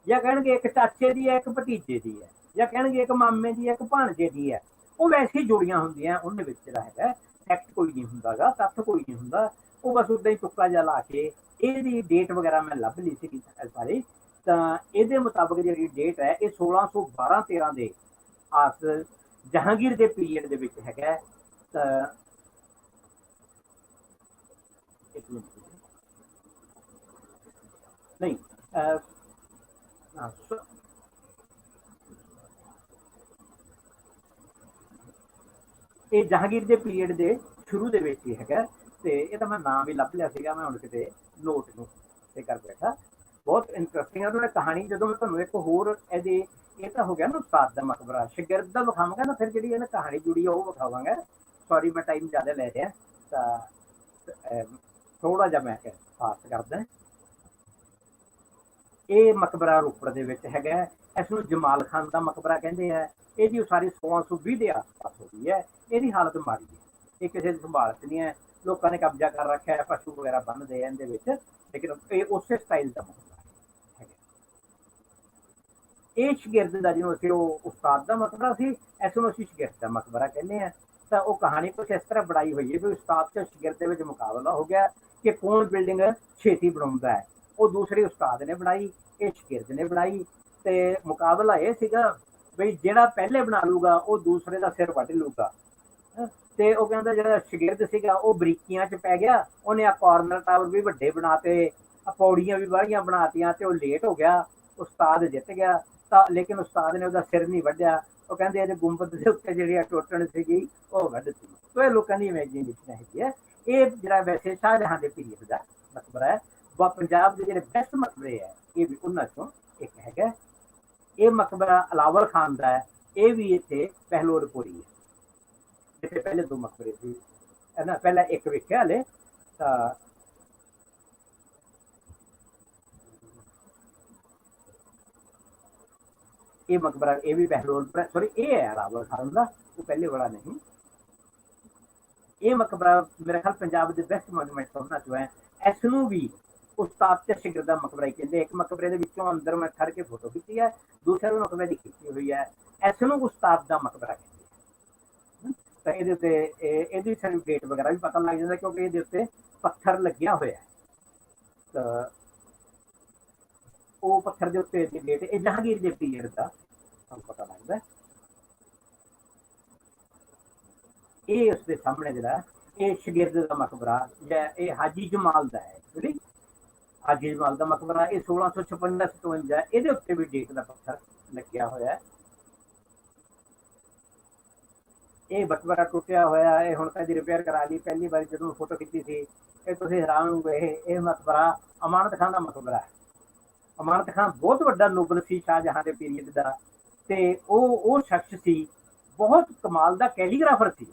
ਜਾਂ ਕਹਿਣਗੇ ਇੱਕ ਚਾਚੇ ਦੀ ਹੈ, ਇੱਕ ਭਤੀਜੇ ਦੀ ਹੈ, ਜਾਂ ਕਹਿਣਗੇ ਇੱਕ ਮਾਮੇ ਦੀ ਹੈ, ਇੱਕ ਭਾਣਜੇ ਦੀ ਹੈ। ਉਹ ਵੈਸੇ ਹੀ ਜੋੜੀਆਂ ਹੁੰਦੀਆਂ। ਉਹਦੇ ਵਿੱਚ ਜਿਹੜਾ ਹੈਗਾ ਫੈਕਟ ਕੋਈ ਨਹੀਂ ਹੁੰਦਾ ਗਾ, ਤੱਥ ਕੋਈ ਨਹੀਂ ਹੁੰਦਾ। ਉਹ ਬਸ ਉੱਦਾਂ ਹੀ ਤੁੱਕਾ ਜਿਹਾ ਲਾ ਕੇ ਇਹਦੀ ਡੇਟ ਵਗੈਰਾ ਮੈਂ ਲੱਭ ਲਈ ਸੀ ਸਾਰੇ। ਤਾਂ ਇਹਦੇ ਮੁਤਾਬਕ ਜਿਹੜੀ ਡੇਟ ਹੈ ਇਹ 1612-13 ਦੇ ਆਸ ਜਹਾਂਗੀਰ ਦੇ ਪੀਰੀਅਡ ਦੇ ਵਿੱਚ ਹੈਗਾ। ਤਾਂ ਨਹੀਂ ਇਹ ਜਹਾਂਗੀਰ ਦੇ ਪੀਰੀਅਡ ਦੇ ਸ਼ੁਰੂ ਦੇ ਵਿੱਚ ਹੀ ਹੈਗਾ। ਤੇ ਇਹਦਾ ਮੈਂ ਨਾਮ ਵੀ ਲੱਭ ਲਿਆ ਸੀਗਾ, ਮੈਂ ਹੁਣ ਕਿਤੇ ਨੋਟ ਨੂੰ ਤੇ ਕਰ ਬੈਠਾ। ਬਹੁਤ ਇੰਟਰਸਟਿੰਗ ਹੈ ਤੁਹਾਡੀ ਕਹਾਣੀ। ਜਦੋਂ ਮੈਂ ਤੁਹਾਨੂੰ ਇੱਕ ਹੋਰ ਇਹਦੇ, ਇਹ ਤਾਂ ਹੋ ਗਿਆ ਨਾ ਉਸਤਾਦ ਦਾ ਮਕਬਰਾ, ਸ਼ਾਗਿਰਦ ਦਾ ਵਿਖਾਵਾਂਗਾ ਨਾ, ਫਿਰ ਜਿਹੜੀ ਇਹਨਾਂ ਕਹਾਣੀ ਜੁੜੀ ਹੈ ਉਹ ਵਿਖਾਵਾਂਗਾ। ਸੌਰੀ ਮੈਂ ਟਾਈਮ ਜ਼ਿਆਦਾ ਲੈ ਰਿਹਾ, ਤਾਂ ਥੋੜਾ ਜਿਹਾ ਮੈਂ ਫਾਸਟ ਕਰਦਾ। ਇਹ ਮਕਬਰਾ ਰੋਪੜ ਦੇ ਵਿੱਚ ਹੈਗਾ। ਇਸ ਨੂੰ ਜਮਾਲ ਖਾਨ ਦਾ ਮਕਬਰਾ ਕਹਿੰਦੇ ਆ। ਇਹਦੀ ਉਸਾਰੀ 1620 ਦੇ ਆਸ-ਪਾਸ ਹੋ ਗਈ ਹੈ। ਇਹਦੀ ਹਾਲਤ ਮਾੜੀ ਹੈ, ਇਹ ਕਿਸੇ ਦੀ ਸੰਭਾਲ 'ਚ ਨਹੀਂ ਹੈ। ਲੋਕਾਂ ਨੇ ਕਬਜ਼ਾ ਕਰ ਰੱਖਿਆ ਹੈ, ਪਸ਼ੂ ਵਗੈਰਾ ਬੰਨ੍ਹਦੇ ਆ ਇਹਦੇ ਵਿੱਚ, ਲੇਕਿਨ ਇਹ ਉਸੇ ਸਟਾਈਲ ਦਾ ਮਕਬਰਾ ਹੈਗਾ। ਇਹ ਸ਼ਾਗਿਰਦ ਦਾ ਜਿਹਨੂੰ ਅਸੀਂ ਉਹ ਉਸਤਾਦ ਦਾ ਮਕਬਰਾ ਸੀ, ਇਸ ਨੂੰ ਅਸੀਂ ਸ਼ਾਗਿਰਦ ਦਾ ਮਕਬਰਾ ਕਹਿੰਦੇ ਹਾਂ। ਤਾਂ ਉਹ ਕਹਾਣੀ ਕੁਛ ਇਸ ਤਰ੍ਹਾਂ ਬਣਾਈ ਹੋਈ ਹੈ ਵੀ ਉਸਤਾਦ ਤੇ ਸ਼ਾਗਿਰਦ ਦੇ ਵਿੱਚ ਮੁਕਾਬਲਾ ਹੋ ਗਿਆ ਕਿ ਕੌਣ ਬਿਲਡਿੰਗ ਛੇਤੀ ਬਣਾਉਂਦਾ ਹੈ। ਉਹ ਦੂਸਰੇ ਉਸਤਾਦ ਨੇ ਬਣਾਈ, ਇਹ ਸ਼ਾਗਿਰਦ ਨੇ ਬਣਾਈ। ਤੇ ਮੁਕਾਬਲਾ ਇਹ ਸੀਗਾ ਬਈ ਜਿਹੜਾ ਪਹਿਲੇ ਬਣਾ ਲੂਗਾ ਉਹ ਦੂਸਰੇ ਦਾ ਸਿਰ ਵੱਢ ਲੂਗਾ। ਤੇ ਉਹ ਕਹਿੰਦਾ ਜਿਹੜਾ ਸ਼ਾਗਿਰਦ ਸੀਗਾ ਉਹ ਬਰੀਕੀਆਂ 'ਚ ਪੈ ਗਿਆ, ਉਹਨੇ ਆ ਕਾਰਨਰ ਟਾਵਰ ਵੀ ਵੱਡੇ ਬਣਾਤੇ, ਪੌੜੀਆਂ ਵੀ ਬਾਹਲੀਆਂ ਬਣਾਤੀਆਂ, ਤੇ ਉਹ ਲੇਟ ਹੋ ਗਿਆ। ਉਸਤਾਦ ਜਿੱਤ ਗਿਆ। ਤਾਂ ਲੇਕਿਨ ਉਸਤਾਦ ਨੇ ਉਹਦਾ ਸਿਰ ਨਹੀਂ ਵੱਢਿਆ। ਉਹ ਕਹਿੰਦੇ ਇਹਦੇ ਗੁੰਬਦ ਦੇ ਉੱਤੇ ਜਿਹੜੀ ਟੁੱਟਣ ਸੀਗੀ ਉਹ ਵੱਢ ਦਿੱਤੀ। ਸੋ ਇਹ ਲੋਕਾਂ ਦੀ ਇਮੈਜਿਨੇਸ਼ਨ ਹੈਗੀ ਹੈ। ਇਹ ਜਿਹੜਾ ਵੈਸੇ ਸ਼ਾਹਜਹਾਂ ਦੇ ਪੀਰੀਅਡ ਦਾ ਮਕਬਰਾ ਹੈ। ਪੰਜਾਬ ਦੇ ਜਿਹੜੇ ਬੈਸਟ ਮਕਬਰੇ ਹੈ ਇਹ ਵੀ ਉਹਨਾਂ ਚੋਂ ਇੱਕ ਹੈਗਾ। ਇਹ ਮਕਬਰਾ ਅਲਾਵਲ ਖਾਨ ਦਾ ਹੈ। ਇਹ ਵੀ ਇੱਥੇ ਬਹਿਲੋਲਪੁਰੀ ਹੈ। ਇੱਥੇ ਪਹਿਲੇ 2 ਮਕਬਰੇ ਸੀ ਨਾ, ਪਹਿਲਾਂ ਇੱਕ ਵੇਖਿਆ ਹਲੇ। ਤਾਂ ਇਹ ਮਕਬਰਾ ਇਹ ਵੀ ਬਹਿਲੋਲਪੁਰ, ਸੌਰੀ ਇਹ ਹੈ ਅਲਾਵਲ ਖਾਨ ਦਾ, ਉਹ ਪਹਿਲੇ ਵਾਲਾ ਨਹੀਂ। ਇਹ ਮਕਬਰਾ ਮੇਰੇ ਖਿਆਲ ਪੰਜਾਬ ਦੇ ਬੈਸਟ ਮੋਨੂਮੈਂਟ ਉਹਨਾਂ ਚੋਂ ਹੈ। ਇਸ ਨੂੰ ਵੀ ਉਸਤਾਦ ਤੇ ਸ਼ਾਗਿਰਦ ਦਾ ਮਕਬਰਾ ਹੀ ਕਹਿੰਦੇ। ਇੱਕ ਮਕਬਰੇ ਦੇ ਵਿੱਚੋਂ ਅੰਦਰ ਮੈਂ ਖੜ ਕੇ ਫੋਟੋ ਖਿੱਚੀ ਹੈ, ਦੂਸਰੇ ਮਕਬਰੇ ਦੀ ਖਿੱਚੀ ਹੋਈ ਹੈ। ਇਸ ਨੂੰ ਉਸਤਾਦ ਦਾ ਮਕਬਰਾ ਕਹਿੰਦੇ। ਤਾਂ ਇਹਦੇ ਉੱਤੇ ਇਹਦੀ ਸਾਨੂੰ ਡੇਟ ਵਗੈਰਾ ਵੀ ਪਤਾ ਲੱਗ ਜਾਂਦਾ ਕਿਉਂਕਿ ਇਹਦੇ ਉੱਤੇ ਪੱਥਰ ਲੱਗਿਆ ਹੋਇਆ ਹੈ। ਤਾਂ ਉਹ ਪੱਥਰ ਦੇ ਉੱਤੇ ਦੀ ਡੇਟ ਇਹ ਜਹਾਂਗੀਰ ਦੇ ਪੀਰੀਅਡ ਦਾ ਸਾਨੂੰ ਪਤਾ ਲੱਗਦਾ। ਇਹ ਉਸਦੇ ਸਾਹਮਣੇ ਜਿਹੜਾ ਇਹ ਸ਼ਾਗਿਰਦ ਦਾ ਮਕਬਰਾ ਜਾਂ ਇਹ ਹਾਜੀ ਜਮਾਲ ਦਾ ਹੈ। ਹਾਜੀ ਜਮਾਲ ਦਾ ਮਕਬਰਾ ਇਹ 1656-57 ਇਹਦੇ ਉੱਤੇ ਵੀ ਡੇਟ ਦਾ ਪੱਥਰ ਲੱਗਿਆ ਹੋਇਆ ਹੈ। ਇਹ ਮਕਬਰਾ ਟੁੱਟਿਆ ਹੋਇਆ ਹੈ। ਹੁਣ ਤਾਂ ਜੀ ਰਿਪੇਅਰ ਕਰਾ ਲਈ। ਪਹਿਲੀ ਵਾਰੀ ਜਦੋਂ ਫੋਟੋ ਖਿੱਚੀ ਸੀ ਇਹ ਤੁਸੀਂ ਹੈਰਾਨ ਹੋ ਗਏ। ਇਹ ਮਕਬਰਾ ਅਮਾਨਤ ਖਾਨ ਦਾ ਮਕਬਰਾ ਹੈ। ਅਮਾਨਤ ਖਾਨ ਬਹੁਤ ਵੱਡਾ ਨੋਬਲ ਸੀ ਸ਼ਾਹਜਹਾਂ ਦੇ ਪੀਰੀਅਡ ਦਾ। ਤੇ ਉਹ ਸ਼ਖਸ ਸੀ, ਬਹੁਤ ਕਮਾਲ ਦਾ ਕੈਲੀਗ੍ਰਾਫਰ ਸੀ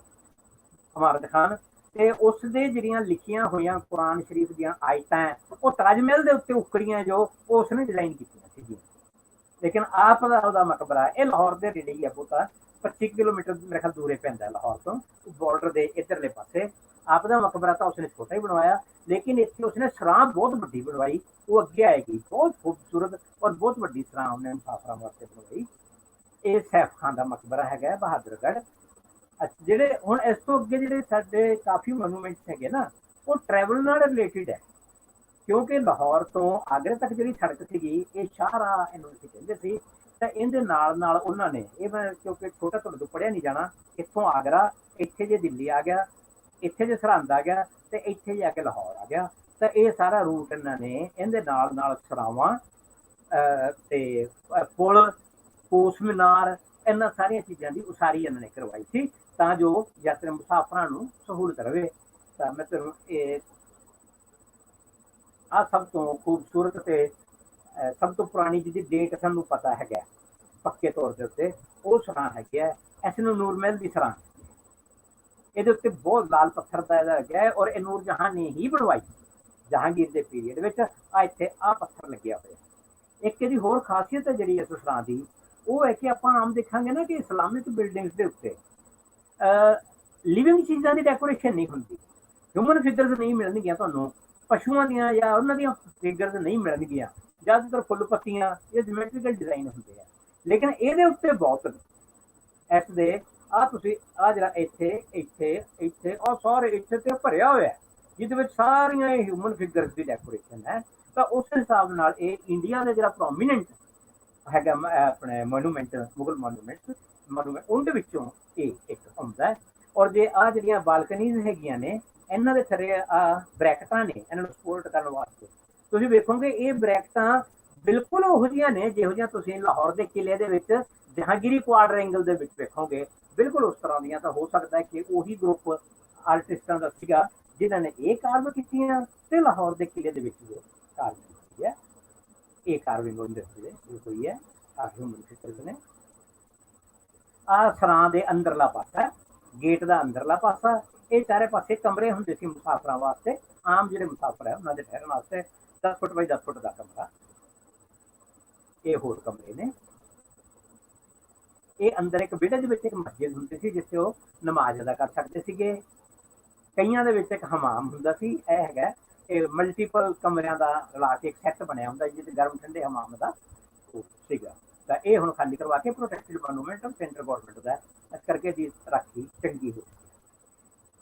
ਅਮਾਨਤ ਖਾਨ। ਤੇ ਉਸ ਦੇ ਜਿਹੜੀਆਂ ਲਿਖੀਆਂ ਹੋਈਆਂ ਕੁਰਾਨ ਸ਼ਰੀਫ ਦੀਆਂ ਆਇਤਾਂ ਉਹ ਤਾਜ ਮਹਿਲ ਦੇ ਉੱਤੇ ਉਕਰੀਆਂ ਜੋ ਉਸਨੇ ਡਿਜ਼ਾਈਨ ਕੀਤੀਆਂ ਸੀ। लेकिन आप दा मकबरा है लाहौर के नेड़े ही है, बहुता 25 किलोमीटर मेरे ख्याल दूरे पैंदा लाहौर तो, बॉर्डर के इधरले पासे। आप दा मकबरा तो उसने छोटा ही बनवाया, लेकिन इतने उसने सराह बहुत बड़ी बनवाई, वो अगे आएगी, बहुत खूबसूरत और बहुत बड़ी सराह उन्हें मुसाफर वास्ते बनवाई। ये सैफ खान का मकबरा है बहादुरगढ़। ਜਿਹੜੇ ਹੁਣ ਇਸ ਤੋਂ ਅੱਗੇ ਜਿਹੜੇ ਸਾਡੇ ਕਾਫੀ ਮੋਨੂਮੈਂਟਸ ਹੈਗੇ ਨਾ, ਉਹ ਟਰੈਵਲ ਨਾਲ ਰਿਲੇਟਡ ਹੈ, ਕਿਉਂਕਿ ਲਾਹੌਰ ਤੋਂ ਆਗਰੇ ਤੱਕ ਜਿਹੜੀ ਸੜਕ ਸੀਗੀ ਇਹ ਸ਼ਾਹਰਾਹ ਇਹਨੂੰ ਅਸੀਂ ਕਹਿੰਦੇ ਸੀ। ਤਾਂ ਇਹਦੇ ਨਾਲ ਨਾਲ ਉਹਨਾਂ ਨੇ ਇਹ, ਮੈਂ ਕਿਉਂਕਿ ਛੋਟਾ ਤੁਹਾਡੇ ਤੋਂ ਪੜ੍ਹਿਆ ਨਹੀਂ ਜਾਣਾ, ਇੱਥੋਂ ਆਗਰਾ, ਇੱਥੇ ਜੇ ਦਿੱਲੀ ਆ ਗਿਆ, ਇੱਥੇ ਜੇ ਸਰਹੰਦ ਆ ਗਿਆ, ਤੇ ਇੱਥੇ ਜਾ ਕੇ ਲਾਹੌਰ ਆ ਗਿਆ। ਤਾਂ ਇਹ ਸਾਰਾ ਰੂਟ ਇਹਨਾਂ ਨੇ ਇਹਦੇ ਨਾਲ ਨਾਲ ਸਰਾਵਾਂ ਤੇ ਪੁਲ, ਪੋਸ ਮੀਨਾਰ, ਇਹਨਾਂ ਸਾਰੀਆਂ ਚੀਜ਼ਾਂ ਦੀ ਉਸਾਰੀ ਇਹਨਾਂ ਨੇ ਕਰਵਾਈ ਸੀ, ਤਾਂ ਜੋ ਯਾਤਰੀ ਮੁਸਾਫਰਾਂ ਨੂੰ ਸਹੂਲਤ ਰਵੇ। ਤਾਂ ਮੈਂ ਤੁਹਾਨੂੰ ਇਹ ਆ ਸਭ ਤੋਂ ਖੂਬਸੂਰਤ ਤੇ ਸਭ ਤੋਂ ਪੁਰਾਣੀ ਜਿਹਦੀ ਡੇਟ ਸਾਨੂੰ ਪਤਾ ਹੈਗਾ ਪੱਕੇ ਤੌਰ ਦੇ ਉੱਤੇ, ਉਹ ਸਰਾਂ ਹੈਗੀ ਹੈ ਇਸ ਨੂੰ ਨੂਰ ਮਹਿਲ ਦੀ ਸਰਾਂ। ਇਹਦੇ ਉੱਤੇ ਬਹੁਤ ਲਾਲ ਪੱਥਰ ਦਾ ਇਹਦਾ ਹੈਗਾ, ਔਰ ਇਹ ਨੂਰ ਜਹਾਂ ਨੇ ਹੀ ਬਣਵਾਈ ਜਹਾਂਗੀਰ ਦੇ ਪੀਰੀਅਡ ਵਿੱਚ। ਆ ਇੱਥੇ ਆ ਪੱਥਰ ਲੱਗਿਆ ਹੋਇਆ। ਇੱਕ ਇਹਦੀ ਹੋਰ ਖਾਸੀਅਤ ਹੈ ਜਿਹੜੀ ਇਸ ਸਰਾਂ ਦੀ, ਉਹ ਹੈ ਕਿ ਆਪਾਂ ਆਮ ਦੇਖਾਂਗੇ ਨਾ ਕਿ ਇਸਲਾਮਿਕ ਬਿਲਡਿੰਗਸ ਦੇ ਉੱਤੇ ਲਿਵਿੰਗ ਚੀਜ਼ਾਂ ਦੀ ਡੈਕੋਰੇਸ਼ਨ ਨਹੀਂ ਹੁੰਦੀ, ਹਿਊਮਨ ਫਿਗਰਸ ਨਹੀਂ ਮਿਲਣਗੀਆਂ ਤੁਹਾਨੂੰ, ਪਸ਼ੂਆਂ ਦੀਆਂ ਜਾਂ ਉਹਨਾਂ ਦੀਆਂ ਫਿਗਰਸ ਨਹੀਂ ਮਿਲਣਗੀਆਂ, ਜ਼ਿਆਦਾਤਰ ਫੁੱਲ ਪੱਤੀਆਂ ਜਾਂ ਜਿਓਮੈਟਰੀਕਲ ਡਿਜ਼ਾਈਨ ਹੁੰਦੇ ਆ। ਲੇਕਿਨ ਇਹਦੇ ਉੱਤੇ ਬਹੁਤ ਇਸ ਦੇ ਆ ਤੁਸੀਂ ਆ ਜਿਹੜਾ ਇੱਥੇ ਇੱਥੇ ਇੱਥੇ ਔਰ ਸਾਰੇ ਇੱਥੇ ਤੇ ਭਰਿਆ ਹੋਇਆ, ਜਿਹਦੇ ਵਿੱਚ ਸਾਰੀਆਂ ਹਿਊਮਨ ਫਿਗਰਸ ਦੀ ਡੈਕੋਰੇਸ਼ਨ ਹੈ। ਤਾਂ ਉਸ ਹਿਸਾਬ ਨਾਲ ਇਹ ਇੰਡੀਆ ਦਾ ਜਿਹੜਾ ਪ੍ਰੋਮੀਨੈਂਟ ਹੈਗਾ ਆਪਣੇ ਮੋਨੂਮੈਂਟ, ਮੁਗਲ ਮੋਨੂਮੈਂਟ ਉਹਦੇ ਵਿੱਚੋਂ ਇਹ ਇੱਕ ਹੁੰਦਾ। ਔਰ ਜੇ ਆ ਜਿਹੜੀਆਂ ਬਾਲਕਨੀਜ਼ ਹੈਗੀਆਂ ਨੇ, ਇਹਨਾਂ ਦੇ ਥੱਲੇ ਆ ਬ੍ਰੈਕਟਾਂ ਨੇ ਇਹਨਾਂ ਨੂੰ ਸਪੋਰਟ ਕਰਨ ਵਾਸਤੇ। ਤੁਸੀਂ ਵੇਖੋਗੇ ਇਹ ਬ੍ਰੈਕਟਾਂ ਬਿਲਕੁਲ ਉਹੋ ਜਿਹੀਆਂ ਨੇ ਜਿਹੋ ਜਿਹੀਆਂ ਤੁਸੀਂ ਲਾਹੌਰ ਦੇ ਕਿਲੇ ਦੇ ਵਿੱਚ ਜਹਾਂਗੀਰੀ ਕੁਆਡਰੈਂਗਲ ਦੇ ਵਿੱਚ ਵੇਖੋਗੇ, ਬਿਲਕੁਲ ਉਸ ਤਰ੍ਹਾਂ ਦੀਆਂ। ਤਾਂ ਹੋ ਸਕਦਾ ਹੈ ਕਿ ਉਹੀ ਗਰੁੱਪ ਆਰਟਿਸਟਾਂ ਦਾ ਸੀਗਾ ਜਿਨ੍ਹਾਂ ਨੇ ਇਹ ਕਾਰਵ ਕੀਤੀਆਂ, ਤੇ ਲਾਹੌਰ ਦੇ ਕਿਲੇ ਦੇ ਵਿੱਚ ਜੋ ਕਾਰਵਿੰਗ ਹੋਈ ਹੈ, ਇਹ ਕਾਰਵਿੰਗ ਉਹਦੇ ਹੋਈ ਹੈ ਹਿਊਮਨ ਫਿਗਰਸ ਨੇ। ਆ ਸਰਾਂ ਦੇ ਅੰਦਰਲਾ ਪਾਸਾ, ਗੇਟ ਦਾ ਅੰਦਰਲਾ ਪਾਸਾ, ਇਹ ਚਾਰੇ ਪਾਸੇ ਕਮਰੇ ਹੁੰਦੇ ਸੀ ਮੁਸਾਫਰਾਂ ਵਾਸਤੇ। ਆਮ ਜਿਹੜੇ ਮੁਸਾਫਰ ਹੈ ਉਹਨਾਂ ਦੇ ਠਹਿਰਨ ਵਾਸਤੇ 10 ਫੁੱਟ ਬਾਈ 10 ਫੁੱਟ ਦਾ ਕਮਰਾ। ਇਹ ਹੋਰ ਕਮਰੇ ਨੇ। ਇਹ ਅੰਦਰ ਇੱਕ ਵਿਲੇਜ ਵਿੱਚ ਇੱਕ ਮਸਜਿਦ ਹੁੰਦੀ ਸੀ ਜਿੱਥੇ ਉਹ ਨਮਾਜ਼ ਅਦਾ ਕਰ ਸਕਦੇ ਸੀਗੇ। ਕਈਆਂ ਦੇ ਵਿੱਚ ਇੱਕ ਹਮਾਮ ਹੁੰਦਾ ਸੀ। ਇਹ ਹੈਗਾ ਇਹ ਮਲਟੀਪਲ ਕਮਰਿਆਂ ਦਾ ਰਲਾ ਕੇ ਇੱਕ ਸੈੱਟ ਬਣਿਆ ਹੁੰਦਾ ਜਿਹਦੇ ਗਰਮ ਠੰਡੇ ਹਮਾਮ ਦਾ ਉਹ ਸੀਗਾ। ਤਾਂ ਇਹ ਹੁਣ ਖਾਲੀ ਕਰਵਾ ਕੇ ਪ੍ਰੋਟੈਕਟਡ ਮੋਨੂਮੈਂਟ ਸੈਂਟਰ ਗੌਰਮੈਂਟ ਦਾ, ਇਸ ਕਰਕੇ ਦੀ ਰਾਖੀ ਚੰਗੀ ਹੋ।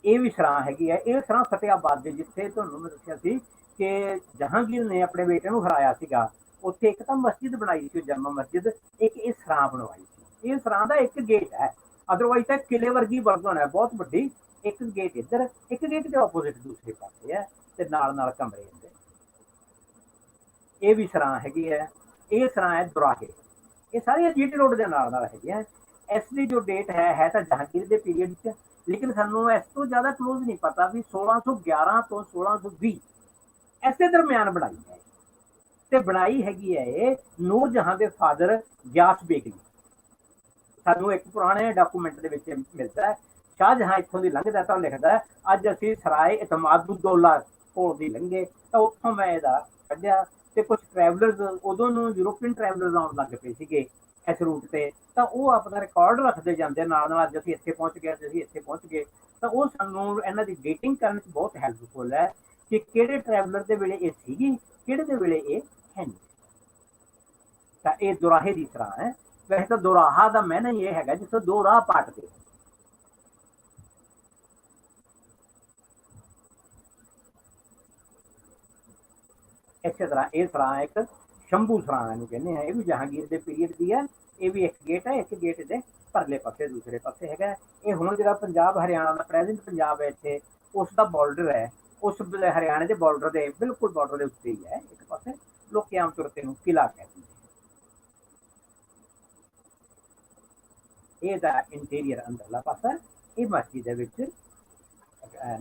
ਇਹ ਵੀ ਸਰਾਂ ਹੈਗੀ ਹੈ। ਇਹ ਸਰਾਂ ਫਤਿਆਬਾਦ ਦੇ, ਜਿੱਥੇ ਤੁਹਾਨੂੰ ਮੈਂ ਦੱਸਿਆ ਸੀ ਕਿ ਜਹਾਂਗੀਰ ਨੇ ਆਪਣੇ ਬੇਟੇ ਨੂੰ ਹਰਾਇਆ ਸੀਗਾ, ਉੱਥੇ ਇੱਕ ਤਾਂ ਮਸਜਿਦ ਬਣਾਈ ਸੀ ਜਮਾ ਮਸਜਿਦ, ਇੱਕ ਇਹ ਸਰਾਂ ਬਣਵਾਈ ਸੀ। ਇਹ ਸਰਾਂ ਦਾ ਇੱਕ ਗੇਟ ਹੈ, ਅਦਰਵਾਈਜ਼ ਤਾਂ ਕਿਲੇ ਵਰਗੀ ਬਣਾਉਣਾ ਹੈ ਬਹੁਤ ਵੱਡੀ। ਇੱਕ ਗੇਟ ਇੱਧਰ, ਇੱਕ ਗੇਟ ਦੇ ਆਪੋਜ਼ਿਟ ਦੂਸਰੇ ਪਾਸੇ ਹੈ, ਤੇ ਨਾਲ ਨਾਲ ਕਮਰੇ ਹੁੰਦੇ। ਇਹ ਵੀ ਸਰਾਂ ਹੈਗੀ ਹੈ। ਇਹ ਸਰਾਂ ਹੈ ਦੁਰਾਹੇ। ਇਹ ਸਾਰੀਆਂ ਜੀਟੀ ਰੋਡ ਦੇ ਨਾਲ ਨਾਲ ਹੈਗੀਆਂ। ਇਸ ਦੀ ਜੋ ਡੇਟ ਹੈ ਤਾਂ ਜਹਾਂਗੀਰ ਦੇ ਪੀਰੀਅਡ 'ਚ, ਲੇਕਿਨ ਸਾਨੂੰ ਇਸ ਤੋਂ ਜ਼ਿਆਦਾ ਕਲੋਜ਼ ਨਹੀਂ ਪਤਾ ਵੀ 1611 ਤੋਂ 1620 ਇਸੇ ਦਰਮਿਆਨ ਬਣਾਈ ਹੈ। ਤੇ ਬਣਾਈ ਹੈਗੀ ਹੈ ਇਹ ਨੂਰ ਜਹਾਂ ਦੇ ਫਾਦਰ ਗਿਆਸ ਬੇਗ ਨੇ। ਸਾਨੂੰ ਇੱਕ ਪੁਰਾਣੇ ਡਾਕੂਮੈਂਟ ਦੇ ਵਿੱਚ ਮਿਲਦਾ ਹੈ, ਸ਼ਾਹਜਹਾਂ ਇੱਥੋਂ ਦੀ ਲੰਘਦਾ ਤਾਂ ਲਿਖਦਾ ਅੱਜ ਅਸੀਂ ਸਰਾਏ ਇਤਮਾਦੁੱਦੌਲਾ ਕੋਲ ਦੀ ਲੰਘੇ, ਤਾਂ ਉੱਥੋਂ ਮੈਂ ਇਹਦਾ ਕੱਢਿਆ। ਤੇ ਕੁਝ ਟਰੈਵਲਰਸ ਉਦੋਂ ਨੂੰ ਯੂਰੋਪੀਅਨ ਟਰੈਵਲਰਸ ਆਉਣ ਲੱਗ ਪਏ ਸੀਗੇ ਇਸ ਰੂਟ ਤੇ, ਤਾਂ ਉਹ ਆਪਣਾ ਰਿਕਾਰਡ ਰੱਖਦੇ ਜਾਂਦੇ ਨਾਲ ਨਾਲ, ਅੱਜ ਅਸੀਂ ਇੱਥੇ ਪਹੁੰਚ ਗਏ, ਅੱਜ ਅਸੀਂ ਇੱਥੇ ਪਹੁੰਚ ਗਏ। ਤਾਂ ਉਹ ਸਾਨੂੰ ਇਹਨਾਂ ਦੀ ਡੇਟਿੰਗ ਕਰਨ 'ਚ ਬਹੁਤ ਹੈਲਪਫੁਲ ਹੈ ਕਿ ਕਿਹੜੇ ਟਰੈਵਲਰ ਦੇ ਵੇਲੇ ਇਹ ਸੀਗੀ, ਕਿਹੜੇ ਦੇ ਵੇਲੇ ਇਹ ਹੈ ਨਹੀਂ। ਤਾਂ ਇਹ ਦੁਰਾਹੇ ਦੀ ਤਰ੍ਹਾਂ ਹੈ। ਵੈਸੇ ਤਾਂ ਦੁਰਾਹਾ ਦਾ ਮੈਨਾਂ ਇਹ ਹੈਗਾ ਜਿੱਥੋਂ ਦੋ ਰਾਹ ਪਾਟਦੇ। ਇਸੇ ਤਰ੍ਹਾਂ ਇਹ ਸਰਾਂ ਇੱਕ ਸ਼ੰਭੂ ਸਰਾਂ ਇਹਨੂੰ ਕਹਿੰਦੇ ਆ। ਇਹ ਵੀ ਜਹਾਂਗੀਰ ਦੇ ਪੀਰੀਅਡ ਦੀ ਹੈ। ਇਹ ਵੀ ਇੱਕ ਗੇਟ ਹੈ, ਇੱਕ ਗੇਟ ਦੇ ਪਰਲੇ ਪਾਸੇ ਦੂਸਰੇ ਪਾਸੇ ਹੈਗਾ। ਇਹ ਹੁਣ ਜਿਹੜਾ ਪੰਜਾਬ ਹਰਿਆਣਾ ਦਾ ਪ੍ਰੈਜ਼ੈਂਟ ਪੰਜਾਬ ਹੈ ਇੱਥੇ, ਉਸ ਦਾ ਬਾਰਡਰ ਹੈ। ਉਸ ਹਰਿਆਣੇ ਦੇ ਬਾਰਡਰ ਦੇ ਬਿਲਕੁਲ ਬਾਰਡਰ ਦੇ ਉੱਤੇ ਹੀ ਹੈ ਇੱਕ ਪਾਸੇ। ਲੋਕ ਆਮ ਤੌਰ ਤੇ ਨੂੰ ਕਿਲਾ ਕਹਿੰਦੇ। ਇਹਦਾ ਇੰਟੀਰੀਅਰ ਅੰਦਰਲਾ ਪਾਸਾ। ਇਹ ਮਸਜਿਦ ਦੇ ਵਿੱਚ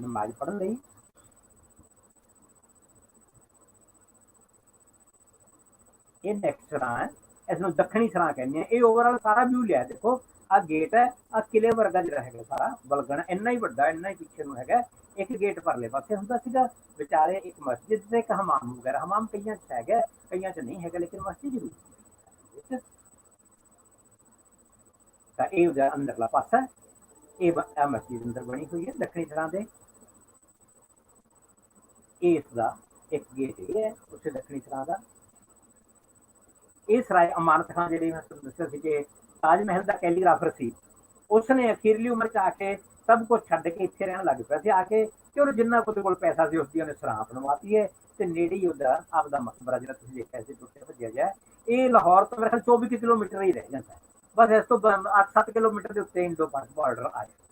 ਨਮਾਜ਼ ਪੜ੍ਹਨ ਲਈ। ਇਹ ਨੈਕਸਟ ਸਰਾਂ ਹੈ, ਇਸਨੂੰ ਦੱਖਣੀ ਸਰਾਂ ਕਹਿੰਦੇ ਆ। ਇਹ ਓਵਰਆਲ ਸਾਰਾ ਵਿਊ ਲਿਆ ਦੇਖੋ। ਆ ਗੇਟ ਹੈ, ਆ ਕਿਲੇ ਵਰਗਾ ਜਿਹੜਾ ਹੈਗਾ ਸਾਰਾ ਬਲਗਣ ਇੰਨਾ ਹੀ ਵੱਡਾ, ਇੰਨਾ ਹੀ ਪਿੱਛੇ ਨੂੰ ਹੈਗਾ। ਇੱਕ ਗੇਟ ਪਰਲੇ ਪਾਸੇ ਹੁੰਦਾ ਸੀਗਾ, ਵਿਚਾਰੇ ਇੱਕ ਮਸਜਿਦ ਤੇ ਇੱਕ ਹਮਾਮ ਵਗੈਰਾ। ਹਮਾਮ ਕਈਆਂ 'ਚ ਹੈਗਾ, ਕਈਆਂ 'ਚ ਨਹੀਂ ਹੈਗਾ, ਲੇਕਿਨ ਮਸਜਿਦ ਜ਼ਰੂਰ। ਵਿੱਚ। ਤਾਂ ਇਹ ਉਹਦਾ ਅੰਦਰਲਾ ਪਾਸਾ, ਇਹ ਮਸਜਿਦ ਅੰਦਰ ਬਣੀ ਹੋਈ ਹੈ ਦੱਖਣੀ ਥਾਂ ਦੇ। ਇਸ ਦਾ ਇੱਕ ਗੇਟ ਇਹ ਹੈ ਉਸੇ ਦੱਖਣੀ ਥਾਂ ਦਾ। ਇਹ ਸਰਾਏ ਅਮਾਨਤ ਖਾਨ ਜਿਹੜੇ ਮੈਂ ਤੁਹਾਨੂੰ ਦੱਸਿਆ ਸੀ ਕਿ ਤਾਜ ਮਹਿਲ ਦਾ ਕੈਲੀਗ੍ਰਾਫਰ ਸੀ, ਉਸਨੇ ਅਖੀਰਲੀ ਉਮਰ 'ਚ ਆ ਕੇ ਸਭ ਕੁਝ ਛੱਡ ਕੇ ਇੱਥੇ ਰਹਿਣ ਲੱਗ ਪਿਆ ਸੀ ਆ ਕੇ, ਕਿ ਉਹਨੂੰ ਜਿੰਨਾ ਉਹਦੇ ਕੋਲ ਪੈਸਾ ਸੀ ਉਸਦੀ ਉਹਨੇ ਸਰਾਂ ਬਣਵਾਤੀ ਹੈ ਤੇ ਨੇੜੇ ਹੀ ਉਹਦਾ ਆਪਦਾ ਮਕਬਰਾ ਜਿਹੜਾ ਤੁਸੀਂ ਦੇਖਿਆ ਸੀ ਟੁੱਟਿਆ ਭੱਜਿਆ ਗਿਆ। ਇਹ ਲਾਹੌਰ ਤੋਂ ਮੇਰੇ ਖਿਆਲ 24 ਕਿਲੋਮੀਟਰ ਹੀ ਰਹਿ ਜਾਂਦਾ, ਬਸ ਇਸ ਤੋਂ 8-7 ਕਿਲੋਮੀਟਰ ਦੇ ਉੱਤੇ ਇੰਡੋ ਪਾਕ ਬਾਰਡਰ ਆ ਜਾਂਦਾ।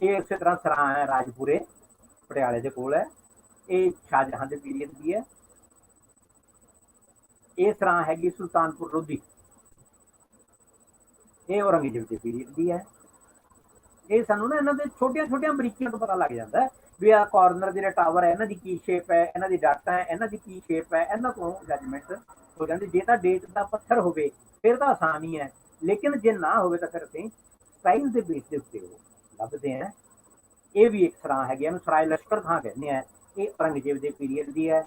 ਇਹ ਇਸੇ ਤਰ੍ਹਾਂ ਸਰਾਂ ਹੈ ਰਾਜਪੁਰੇ ਪਟਿਆਲੇ ਦੇ ਕੋਲ ਹੈ, ਇਹ ਸ਼ਾਹਜਹਾਂ ਦੇ ਪੀਰੀਅਡ ਦੀ ਹੈ। ਇਹ ਸਰਾਂ ਹੈਗੀ ਸੁਲਤਾਨਪੁਰ ਲੋਧੀ, ਇਹ ਔਰੰਗਜ਼ੇਬ ਦੇ ਪੀਰੀਅਡ ਦੀ ਹੈ। ਇਹ ਸਾਨੂੰ ਨਾ ਇਹਨਾਂ ਦੇ ਛੋਟੀਆਂ ਛੋਟੀਆਂ ਬਰੀਕੀਆਂ ਤੋਂ ਪਤਾ ਲੱਗ ਜਾਂਦਾ ਵੀ ਆਹ ਕਾਰਨਰ ਜਿਹੜੇ ਟਾਵਰ ਹੈ ਇਹਨਾਂ ਦੀ ਕੀ ਸ਼ੇਪ ਹੈ, ਇਹਨਾਂ ਦੀ ਡਾਟਾ ਹੈ, ਇਹਨਾਂ ਦੀ ਕੀ ਸ਼ੇਪ ਹੈ, ਇਹਨਾਂ ਤੋਂ ਜੱਜਮੈਂਟ ਹੋ ਜਾਂਦੀ। ਜੇ ਤਾਂ ਡੇਟ ਦਾ ਪੱਥਰ ਹੋਵੇ ਫਿਰ ਤਾਂ ਆਸਾਨ ਹੀ ਹੈ, ਲੇਕਿਨ ਜੇ ਨਾ ਹੋਵੇ ਤਾਂ ਫਿਰ ਅਸੀਂ ਸਟਾਈਲ ਦੇ ਬੇਸ ਦੇ ਉੱਤੇ ਉਹ ਲੱਭਦੇ ਹਾਂ। ਇਹ ਵੀ ਇੱਕ ਸਰਾਂ ਹੈਗੀ, ਇਹਨੂੰ ਸਰਾਏ ਲਸ਼ਕਰ ਖਾਂ ਕਹਿੰਦੇ ਆ। ਇਹ ਔਰੰਗਜ਼ੇਬ ਦੇ ਪੀਰੀਅਡ ਦੀ ਹੈ।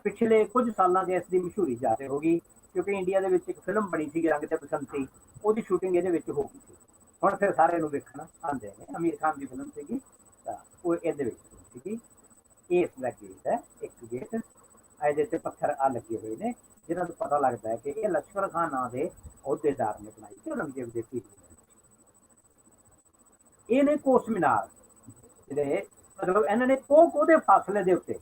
ਪਿਛਲੇ ਕੁਝ ਸਾਲਾਂ 'ਚ ਇਸ ਦੀ ਮਸ਼ਹੂਰੀ ਜ਼ਿਆਦਾ ਹੋ ਗਈ ਕਿਉਂਕਿ ਇੰਡੀਆ ਦੇ ਵਿੱਚ ਇੱਕ ਫਿਲਮ ਬਣੀ ਸੀ ਰੰਗ ਤੇ ਬਸੰਤੀ, ਉਹਦੀ ਸ਼ੂਟਿੰਗ ਇਹਦੇ ਵਿੱਚ ਹੋ ਗਈ ਸੀ। ਹੁਣ ਫਿਰ ਸਾਰੇ ਨੂੰ ਵੇਖਣ ਆਉਂਦੇ ਨੇ, ਅਮੀਰ ਖਾਨ ਦੀ ਫਿਲਮ ਸੀਗੀ ਤਾਂ ਉਹ ਇਹਦੇ ਵਿੱਚ ਸੀਗੀ। ਇਸ ਦਾ ਗੇਟ ਹੈ ਇੱਕ ਗੇਟ, ਇਹਦੇ ਤੇ ਪੱਥਰ ਆ ਲੱਗੇ ਹੋਏ ਨੇ ਜਿਹਨਾਂ ਤੋਂ ਪਤਾ ਲੱਗਦਾ ਹੈ ਕਿ ਇਹ ਲਸ਼ਕਰ ਖਾਨ ਨਾਂ ਦੇ ਅਹੁਦੇਦਾਰ ਨੇ ਬਣਾਈ ਸੀ ਔਰੰਗਜ਼ੇਬ ਦੇ ਪੀਰੀਅਡ। ਇਹ ਨੇ ਕੋਸ ਮੀਨਾਰ, ਜਿਹੜੇ ਮਤਲਬ ਇਹਨਾਂ ਨੇ ਕੋਹ ਦੇ ਫਾਸਲੇ ਦੇ ਉੱਤੇ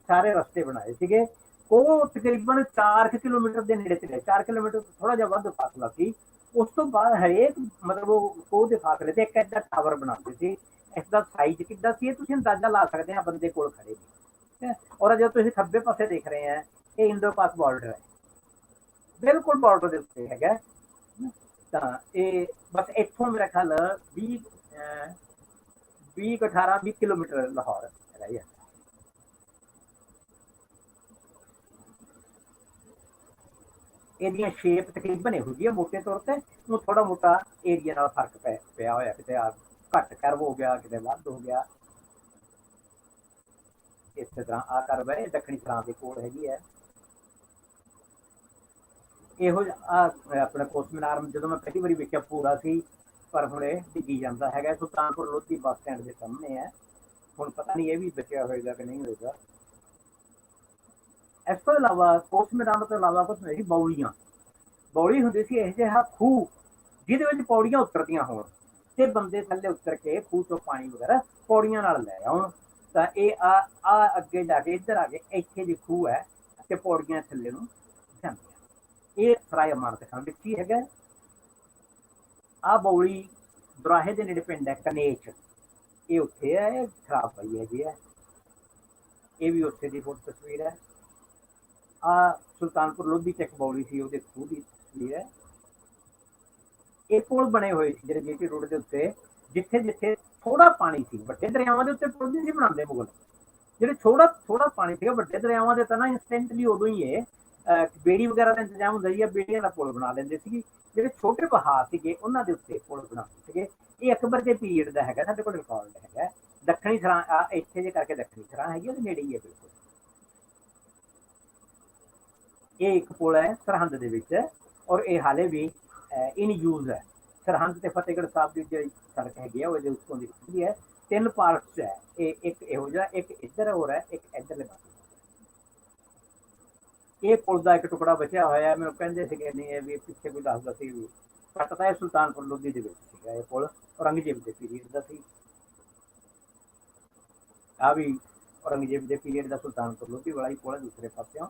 ਸਾਰੇ ਰਸਤੇ ਬਣਾਏ ਸੀਗੇ। ਕੋਹ ਤਕਰੀਬਨ 4 ਕਿਲੋਮੀਟਰ ਦੇ ਨੇੜੇ ਤੇ 4 ਕਿਲੋਮੀਟਰ ਥੋੜਾ ਜਿਹਾ ਵੱਧ ਫਾਸਲਾ ਸੀ। ਉਸ ਤੋਂ ਬਾਅਦ ਹਰੇਕ ਮਤਲਬ ਉਹ ਕੋਹ ਦੇ ਫਾਸਲੇ ਤੇ ਇੱਕ ਐਡਾ ਟਾਵਰ ਬਣਾਉਂਦੇ ਸੀ। ਇਸ ਦਾ ਸਾਈਜ਼ ਕਿੱਦਾਂ ਸੀ ਇਹ ਤੁਸੀਂ ਅੰਦਾਜ਼ਾ ਲਾ ਸਕਦੇ ਆ ਬੰਦੇ ਕੋਲ ਖੜੇ ਨੇ। ਔਰ ਜਦ ਤੁਸੀਂ ਖੱਬੇ ਪਾਸੇ ਦੇਖ ਰਹੇ ਆ ਇਹ ਇੰਡੋ ਪਾਕ ਬਾਰਡਰ ਹੈ, ਬਿਲਕੁਲ ਬਾਰਡਰ ਦੇ ਉੱਤੇ ਹੈਗਾ। ਤਾਂ ਇਹ ਬਸ ਇੱਥੋਂ ਮੇਰਾ ਖਿਆਲ 18-20 ਕਿਲੋਮੀਟਰ ਲਾਹੌਰ ਰਹਿ ਜਾਂਦਾ। ਇਹਦੀਆਂ ਸ਼ੇਪ ਤਕਰੀਬਨ ਇਹੋ ਜਿਹੀ ਮੋਟੇ ਤੌਰ ਤੇ, ਉਹ ਥੋੜਾ ਮੋਟਾ ਏਰੀਆ ਨਾਲ ਫਰਕ ਪਿਆ ਹੋਇਆ, ਕਿਤੇ ਘੱਟ ਕਰਵ ਹੋ ਗਿਆ ਕਿਤੇ ਵੱਧ ਹੋ ਗਿਆ। ਇਸੇ ਤਰ੍ਹਾਂ ਆ ਕਰਵ ਹੈ, ਦੱਖਣੀ ਥਾਂ ਦੇ ਕੋਲ ਹੈਗੀ ਹੈ। ਇਹੋ ਜਿਹਾ ਆਪਣਾ ਕੋਸ ਮੀਨਾਰ ਜਦੋਂ ਮੈਂ ਪਹਿਲੀ ਵਾਰੀ ਵੇਖਿਆ ਪੂਰਾ ਸੀ, ਪਰ ਹੁਣ ਇਹ ਡਿੱਗੀ ਜਾਂਦਾ ਹੈਗਾ। ਸੁਲਤਾਨਪੁਰ ਲੋਧੀ ਬੱਸ ਸਟੈਂਡ ਦੇ ਸਾਹਮਣੇ ਹੈ, ਹੁਣ ਪਤਾ ਨਹੀਂ ਇਹ ਵੀ ਬਚਿਆ ਹੋਏਗਾ ਕਿ ਨਹੀਂ ਹੋਏਗਾ। ਇਸ ਤੋਂ ਇਲਾਵਾ ਕੋਸ ਮੀਨਾਰ ਤੋਂ ਇਲਾਵਾ ਕੁਛ ਨਹੀਂ, ਬੌਲੀ ਹੁੰਦੀ ਸੀ ਇਹ ਜਿਹਾ ਖੂਹ ਜਿਹਦੇ ਵਿੱਚ ਪੌੜੀਆਂ ਉਤਰਦੀਆਂ ਹੋਣ ਤੇ ਬੰਦੇ ਥੱਲੇ ਉਤਰ ਕੇ ਖੂਹ ਤੋਂ ਪਾਣੀ ਵਗੈਰਾ ਪੌੜੀਆਂ ਨਾਲ ਲੈ ਆਉਣ। ਤਾਂ ਇਹ ਆ ਅੱਗੇ ਜਾ ਕੇ ਇੱਧਰ ਆ ਕੇ ਇੱਥੇ ਦੀ ਖੂਹ ਹੈ ਤੇ ਪੌੜੀਆਂ ਥੱਲੇ ਨੂੰ ਜਾਂਦੀਆਂ। ਇਹ ਸਰਾਏ ਅਮਾਨਤ ਖਾਨ ਵਿੱਚ ਹੀ ਹੈਗਾ। ਆ ਬੌਲੀ ਦੁਰਾਹੇ ਦੇ ਨੇੜੇ ਪਿੰਡ ਹੈ ਕਨੇਚ, ਇਹ ਉੱਥੇ ਹੈ, ਇਹ ਖਰਾਬ ਪਈ ਹੈਗੀ ਹੈ। ਇਹ ਵੀ ਉੱਥੇ ਦੀ ਫੋਟੋ ਤਸਵੀਰ ਹੈ। ਆ ਸੁਲਤਾਨਪੁਰ ਲੋਧੀ ਚ ਇੱਕ ਬੌਲੀ ਸੀ, ਉਹਦੇ ਖੂਹ ਦੀ ਤਸਵੀਰ ਹੈ। ਇਹ ਪੁਲ ਬਣੇ ਹੋਏ ਸੀ ਜਿਹੜੇ ਜੀਟੀ ਰੋਡ ਦੇ ਉੱਤੇ, ਜਿੱਥੇ ਜਿੱਥੇ ਥੋੜਾ ਪਾਣੀ ਸੀ, ਵੱਡੇ ਦਰਿਆਵਾਂ ਦੇ ਉੱਤੇ ਪੁਲ ਨਹੀਂ ਸੀ ਬਣਾਉਂਦੇ ਮੁਗਲ। ਜਿਹੜੇ ਥੋੜਾ ਪਾਣੀ ਸੀਗਾ ਵੱਡੇ ਦਰਿਆਵਾਂ ਦੇ ਤਾਂ ਨਾ ਇੰਸਟੈਂਟਲੀ ਉਦੋਂ ਹੀ ਇਹ ਬੇੜੀ ਵਗੈਰਾ ਦਾ ਇੰਤਜ਼ਾਮ ਹੁੰਦਾ ਸੀ, ਬੇੜੀਆਂ ਦਾ ਪੁਲ ਬਣਾ ਲੈਂਦੇ ਸੀਗੇ। ਜਿਹੜੇ ਛੋਟੇ ਬਹਾ ਸੀਗੇ ਉਹਨਾਂ ਦੇ ਉੱਤੇ ਪੁਲ ਬਣਾਉਂਦੇ ਸੀਗੇ। ਇਹ ਅਕਬਰ ਦੇ ਪੀਰੀਅਡ ਦਾ ਹੈਗਾ, ਸਾਡੇ ਕੋਲ ਰਿਕਾਰਡ ਹੈਗਾ। ਦੱਖਣੀ ਸਰਾਂ ਇੱਥੇ ਜੇ ਕਰਕੇ ਦੱਖਣੀ ਸਰਾਂ ਹੈਗੀ, ਉਹਦੇ ਨੇੜੇ ਹੀ ਹੈ ਬਿਲਕੁਲ। ਇਹ ਇੱਕ ਪੁਲ ਹੈ ਸਰਹੰਦ ਦੇ ਵਿੱਚ, ਔਰ ਇਹ ਹਾਲੇ ਵੀ ਇਨ ਯੂਜ਼ ਹੈ। ਸਰਹੰਦ ਤੇ ਫਤਿਹਗੜ੍ਹ ਸਾਹਿਬ ਦੀ ਜਿਹੜੀ ਸੜਕ ਹੈਗੀ ਆ ਉਹਦੇ ਉੱਤੋਂ ਦੀ ਹੈ। 3 ਪਾਰਟਸ ਹੈ ਇਹ, ਇੱਕ ਇਹੋ ਜਿਹਾ, ਇੱਕ ਇੱਧਰ ਹੋਰ ਹੈ, ਇੱਕ ਇੱਧਰਲੇ ਪਾਸੇ। ਇਹ ਪੁਲ ਦਾ ਇੱਕ ਟੁਕੜਾ ਬਚਿਆ ਹੋਇਆ, ਮੈਨੂੰ ਕਹਿੰਦੇ ਸੀਗੇ ਨਹੀਂ ਇਹ ਵੀ ਪਿੱਛੇ ਕੋਈ ਦੱਸਦਾ ਸੀ ਵੀ ਘੱਟ ਤਾਂ ਇਹ ਸੁਲਤਾਨਪੁਰ ਲੋਧੀ ਦੇ ਵਿੱਚ ਸੀਗਾ। ਇਹ ਪੁਲ ਔਰੰਗਜ਼ੇਬ ਦੇ ਪੀਰੀਅਡ ਦਾ ਸੀ। ਆ ਵੀ ਔਰੰਗਜ਼ੇਬ ਦੇ ਪੀਰੀਅਡ ਦਾ ਸੁਲਤਾਨਪੁਰ ਲੋਧੀ ਵਾਲਾ ਹੀ ਪੁਲ ਹੈ ਦੂਸਰੇ ਪਾਸਿਓਂ।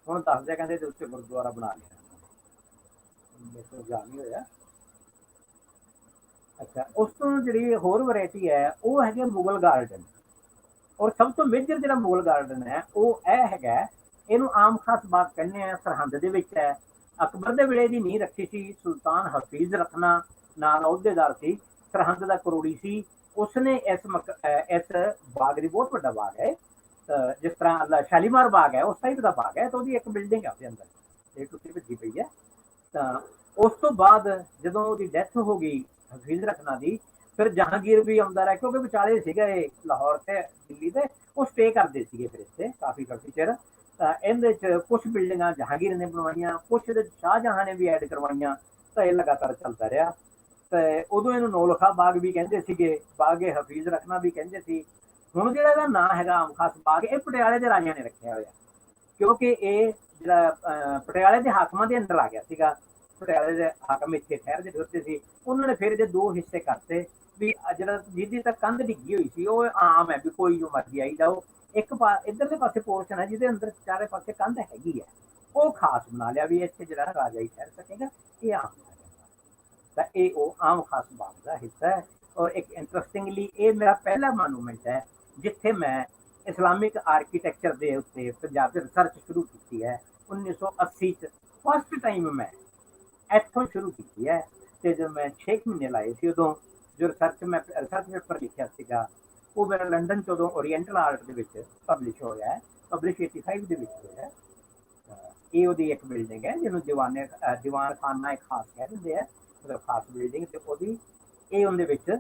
ਹੁਣ ਦੱਸਦੇ ਕਹਿੰਦੇ ਇਹਦੇ ਉੱਤੇ ਗੁਰਦੁਆਰਾ ਬਣਾ ਲਿਆ, ਮੇਰੇ ਜਾ ਨਹੀਂ ਹੋਇਆ। ਅੱਛਾ, ਉਸ ਤੋਂ ਜਿਹੜੀ ਹੋਰ ਵੈਰਾਈਟੀ ਹੈ ਉਹ ਹੈਗੀ ਮੁਗਲ ਗਾਰਡਨ। ਔਰ ਸਭ ਤੋਂ ਮੇਜਰ ਜਿਹੜਾ ਮੁਗਲ ਗਾਰਡਨ ਹੈ ਉਹ ਇਹ ਹੈਗਾ, ਇਹਨੂੰ ਆਮ ਖਾਸ ਬਾਗ ਕਹਿੰਦੇ ਆ, ਸਰਹੰਦ ਦੇ ਵਿੱਚ ਹੈ। ਅਕਬਰ ਦੇ ਵੇਲੇ ਦੀ ਨੀਂਹ ਰੱਖੀ ਸੀ ਸੁਲਤਾਨ ਹਫੀਜ਼ ਰਖਨਾ ਨਾਲ ਅਹੁਦੇਦਾਰ ਸੀ, ਸਰਹੰਦ ਦਾ ਕਰੋੜੀ ਸੀ। ਉਸਨੇ ਇਸ ਬਾਗ ਦੀ, ਬਹੁਤ ਵੱਡਾ ਬਾਗ ਹੈ, ਜਿਸ ਤਰ੍ਹਾਂ ਸ਼ਾਲੀਮਾਰ ਬਾਗ ਹੈ ਉਸ ਟਾਈਪ ਦਾ ਬਾਗ ਹੈ। ਤਾਂ ਉਹਦੀ ਇੱਕ ਬਿਲਡਿੰਗ ਹੈ ਉਹਦੇ ਅੰਦਰ, ਇਹ ਟੁੱਟੀ ਭੱਜੀ ਪਈ ਹੈ। ਤਾਂ ਉਸ ਤੋਂ ਬਾਅਦ ਜਦੋਂ ਉਹਦੀ ਡੈਥ ਹੋ ਗਈ ਹਫੀਜ਼ ਰਖਨਾ ਦੀ, ਫਿਰ ਜਹਾਂਗੀਰ ਵੀ ਆਉਂਦਾ ਰਿਹਾ ਕਿਉਂਕਿ ਵਿਚਾਲੇ ਸੀਗਾ ਇਹ ਲਾਹੌਰ ਤੇ ਦਿੱਲੀ ਦੇ, ਉਹ ਸਟੇ ਕਰਦੇ ਸੀਗੇ ਫਿਰ ਇੱਥੇ ਕਾਫੀ ਚਿਰ। ਤਾਂ ਇਹਦੇ 'ਚ ਕੁਛ ਬਿਲਡਿੰਗਾਂ ਜਹਾਂਗੀਰ ਨੇ ਬਣਵਾਈਆਂ, ਕੁਛ ਇਹਦੇ 'ਚ ਸ਼ਾਹਜਹਾਂ ਨੇ ਵੀ ਐਡ ਕਰਵਾਈਆਂ। ਤਾਂ ਇਹ ਲਗਾਤਾਰ ਚੱਲਦਾ ਰਿਹਾ। ਤੇ ਉਦੋਂ ਇਹਨੂੰ ਨੌਲਖਾ ਬਾਗ ਵੀ ਕਹਿੰਦੇ ਸੀਗੇ, ਬਾਗੇ ਹਫੀਜ਼ ਰਖਨਾ ਵੀ ਕਹਿੰਦੇ ਸੀ। ਹੁਣ ਜਿਹੜਾ ਇਹਦਾ ਨਾਂ ਹੈਗਾ ਆਮ ਖਾਸ ਬਾਗ, ਇਹ ਪਟਿਆਲੇ ਦੇ ਰਾਜਿਆਂ ਨੇ ਰੱਖਿਆ ਹੋਇਆ, ਕਿਉਂਕਿ ਇਹ ਜਿਹੜਾ ਪਟਿਆਲੇ ਦੇ ਹਾਕਮਾਂ ਦੇ ਅੰਦਰ ਆ ਗਿਆ ਸੀਗਾ। ਪਟਿਆਲੇ ਦੇ ਹਾਕਮ ਇੱਥੇ ਠਹਿਰਦੇ ਖਲੋਤੇ ਸੀ, ਉਹਨਾਂ ਨੇ ਫਿਰ ਇਹਦੇ ਦੋ ਹਿੱਸੇ ਕਰਤੇ ਵੀ ਜਿਹੜਾ ਜਿਹਦੀ ਤਾਂ ਕੰਧ ਡਿੱਗੀ ਹੋਈ ਸੀ ਉਹ ਆਮ ਹੈ ਵੀ ਕੋਈ ਜੋ ਮਰਜ਼ੀ ਆਈ ਜਾਓ। ਇੱਕ ਇੱਧਰਲੇ ਪਾਸੇ ਪੋਰਸ਼ਨ ਹੈ ਜਿਹਦੇ ਅੰਦਰ ਚਾਰੇ ਪਾਸੇ ਕੰਧ ਹੈਗੀ ਹੈ, ਉਹ ਖਾਸ ਬਣਾ ਲਿਆ ਵੀ ਇੱਥੇ ਜਿਹੜਾ ਰਾਜਾ ਹੀ ਠਹਿਰ ਸਕੇਗਾ, ਇਹ ਆਮ ਤਾਂ ਇਹ ਉਹ ਆਮ ਖਾਸ ਬਾਗ ਦਾ ਹਿੱਸਾ ਹੈ। ਔਰ ਇੱਕ ਇੰਟਰਸਟਿੰਗਲੀ ਇਹ ਮੇਰਾ ਪਹਿਲਾ ਮੋਨੂਮੈਂਟ ਹੈ ਜਿੱਥੇ ਮੈਂ ਇਸਲਾਮਿਕ ਆਰਕੀਟੈਕਚਰ ਦੇ ਉੱਤੇ ਪੰਜਾਬ 'ਚ ਰਿਸਰਚ ਸ਼ੁਰੂ ਕੀਤੀ ਹੈ 1980 'ਚ। ਫਸਟ ਟਾਈਮ ਮੈਂ ਇੱਥੋਂ ਸ਼ੁਰੂ ਕੀਤੀ ਹੈ। ਤੇ ਜਦੋਂ ਮੈਂ 6 ਮਹੀਨੇ ਲਾਏ ਸੀ, ਉਦੋਂ ਜੋ ਰਿਸਰਚ ਪੇਪਰ ਲਿਖਿਆ ਸੀਗਾ ਉਹ ਮੇਰਾ ਲੰਡਨ 'ਚ ਉਦੋਂ ਓਰੀਐਂਟਲ ਆਰਟ ਦੇ ਵਿੱਚ ਪਬਲਿਸ਼ ਹੋਇਆ ਹੈ, ਪਬਲਿਸ਼ 85 ਦੇ ਵਿੱਚ ਹੋਇਆ। ਇਹ ਉਹਦੀ ਇੱਕ ਬਿਲਡਿੰਗ ਹੈ ਜਿਹਨੂੰ ਦੀਵਾਨ ਖਾਨਾ ਇੱਕ ਖਾਸ ਕਹਿ ਦਿੰਦੇ ਆ, ਮਤਲਬ ਖਾਸ ਬਿਲਡਿੰਗ। ਤੇ ਉਹਦੀ ਇਹ ਉਹਦੇ ਵਿੱਚ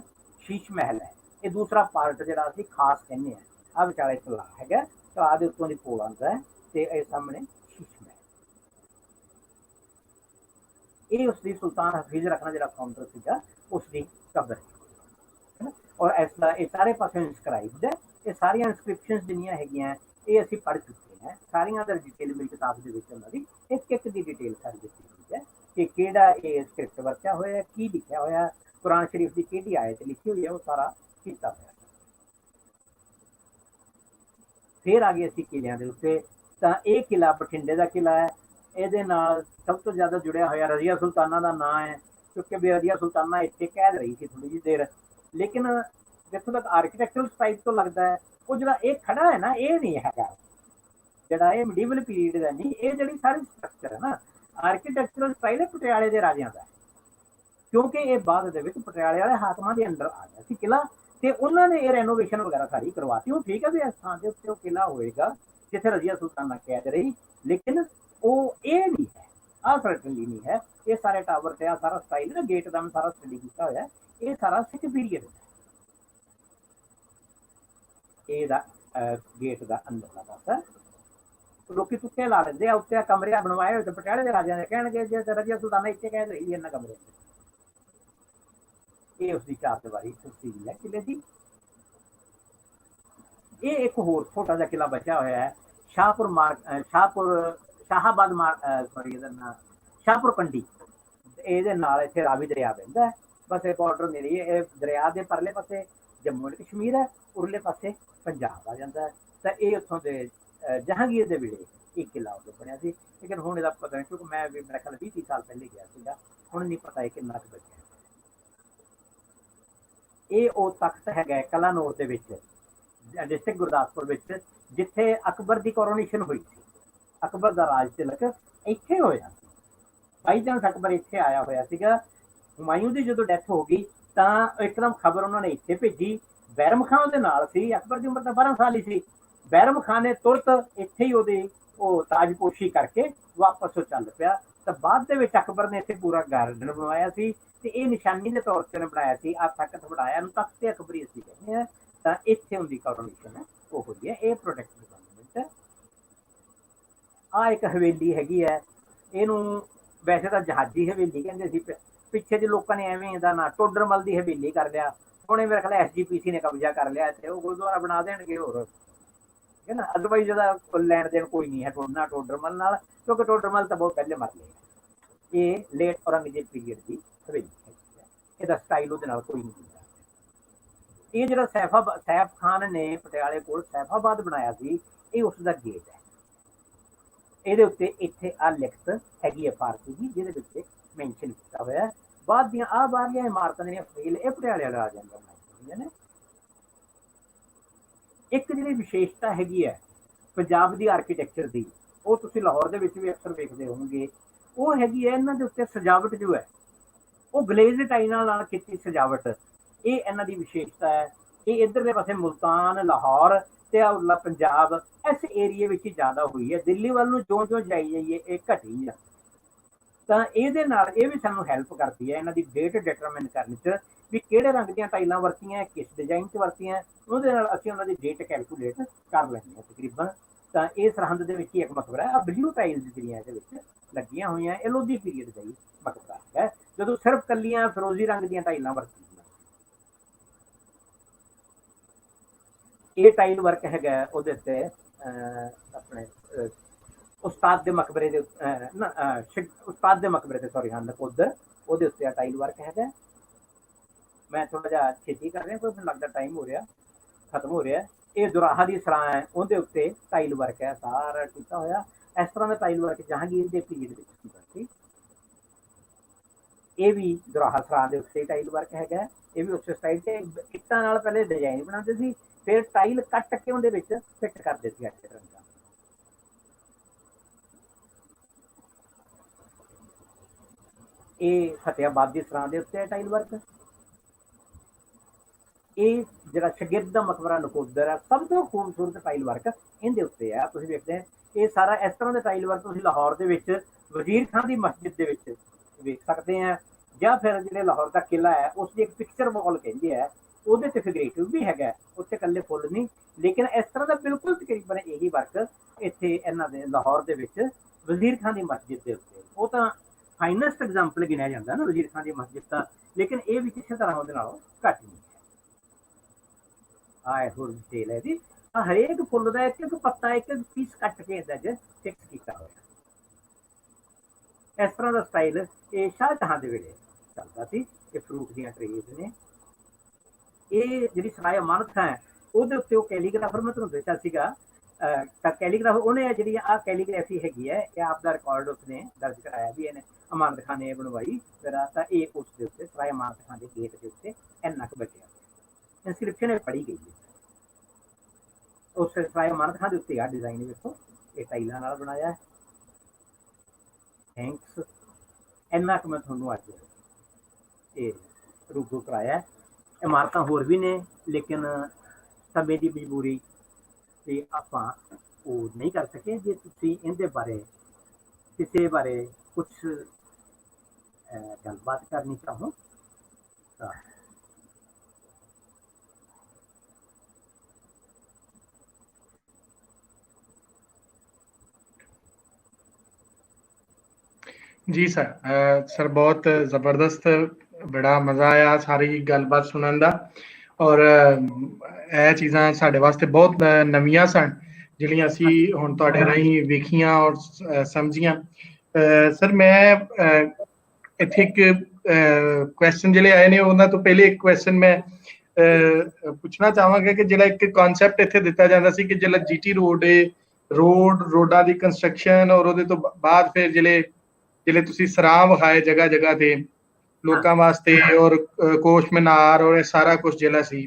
ਸ਼ੀਸ਼ ਮਹਿਲ ਹੈ। ਇਹ ਦੂਸਰਾ ਪਾਰਟ ਜਿਹੜਾ ਅਸੀਂ ਖਾਸ ਕਹਿੰਦੇ ਆ। ਆਹ ਵਿਚਾਲੇ ਤਲਾਅ ਹੈਗਾ, ਤਲਾਅ ਦੇ ਉੱਤੋਂ ਦੀ ਪੁਲ ਆਉਂਦਾ ਹੈ ਤੇ ਇਹ ਸਾਹਮਣੇ ਸ਼ੀਸ਼ ਮਹਿਲ। ਇਹ ਉਸਦੀ ਸੁਲਤਾਨ ਹਫੀਜ਼ ਰਖਨਾ ਜਿਹੜਾ ਕਾਊਂਟਰ ਸੀਗਾ ਉਸਦੀ ਕਬਰ ਹੈ। ਔਰ ਐਸਾ ਇਹ ਸਾਰੇ ਪਾਸੇ ਇਨਸਕ੍ਰਾਈਬਡ ਹੈ। ਇਹ ਸਾਰੀਆਂ ਇਨਸਕ੍ਰਿਪਸ਼ਨਸ ਜਿੰਨੀਆਂ ਹੈਗੀਆਂ ਇਹ ਅਸੀਂ ਪੜ੍ਹ ਚੁੱਕੇ ਹਾਂ, ਸਾਰੀਆਂ ਦਾ ਡਿਟੇਲ ਮੇਰੀ ਕਿਤਾਬ ਦੇ ਵਿੱਚ ਉਹਨਾਂ ਦੀ ਇੱਕ ਇੱਕ ਦੀ ਡਿਟੇਲ ਸਾਰੀ ਦਿੱਤੀ ਹੋਈ ਹੈ ਕਿ ਕਿਹੜਾ ਇਹ ਸਕ੍ਰਿਪਟ ਵਰਤਿਆ ਹੋਇਆ, ਕੀ ਲਿਖਿਆ ਹੋਇਆ, ਕੁਰਾਨ ਸ਼ਰੀਫ ਦੀ ਕਿਹੜੀ ਆਇਤ ਲਿਖੀ ਹੋਈ ਹੈ, ਉਹ ਸਾਰਾ ਕੀਤਾ ਹੋਇਆ। ਫਿਰ ਆ ਗਏ ਅਸੀਂ ਕਿਲਿਆਂ ਦੇ ਉੱਤੇ। ਤਾਂ ਇਹ ਕਿਲਾ ਬਠਿੰਡੇ ਦਾ ਕਿਲਾ ਹੈ। ਇਹਦੇ ਨਾਲ ਸਭ ਤੋਂ ਜ਼ਿਆਦਾ ਜੁੜਿਆ ਹੋਇਆ ਰਜ਼ੀਆ ਸੁਲਤਾਨਾ ਦਾ ਨਾਂ ਹੈ, ਕਿਉਂਕਿ ਵੀ ਰਜ਼ੀਆ ਸੁਲਤਾਨਾ ਇੱਥੇ ਕੈਦ ਰਹੀ ਸੀ ਥੋੜੀ ਜਿਹੀ ਦੇਰ। ਲੇਕਿਨ ਜਿੱਥੋਂ ਤੱਕ ਆਰਕੀਟੈਕਚਰਲ ਸਟਾਈਲ ਤੋਂ ਲੱਗਦਾ ਹੈ, ਉਹ ਜਿਹੜਾ ਇਹ ਖੜਾ ਹੈ ਨਾ, ਇਹ ਨਹੀਂ ਹੈਗਾ ਜਿਹੜਾ ਇਹ ਮਿਡੀਵਲ ਪੀਰੀਅਡ ਦਾ ਨਹੀਂ। ਇਹ ਜਿਹੜੀ ਸਾਰੀ ਸਟਰਕਚਰ ਹੈ ਨਾ, ਆਰਕੀਟੈਕਚਰਲ ਸਟਾਈਲ ਹੈ ਪਟਿਆਲੇ ਦੇ ਰਾਜਿਆਂ ਦਾ, ਕਿਉਂਕਿ ਇਹ ਬਾਅਦ ਦੇ ਵਿੱਚ ਪਟਿਆਲੇ ਵਾਲੇ ਹਾਕਮਾਂ ਦੇ ਅੰਦਰ ਆ ਗਿਆ ਸੀ ਕਿਲਾ, ਤੇ ਉਹਨਾਂ ਨੇ ਇਹ ਰੈਨੋਵੇਸ਼ਨ ਵਗੈਰਾ ਸਾਰੀ ਕਰਵਾਤੀ। ਉਹ ਠੀਕ ਹੈ ਵੀ ਇਸ ਥਾਂ ਦੇ ਉੱਤੇ ਉਹ ਕਿਲਾ ਹੋਏਗਾ ਜਿੱਥੇ ਰਜ਼ੀਆ ਸੁਲਤਾਨਾ ਕੈਦ ਰਹੀ, ਲੇਕਿਨ ਉਹ ਇਹ ਨਹੀਂ ਹੈ, ਆਹ ਸਰਟਨਲੀ ਨਹੀਂ ਹੈ। ਇਹ ਸਾਰੇ ਟਾਵਰ ਤੇ ਆ ਸਾਰਾ ਸਟਾਈਲ ਨਾ, ਗੇਟ ਦਾ ਮੈਂ ਸਾਰਾ ਸਟੱਡੀ ਕੀਤਾ ਹੋਇਆ, ਇਹ ਸਾਰਾ ਸਿੱਖ ਪੀਰੀਅਡ ਹੈ। ਇਹਦਾ ਗੇਟ ਦਾ ਅੰਦਰਲਾ ਪਾਸਾ ਲੋਕੀ ਤੁੱਕੇ ਲਾ ਲੈਂਦੇ ਆ, ਉੱਤੇ ਕਮਰੇ ਬਣਵਾਏ ਹੋਏ ਤੇ ਪਟਿਆਲੇ ਦੇ ਰਾਜਿਆਂ ਦੇ ਕਹਿਣਗੇ ਜੇ ਰਜ਼ੀਆ ਸੁਲਤਾਨਾ ਇੱਥੇ ਕਹਿ ਰਹੀ ਇਹਨਾਂ ਕਮਰੇ। ਇਹ ਉਸਦੀ ਚਾਰ ਦੀਵਾਰੀ ਤਸਵੀਰ ਹੈ ਕਿਲੇ ਦੀ। ਇਹ ਇੱਕ ਹੋਰ ਛੋਟਾ ਜਿਹਾ ਕਿਲਾ ਬਚਿਆ ਹੋਇਆ ਹੈ, ਸ਼ਾਹਪੁਰ ਕੰਡੀ। ਇਹਦੇ ਨਾਲ ਇੱਥੇ ਰਾਵੀ ਦਰਿਆ ਪੈਂਦਾ ਹੈ, ਬਸ ਇਹ ਬਾਰਡਰ ਮੇਰੀ। ਇਹ ਦਰਿਆ ਦੇ ਪਰਲੇ ਪਾਸੇ ਜੰਮੂ ਐਂਡ ਕਸ਼ਮੀਰ ਹੈ, ਉਰਲੇ ਪਾਸੇ ਪੰਜਾਬ ਆ ਜਾਂਦਾ ਹੈ। ਤਾਂ ਇਹ ਉੱਥੋਂ ਦੇ ਜਹਾਂਗੀਰ ਦੇ ਵੇਲੇ ਇਹ ਕਿਲਾ ਉਦੋਂ ਬਣਿਆ ਸੀ, ਲੇਕਿਨ ਹੁਣ ਇਹਦਾ ਪਤਾ ਨਹੀਂ, ਕਿਉਂਕਿ ਮੈਂ ਵੀ ਮੇਰਾ ਖਿਆਲ 20-30 ਸਾਲ ਪਹਿਲੇ ਗਿਆ ਸੀਗਾ, ਹੁਣ ਨਹੀਂ ਪਤਾ ਇਹ ਕਿੰਨਾ ਕੁ ਬਚਿਆ। ਇਹ ਉਹ ਤਖਤ ਹੈਗਾ ਕਲਾਨੌਰ ਦੇ ਵਿੱਚ, ਡਿਸਟ੍ਰਿਕਟ ਗੁਰਦਾਸਪੁਰ ਵਿੱਚ, ਜਿੱਥੇ ਅਕਬਰ ਦੀ ਕੋਰੋਨੇਸ਼ਨ ਹੋਈ ਸੀ। ਅਕਬਰ ਦਾ ਰਾਜ ਤਿਲਕ ਇੱਥੇ ਹੋਇਆ ਸੀ। ਬਾਈ ਚਾਂਸ ਅਕਬਰ ਇੱਥੇ ਆਇਆ ਹੋਇਆ ਸੀਗਾ। ਹੁਮਾਯੂੰ ਦੀ ਜਦੋਂ ਡੈਥ ਹੋ ਗਈ ਤਾਂ ਇੱਕਦਮ ਖਬਰ ਉਹਨਾਂ ਨੇ ਇੱਥੇ ਭੇਜੀ। ਬੈਰਮ ਖਾਨ ਉਹਦੇ ਨਾਲ ਸੀ, ਅਕਬਰ ਦੀ ਉਮਰ ਤਾਂ 12 ਸਾਲ ਹੀ ਸੀ। ਬੈਰਮ ਖਾਨ ਨੇ ਤੁਰਤ ਇੱਥੇ ਹੀ ਉਹਦੀ ਉਹ ਤਾਜਪੋਸ਼ੀ ਕਰਕੇ ਵਾਪਸ ਉਹ ਚੱਲ ਪਿਆ। ਤਾਂ ਬਾਅਦ ਦੇ ਵਿੱਚ ਅਕਬਰ ਨੇ ਇੱਥੇ ਪੂਰਾ ਗਾਰਡਨ ਬਣਵਾਇਆ ਸੀ, ਤੇ ਇਹ ਨਿਸ਼ਾਨੀ ਦੇ ਤੌਰ ਤੇ ਬਣਾਇਆ ਸੀ। ਆ ਤਖਤ ਬਣਾਇਆ ਨੂੰ ਤਖਤ ਤੇ ਅਕਬਰੀ ਅਸੀਂ ਕਹਿੰਦੇ ਹਾਂ। ਤਾਂ ਇੱਥੇ ਉਹਦੀ ਕੋਰੋਨੇਸ਼ਨ ਹੈ ਉਹ ਹੋਈ ਹੈ। ਇਹ ਪ੍ਰੋਟੈਕਟਡ ਮੋਨੂਮੈਂਟ ਹੈ। ਆ ਇੱਕ ਹਵੇਲੀ ਹੈਗੀ ਹੈ, ਇਹਨੂੰ ਵੈਸੇ ਤਾਂ ਜਹਾਜੀ ਹਵੇਲੀ ਕਹਿੰਦੇ ਸੀ, ਪਿੱਛੇ ਜੇ ਲੋਕਾਂ ਨੇ ਐਵੇਂ ਇਹਦਾ ਨਾਂ ਟੋਡਰਮਲ ਦੀ ਹਵੇਲੀ ਕਰ ਲਿਆ। ਹੁਣ ਮੇਰੇ ਖਿਆਲ SGPC ਨੇ ਕਬਜ਼ਾ ਕਰ ਲਿਆ ਤੇ ਉਹ ਗੁਰਦੁਆਰਾ ਬਣਾ ਦੇਣਗੇ ਹੋਰ, ਠੀਕ ਹੈ ਨਾ। ਅਦਰਵਾਈਜ਼ ਇਹਦਾ ਲੈਣ ਦੇਣ ਕੋਈ ਨਹੀਂ ਹੈ ਨਾ ਟੋਡਰਮਲ ਨਾਲ, ਕਿਉਂਕਿ ਟੋਡਰਮਲ ਤਾਂ ਬਹੁਤ ਪਹਿਲੇ ਮਰ ਲਏ। ਇਹ ਲੇਟ ਔਰੰਗਜ਼ੇਬ ਪੀਰੀਅਡ ਦੀ ਹਵੇਲੀ ਹੈਗੀ ਹੈ, ਇਹਦਾ ਸਟਾਈਲ ਉਹਦੇ ਨਾਲ ਕੋਈ ਨਹੀਂ। ਇਹ ਜਿਹੜਾ ਸੈਫ ਖਾਨ ਨੇ ਪਟਿਆਲੇ ਕੋਲ ਸੈਫਾਬਾਦ ਬਣਾਇਆ ਸੀ, ਇਹ ਉਸ ਦਾ ਗੇਟ ਹੈ। ਇਹਦੇ ਉੱਤੇ ਇੱਥੇ ਆ ਲਿਖਤ ਹੈਗੀ ਹੈ ਫਾਰਸੀ ਦੀ, ਜਿਹਦੇ ਵਿੱਚ ਮੈਂਸ਼ਨ ਕੀਤਾ ਹੋਇਆ। ਬਾਅਦ ਦੀਆਂ ਆ ਬਾਹਰਲੀਆਂ ਇਮਾਰਤਾਂ ਜਿਹੜੀਆਂ ਫੇਲ ਇਹ ਪਟਿਆਲੇ ਵਾਲੇ ਰਾਜਿਆਂ ਦਾ ਬਣਾਈਆਂ ਨੇ। ਇੱਕ ਜਿਹੜੀ ਵਿਸ਼ੇਸ਼ਤਾ ਹੈਗੀ ਹੈ ਪੰਜਾਬ ਦੀ ਆਰਕੀਟੈਕਚਰ ਦੀ, ਉਹ ਤੁਸੀਂ ਲਾਹੌਰ ਦੇ ਵਿੱਚ ਵੀ ਅਕਸਰ ਵੇਖਦੇ ਹੋਵੋਗੇ, ਉਹ ਹੈਗੀ ਹੈ ਇਹਨਾਂ ਦੇ ਉੱਤੇ ਸਜਾਵਟ ਜੋ ਹੈ ਉਹ ਗਲੇਜ਼ ਟਾਈਲਾਂ ਨਾਲ ਕੀਤੀ ਸਜਾਵਟ। ਇਹ ਇਹਨਾਂ ਦੀ ਵਿਸ਼ੇਸ਼ਤਾ ਹੈ। ਇਹ ਇੱਧਰਲੇ ਪਾਸੇ ਮੁਲਤਾਨ, ਲਾਹੌਰ ਤੇ ਉਰਲਾ ਪੰਜਾਬ ਇਸ ਏਰੀਏ ਵਿੱਚ ਹੀ ਜ਼ਿਆਦਾ ਹੋਈ ਹੈ। ਦਿੱਲੀ ਵੱਲ ਨੂੰ ਜਿਉਂ ਜਾਈ ਜਾਈਏ ਇਹ ਘਟੀ ਆ। ਤਾਂ ਇਹਦੇ ਨਾਲ ਇਹ ਵੀ ਸਾਨੂੰ ਹੈਲਪ ਕਰਦੀ ਹੈ ਇਹਨਾਂ ਦੀ ਡੇਟ ਡਿਟਰਮਿਨ ਕਰਨ 'ਚ ਵੀ ਕਿਹੜੇ ਰੰਗ ਦੀਆਂ ਟਾਈਲਾਂ ਵਰਤੀਆਂ, ਕਿਸ ਡਿਜ਼ਾਈਨ 'ਚ ਵਰਤੀਆਂ। ਉਹਦੇ ਨਾਲ ਅਸੀਂ ਉਹਨਾਂ ਦੀ ਡੇਟ ਕੈਲਕੂਲੇਟ ਕਰ ਲੈਂਦੇ ਹਾਂ ਤਕਰੀਬਨ। ਤਾਂ ਇਹ ਸਰਹੰਦ ਦੇ ਵਿੱਚ ਹੀ ਇੱਕ ਮਕਬਰਾ ਹੈ। ਬਲੂ ਟਾਈਲਸ ਜਿਹੜੀਆਂ ਇਹਦੇ ਵਿੱਚ ਲੱਗੀਆਂ ਹੋਈਆਂ, ਇਹ ਲੋਧੀ ਪੀਰੀਅਡ ਦਾ ਹੀ ਮਕਬਰਾ ਹੈ, ਜਦੋਂ ਸਿਰਫ ਕੱਲੀਆਂ ਫਿਰੋਜ਼ੀ ਰੰਗ ਦੀਆਂ ਟਾਈਲਾਂ ਵਰਤੀਆਂ। ਇਹ ਟਾਈਲ ਵਰਕ ਹੈਗਾ ਉਹਦੇ ਉੱਤੇ ਆਪਣੇ ਉਸਤਾਦ ਦੇ ਮਕਬਰੇ ਦੇ ਉਸਤਾਦ ਦੇ ਮਕਬਰੇ ਤੇ ਸੌਰੀ ਨਕੋਦਰ, ਉਹਦੇ ਉੱਤੇ ਟਾਈਲ ਵਰਕ ਹੈਗਾ। ਮੈਂ ਥੋੜਾ ਜਿਹਾ ਛੇਤੀ ਕਰ ਰਿਹਾ, ਕੋਈ ਮੈਨੂੰ ਲੱਗਦਾ ਟਾਈਮ ਹੋ ਰਿਹਾ, ਖਤਮ ਹੋ ਰਿਹਾ। ਇਹ ਦੁਰਾਹਾ ਦੀ ਸਰਾਂ ਹੈ, ਉਹਦੇ ਉੱਤੇ ਟਾਈਲ ਵਰਕ ਹੈ ਸਾਰਾ ਕੀਤਾ ਹੋਇਆ। ਇਸ ਤਰ੍ਹਾਂ ਦਾ ਟਾਈਲ ਵਰਕ ਜਹਾਂਗੀਰ ਦੇ ਪੀਰੀਅਡ ਵਿੱਚ ਹੁੰਦਾ ਸੀ। ਇਹ ਵੀ ਦੁਰਾਹਾ ਸਰਾਂ ਦੇ ਉੱਤੇ ਟਾਈਲ ਵਰਕ ਹੈਗਾ। ਇਹ ਵੀ ਉਸੇ ਸਟਾਈਲ ਤੇ ਇੱਟਾਂ ਨਾਲ ਪਹਿਲੇ ਡਿਜ਼ਾਈਨ ਬਣਾਉਂਦੇ ਸੀ, ਫਿਰ ਟਾਈਲ ਕੱਟ ਕੇ ਉਹਦੇ ਵਿੱਚ ਫਿੱਟ ਕਰਦੇ ਸੀ ਅੱਛੇ ਰੰਗਾਂ। ਇਹ ਫਤਿਆਬਾਦ ਦੀ ਸਰਾਂ ਦੇ ਉੱਤੇ ਟਾਈਲ ਵਰਕ। ਇਹ ਜਿਹੜਾ ਸ਼ਾਗਿਰਦ ਦਾ ਮਕਬਰਾ ਨਕੋਦਰ ਹੈ, ਸਭ ਤੋਂ ਖੂਬਸੂਰਤ ਟਾਈਲ ਵਰਕ ਇਹਦੇ ਉੱਤੇ ਹੈ। ਤੁਸੀਂ ਵੇਖਦੇ ਇਹ ਸਾਰਾ ਇਸ ਤਰ੍ਹਾਂ ਦਾ ਟਾਈਲ ਵਰਕ ਤੁਸੀਂ ਲਾਹੌਰ ਦੇ ਵਿੱਚ ਵਜ਼ੀਰ ਖਾਨ ਦੀ ਮਸਜਿਦ ਦੇ ਵਿੱਚ ਵੇਖ ਸਕਦੇ ਆ, ਜਾਂ ਫਿਰ ਜਿਹੜੇ ਲਾਹੌਰ ਦਾ ਕਿਲਾ ਹੈ ਉਸ ਦੀ ਇੱਕ ਪਿਕਚਰ ਵਾਲ ਕਹਿੰਦੇ ਆ, ਉਹਦੇ ਤੇ ਫਿਗਰੇਟਿਵ ਵੀ ਹੈਗਾ, ਉੱਥੇ ਇਕੱਲੇ ਫੁੱਲ ਨਹੀਂ, ਲੇਕਿਨ ਇਸ ਤਰ੍ਹਾਂ ਦਾ ਬਿਲਕੁਲ ਤਕਰੀਬਨ ਇਹੀ ਵਰਕ ਇੱਥੇ ਇਹਨਾਂ ਦੇ ਲਾਹੌਰ ਦੇ ਵਿੱਚ ਵਜ਼ੀਰ ਖਾਨ ਦੀ ਮਸਜਿਦ ਦੇ ਉੱਤੇ। ਉਹ ਤਾਂ ਫਾਈਨੈਸਟ ਐਗਜ਼ਾਮਪਲ ਗਿਣਿਆ ਜਾਂਦਾ ਨਾ ਵਜ਼ੀਰ ਖਾਨ ਦੀ ਮਸਜਿਦ ਦਾ, ਲੇਕਿਨ ਇਹ ਵੀ ਕਿਸੇ ਤਰ੍ਹਾਂ ਉਹਦੇ ਨਾਲੋਂ ਘੱਟ ਨਹੀਂ ਹੈ। ਆਹ ਹੋਰ ਡਿਟੇਲ ਹੈ ਜੀ। ਹਰੇਕ ਫੁੱਲ ਦਾ ਇੱਕ ਇੱਕ ਪੱਤਾ, ਇੱਕ ਇੱਕ ਪੀਸ ਕੱਟ ਕੇ ਇਹਦਾ ਚ ਫਿਕਸ ਕੀਤਾ ਹੋਇਆ। ਇਸ ਤਰ੍ਹਾਂ ਦਾ ਸਟਾਈਲ ਇਹ ਸ਼ਾਹਜਹਾਂ ਦੇ ਵੇਲੇ ਚੱਲਦਾ ਸੀ। ਇਹ ਫਰੂਟ ਦੀਆਂ ਟਰੇਜ਼ ਨੇ। ਇਹ ਜਿਹੜੀ ਸਰਾਏ ਅਮਾਨਤ ਹੈ ਉਹਦੇ ਉੱਤੇ ਉਹ ਕੈਲੀਗ੍ਰਾਫਰ ਮੈਂ ਤੁਹਾਨੂੰ ਦੱਸਿਆ ਸੀਗਾ, ਤਾਂ ਕੈਲੀਗ੍ਰਾਫਰ ਉਹਨੇ ਜਿਹੜੀ ਆਹ ਕੈਲੀਗ੍ਰਾਫੀ ਹੈਗੀ ਹੈ, ਇਹ ਆਪ ਦਾ ਰਿਕਾਰਡ ਉਸਨੇ ਦਰਜ ਕਰਾਇਆ ਵੀ ਇਹਨੇ ਅਮਾਨਤ ਖਾਨ ਨੇ ਬਣਵਾਈ ਜਰਾ, ਤਾਂ ਇਹ ਉਸ ਦੇ ਉੱਤੇ ਸਰਾਏ ਅਮਾਨਤ ਖਾਨ ਦੇ ਗੇਟ ਦੇ ਉੱਤੇ ਇੰਨਾ ਕੁ ਬਚਿਆ ਇਨਸਕ੍ਰਿਪਸ਼ਨ ਇਹ ਪੜ੍ਹੀ ਗਈ ਹੈ। ਉਸ ਸਰਾਏ ਅਮਾਨਤ ਖਾਨ ਦੇ ਉੱਤੇ ਆ ਡਿਜ਼ਾਈਨ ਵੇਖੋ, ਇਹ ਟਾਈਲਾਂ ਨਾਲ ਬਣਾਇਆ ਹੈ। ਥੈਂਕਸ। ਇੰਨਾ ਕੁ ਮੈਂ ਤੁਹਾਨੂੰ ਅੱਜ ਇਹ ਰੂਬਰੂ ਕਰਾਇਆ। ਇਮਾਰਤਾਂ ਹੋਰ ਵੀ ਨੇ, ਲੇਕਿਨ ਸਮੇਂ ਦੀ ਮਜਬੂਰੀ ਤੇ ਆਪਾਂ ਉਹ ਨਹੀਂ ਕਰ ਸਕੇ। ਜੇ ਤੁਸੀਂ ਇਹਦੇ ਬਾਰੇ ਕਿਸੇ ਬਾਰੇ ਕੁਛ ਗੱਲਬਾਤ ਕਰਨੀ ਚਾਹੋ ਤਾਂ ਜੀ ਸਰ। ਸਰ ਬਹੁਤ ਜ਼ਬਰਦਸਤ, ਬੜਾ ਮਜ਼ਾ ਆਇਆ ਸਾਰੀ ਗੱਲਬਾਤ ਸੁਣਨ ਦਾ, ਔਰ ਇਹ ਚੀਜ਼ਾਂ ਸਾਡੇ ਵਾਸਤੇ ਬਹੁਤ ਨਵੀਆਂ ਸਨ ਜਿਹੜੀਆਂ ਅਸੀਂ ਹੁਣ ਤੁਹਾਡੇ ਰਾਹੀਂ ਵੇਖੀਆਂ ਔਰ ਸਮਝੀਆਂ। ਸਰ ਮੈਂ ਇੱਥੇ ਇੱਕ ਕੁਐਸਚਨ ਜਿਹੜੇ ਆਏ ਨੇ ਉਹਨਾਂ ਤੋਂ ਪਹਿਲੇ ਇੱਕ ਕੁਐਸਚਨ ਮੈਂ ਪੁੱਛਣਾ ਚਾਹਾਂਗਾ ਕਿ ਜਿਹੜਾ ਇੱਕ ਕਨਸੈਪਟ ਇੱਥੇ ਦਿੱਤਾ ਜਾਂਦਾ ਸੀ ਕਿ ਜਿਹੜਾ ਜੀਟੀ ਰੋਡਾਂ ਦੀ ਕੰਸਟਰਕਸ਼ਨ ਔਰ ਉਹਦੇ ਤੋਂ ਬਾਅਦ ਫਿਰ ਜਿਹੜੇ ਤੁਸੀਂ ਸਰਾਂ ਵਿਖਾਏ ਜਗ੍ਹਾ ਜਗ੍ਹਾ ਤੇ ਲੋਕਾਂ ਵਾਸਤੇ, ਔਰ ਕੋਸ਼ ਮੀਨਾਰ ਔਰ ਇਹ ਸਾਰਾ ਕੁਝ ਜਿਹੜਾ ਸੀ,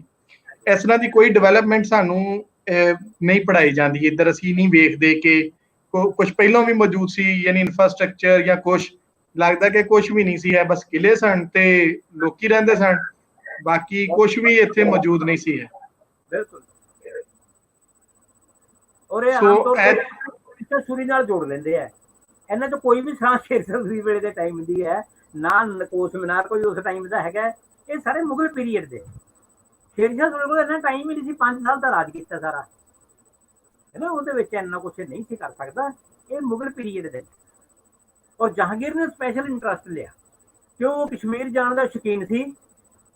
ਇਸ ਤਰ੍ਹਾਂ ਦੀ ਕੋਈ ਡਿਵੈਲਪਮੈਂਟ ਸਾਨੂੰ ਨਹੀਂ ਪੜਾਈ ਜਾਂਦੀ ਇੱਧਰ। ਅਸੀਂ ਨਹੀਂ ਵੇਖਦੇ ਕਿ ਕੁਝ ਪਹਿਲਾਂ ਵੀ ਮੌਜੂਦ ਸੀ, ਯਾਨੀ ਇਨਫਰਾਸਟ੍ਰਕਚਰ ਜਾਂ ਕੁਝ ਲੱਗਦਾ ਕਿ ਕੁਝ ਵੀ ਨਹੀਂ ਸੀ, ਹੈ ਬਸ ਕਿਲੇ ਸਨ ਤੇ ਲੋਕੀ ਰਹਿੰਦੇ ਸਨ, ਬਾਕੀ ਕੁਝ ਵੀ ਇੱਥੇ ਮੌਜੂਦ ਨਹੀਂ ਸੀ ਹੈ। ਬਿਲਕੁਲ। ਔਰ ਇਹ ਆਮ ਤੌਰ ਤੇ ਸੂਰੀ ਨਾਲ ਜੋੜ ਲੈਂਦੇ ਆ। ਇਹਨਾਂ ਤੋਂ ਕੋਈ ਵੀ ਸਰਾਂ ਸ਼ੇਰਸ਼ਾਹ ਸੂਰੀ ਵੇਲੇ ਦੇ ਟਾਈਮ ਦੀ ਹੈ ਨਾ, ਨਕੋਸ਼ ਮੀਨਾਰ ਕੋਈ ਉਸ ਟਾਈਮ ਦਾ ਹੈਗਾ। ਇਹ ਸਾਰੇ ਮੁਗਲ ਪੀਰੀਅਡ ਦੇ। ਸ਼ੇਰਸ਼ਾਹ ਸੂਰੀ ਕੋਲ ਇੰਨਾ ਟਾਈਮ ਹੀ ਨਹੀਂ ਸੀ, 5 ਸਾਲ ਦਾ ਰਾਜ ਕੀਤਾ ਸਾਰਾ, ਹੈ ਨਾ, ਉਹਦੇ ਵਿੱਚ ਇੰਨਾ ਕੁਛ ਨਹੀਂ ਸੀ ਕਰ ਸਕਦਾ। ਇਹ ਮੁਗਲ ਪੀਰੀਅਡ ਦੇ। ਔਰ ਜਹਾਂਗੀਰ ਨੇ ਸਪੈਸ਼ਲ ਇੰਟਰਸਟ ਲਿਆ ਕਿਉਂ ਉਹ ਕਸ਼ਮੀਰ ਜਾਣ ਦਾ ਸ਼ੌਕੀਨ ਸੀ,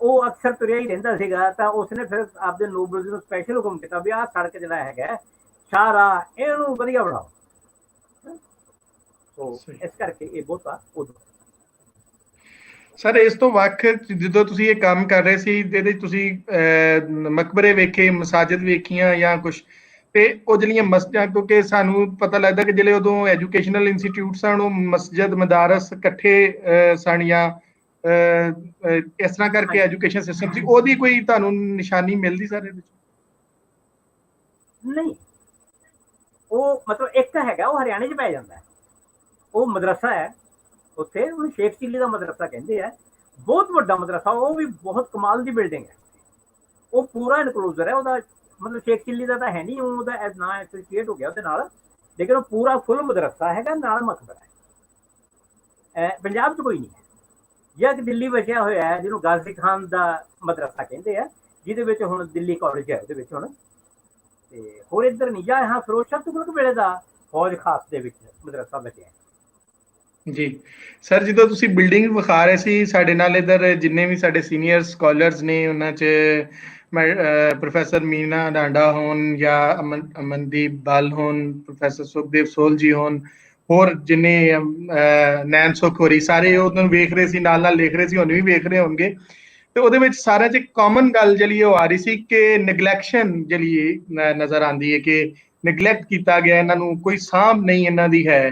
ਉਹ ਅਕਸਰ ਤੁਰਿਆ ਹੀ ਰਹਿੰਦਾ ਸੀਗਾ, ਤਾਂ ਉਸਨੇ ਫਿਰ ਆਪਦੇ ਨੋਬਲਜ਼ ਨੂੰ ਸਪੈਸ਼ਲ ਹੁਕਮ ਕੀਤਾ ਵੀ ਆਹ ਸੜਕ ਜਿਹੜਾ ਹੈਗਾ ਸ਼ਾਹਰਾਹ, ਇਹਨੂੰ ਵਧੀਆ ਬਣਾਓ। ਇਸ ਕਰਕੇ ਇਹ ਬਹੁਤਾ ਉਦੋਂ। ਸਰ ਇਸ ਤੋਂ ਵੱਖ ਜਦੋਂ ਤੁਸੀਂ ਇਹ ਕੰਮ ਕਰ ਰਹੇ ਸੀ, ਇਹਦੇ ਤੁਸੀਂ ਮਕਬਰੇ ਵੇਖੇ, ਮਸਾਜਿਦ ਵੇਖੀਆਂ ਜਾਂ ਕੁਛ, ਤੇ ਉਹ ਜਿਹੜੀਆਂ ਮਸਜਿਦਾਂ, ਕਿਉਂਕਿ ਸਾਨੂੰ ਪਤਾ ਲੱਗਦਾ ਕਿ ਜਿਹੜੇ ਉਦੋਂ ਐਜੂਕੇਸ਼ਨਲ ਇੰਸਟੀਟਿਊਟ ਸਨ ਉਹ ਮਸਜਿਦ ਮਦਾਰਸ ਇਕੱਠੇ ਸਨ, ਜਾਂ ਇਸ ਤਰ੍ਹਾਂ ਕਰਕੇ ਐਜੂਕੇਸ਼ਨ ਸਿਸਟਮ ਸੀ, ਉਹਦੀ ਕੋਈ ਤੁਹਾਨੂੰ ਨਿਸ਼ਾਨੀ ਮਿਲਦੀ ਸਰ ਇਹਦੇ ਵਿੱਚ? ਨਹੀਂ, ਉਹ ਮਤਲਬ ਇੱਕ ਹੈਗਾ, ਉਹ ਹਰਿਆਣੇ 'ਚ ਪੈ ਜਾਂਦਾ, ਉਹ ਮਦਰਸਾ ਹੈ ਉੱਥੇ, ਉਹਨੂੰ ਸ਼ੇਖ ਚਿੱਲੀ ਦਾ ਮਦਰਸਾ ਕਹਿੰਦੇ ਆ। ਬਹੁਤ ਵੱਡਾ ਮਦਰਸਾ, ਉਹ ਵੀ ਬਹੁਤ ਕਮਾਲ ਦੀ ਬਿਲਡਿੰਗ ਹੈ। ਉਹ ਪੂਰਾ ਇਨਕਲੋਜ਼ਰ ਹੈ ਉਹਦਾ, ਮਤਲਬ ਸ਼ੇਖ ਚਿੱਲੀ ਦਾ ਤਾਂ ਹੈ ਨਹੀਂ, ਉਹਦਾ ਨਾਂ ਐਸੋਸੀਏਟ ਹੋ ਗਿਆ ਉਹਦੇ ਨਾਲ, ਲੇਕਿਨ ਉਹ ਪੂਰਾ ਫੁੱਲ ਮਦਰਸਾ ਹੈਗਾ, ਨਾਲ ਮਕਬਰਾ ਹੈ। ਪੰਜਾਬ 'ਚ ਕੋਈ ਨਹੀਂ ਹੈ। ਜਾਂ ਦਿੱਲੀ ਬਚਿਆ ਹੋਇਆ ਹੈ ਜਿਹਨੂੰ ਗਾਜ਼ੀ ਖਾਨ ਦਾ ਮਦਰਸਾ ਕਹਿੰਦੇ ਆ, ਜਿਹਦੇ ਵਿੱਚ ਹੁਣ ਦਿੱਲੀ ਕਾਲਜ ਹੈ ਉਹਦੇ ਵਿੱਚ ਹੁਣ, ਤੇ ਹੋਰ ਇੱਧਰ ਨਹੀਂ ਜਾ। ਹਾਂ, ਫਿਰੋਜ਼ ਸ਼ਾਹ ਤੁਗਲਕ ਵੇਲੇ ਦਾ ਫੌਜ ਖਾਸ ਦੇ ਵਿੱਚ ਮਦਰਸਾ ਬਚਿਆ। ਜੀ ਸਰ, ਜਦੋਂ ਤੁਸੀਂ ਬਿਲਡਿੰਗ ਵਿਖਾ ਰਹੇ ਸੀ, ਸਾਡੇ ਨਾਲ ਇੱਧਰ ਜਿੰਨੇ ਵੀ ਸਾਡੇ ਸੀਨੀਅਰ ਸਕਾਲਰਸ ਨੇ ਉਹਨਾਂ 'ਚ ਪ੍ਰੋਫੈਸਰ ਮੀਨਾ ਡਾਂਡਾ ਹੋਣ ਜਾਂ ਅਮਨਦੀਪ ਬਲ ਹੋਣ, ਪ੍ਰੋਫੈਸਰ ਸੁਖਦੇਵ ਸੋਲ ਜੀ ਹੋਣ, ਹੋਰ ਜਿੰਨੇ ਨੈਣ ਸੁਖ ਹੋਰੀ, ਸਾਰੇ ਉਹਨੂੰ ਵੇਖ ਰਹੇ ਸੀ, ਨਾਲ ਨਾਲ ਲਿਖ ਰਹੇ ਸੀ, ਹੁਣ ਵੀ ਵੇਖ ਰਹੇ ਹੋਣਗੇ। ਤੇ ਉਹਦੇ ਵਿੱਚ ਸਾਰਿਆਂ 'ਚ ਕਾਮਨ ਗੱਲ ਜਿਹੜੀ ਉਹ ਆ ਰਹੀ ਸੀ ਕਿ ਨੈਗਲੈਕਸ਼ਨ ਜਿਹੜੀ ਨਜ਼ਰ ਆਉਂਦੀ ਹੈ, ਕਿ ਨੈਗਲੈਕਟ ਕੀਤਾ ਗਿਆ, ਇਹਨਾਂ ਨੂੰ ਕੋਈ ਸਾਂਭ ਨਹੀਂ ਇਹਨਾਂ ਦੀ ਹੈ।